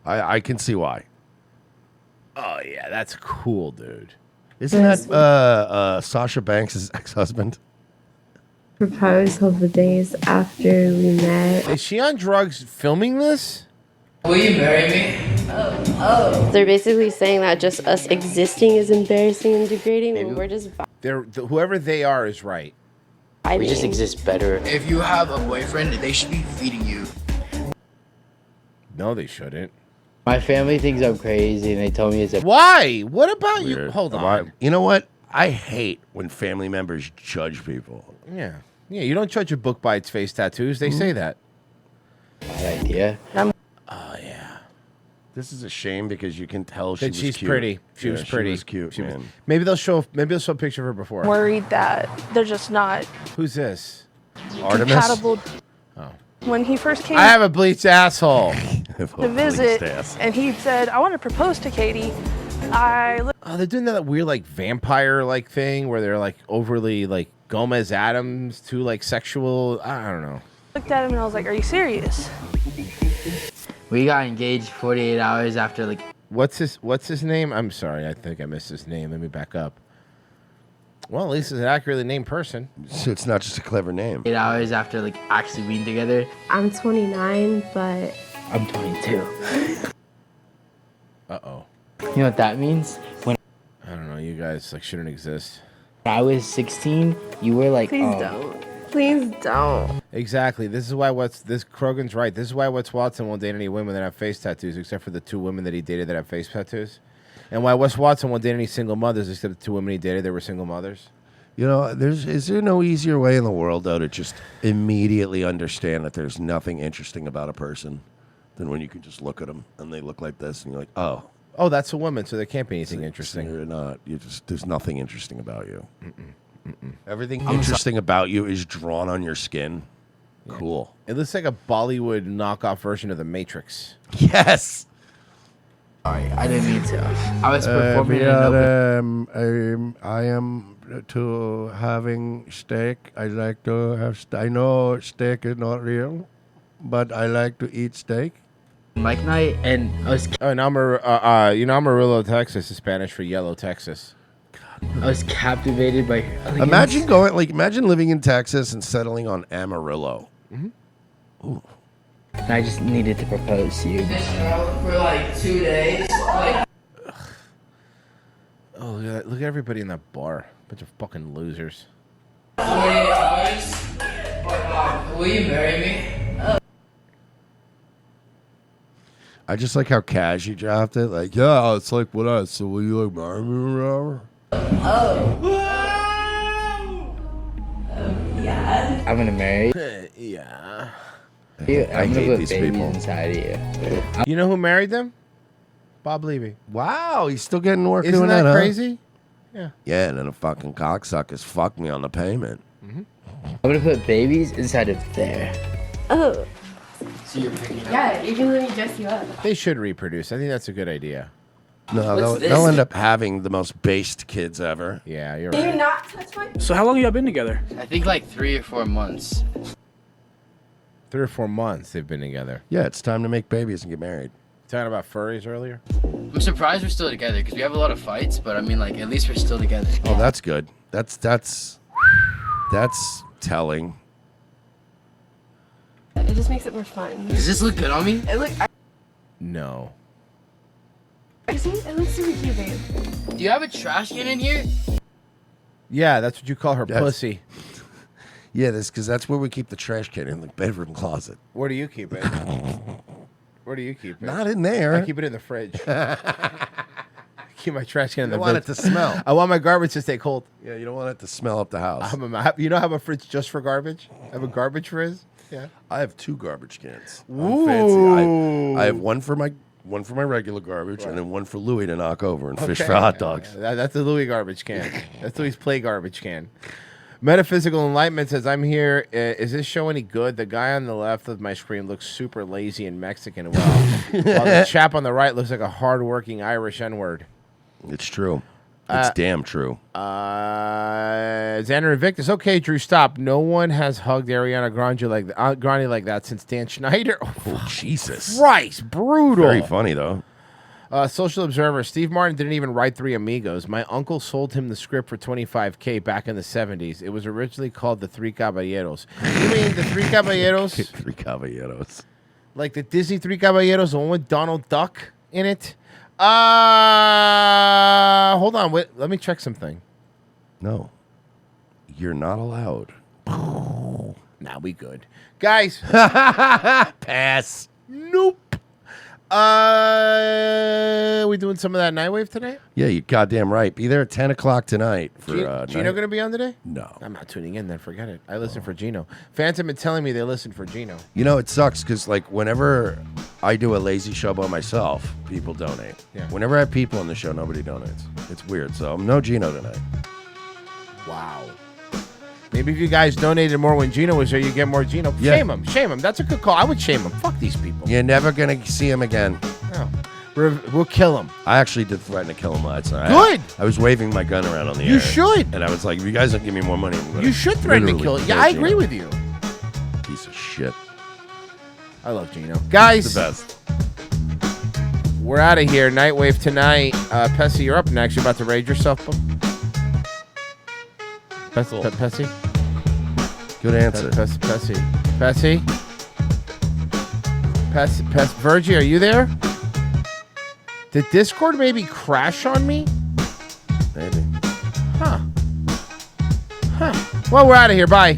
I can see why. Oh, yeah, that's cool, dude. Isn't that Sasha Banks' ex-husband? Proposal the days after we met. Is she on drugs filming this? Will you marry me? Oh. They're basically saying that just us existing is embarrassing and degrading when we're just Whoever they are is right. We just exist better. If you have a boyfriend, they should be feeding you. No, they shouldn't. My family thinks I'm crazy, and they told me it's a. Why? What about you? Hold on. You know what? I hate when family members judge people. Yeah. Yeah, you don't judge a book by its face tattoos. They say that. Bad idea. Oh, yeah. This is a shame because you can tell she was she's cute. pretty. She was pretty. She was cute, man. Maybe they'll show a picture of her before. Worried that they're just not Who's this? compatible. Oh. When he first came I have a bleached asshole. to visit, and he said, "I want to propose to Katie." Oh, they're doing that weird like vampire like thing where they're like overly like Gomez Adams too like sexual. I don't know. Looked at him and I was like, "Are you serious?" We got engaged 48 hours after like. What's his name? I'm sorry, I think I missed his name. Let me back up. Well, at least it's an accurately named person. So it's not just a clever name. 8 hours after like actually being together. I'm 29, but I'm 22. Uh-oh. You know what that means? When I don't know, you guys like shouldn't exist. I was 16, you were like, please don't. Please don't. Exactly. This is why Krogan's right. This is why Wes Watson won't date any women that have face tattoos, except for the 2 women that he dated that have face tattoos. And why Wes Watson won't date any single mothers, except the 2 women he dated that were single mothers. You know, is there no easier way in the world, though, to just immediately understand that there's nothing interesting about a person than when you can just look at them and they look like this and you're like, oh. Oh, that's a woman, so there can't be anything interesting. You're not. There's nothing interesting about you. Everything interesting about you is drawn on your skin. Cool. It looks like a Bollywood knockoff version of The Matrix. Yes. Sorry, I didn't mean to. I was performing in an open. I am to having steak. I like to have. I know steak is not real, but I like to eat steak. Mike night, and I was. Oh, and Amarillo, Texas is Spanish for yellow Texas. I was captivated by. Imagine living in Texas and settling on Amarillo. Mm-hmm. Ooh. And I just needed to propose to you. For like 2 days. Oh, look at everybody in that bar. Bunch of fucking losers. 48 hours. Will you marry me? I just like how cash you dropped it. Like, yeah, it's like what else? So will you like marry me or whatever? Yeah. I'm gonna marry you. Yeah. I'm gonna hate put these babies people. inside of you. You know who married them? Bob Levy. Wow, he's still getting work Isn't doing that that, huh? crazy? Yeah. Yeah, and then the fucking cocksuckers fucked me on the payment. I'm gonna put babies inside of there. Oh. So you're picking up. Yeah, you can let me dress you up. They should reproduce. I think that's a good idea. No, they'll end up having the most based kids ever. Yeah, you're Can right. you not touch my... So how long have y'all been together? I think like 3 or 4 months. 3 or 4 months they've been together. Yeah, it's time to make babies and get married. Talking about furries earlier? I'm surprised we're still together because we have a lot of fights, but I mean, like, at least we're still together. Oh, that's good. That's telling. It just makes it more fun. Does this look good on me? No. See? It looks super cute, babe. Do you have a trash can in here? Yeah, that's what you call her pussy. Yeah, that's where we keep the trash can, in the bedroom closet. Where do you keep it? Where do you keep it? Not in there. I keep it in the fridge. Keep my trash can in the You don't want fridge. it to smell. I want my garbage to stay cold. Yeah, you don't want it to smell up the house. You know, I have a fridge just for garbage. I have a garbage fridge. Yeah. I have 2 garbage cans. I'm Ooh. fancy. I have one for my regular garbage, and then one for Louis to knock over and fish Okay. for hot dogs. That's the Louis garbage can. That's Louis' play garbage can. Metaphysical Enlightenment says, I'm here. Is this show any good? The guy on the left of my screen looks super lazy and Mexican while the chap on the right looks like a hardworking Irish N-word. It's true. It's damn true. Xander Invictus. Okay, Drew, stop. No one has hugged Ariana Grande like that since Dan Schneider. Oh, Jesus. Christ, brutal. Very funny, though. Social Observer. Steve Martin didn't even write Three Amigos. My uncle sold him the script for $25K back in the 70s. It was originally called The Three Caballeros. You mean The Three Caballeros? Three Caballeros. Like the Disney Three Caballeros, the one with Donald Duck in it? Hold on. Wait, let me check something. No. You're not allowed. Nah, we good. Guys. Pass. Nope. We doing some of that Nightwave today? Yeah, you're goddamn right. Be there at 10 o'clock tonight. For Gino going to be on today? No. I'm not tuning in then. Forget it. I listen for Gino. Fans have been telling me they listen for Gino. You know, it sucks because, like, whenever I do a lazy show by myself, people donate. Yeah. Whenever I have people on the show, nobody donates. It's weird. So, no Gino tonight. Wow. Maybe if you guys donated more when Gino was here, you get more Gino. Yeah. Shame him. Shame him. That's a good call. I would shame him. Fuck these people. You're never going to see him again. No. We'll kill him. I actually did threaten to kill him last night. Good. I was waving my gun around on the air. You should. And I was like, if you guys don't give me more money, I'm gonna You should threaten to literally kill. Yeah, I Gino. agree with you. Piece of shit. I love Gino. Guys. The best. We're out of here. Nightwave tonight. Pessy, you're up next. You're about to raid yourself. Pessy? Good answer. Pessy. Virgie, are you there? Did Discord maybe crash on me? Maybe. Huh. Well, we're out of here. Bye.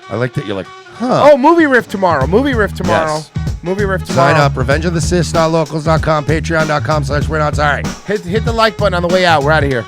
I like that you're like, huh. Oh, Movie Riff tomorrow. Yes. Movie Riff tomorrow. Sign up. RevengeOfTheSith.locals.com. Patreon.com/We're Not Sorry. Hit the like button on the way out. We're out of here.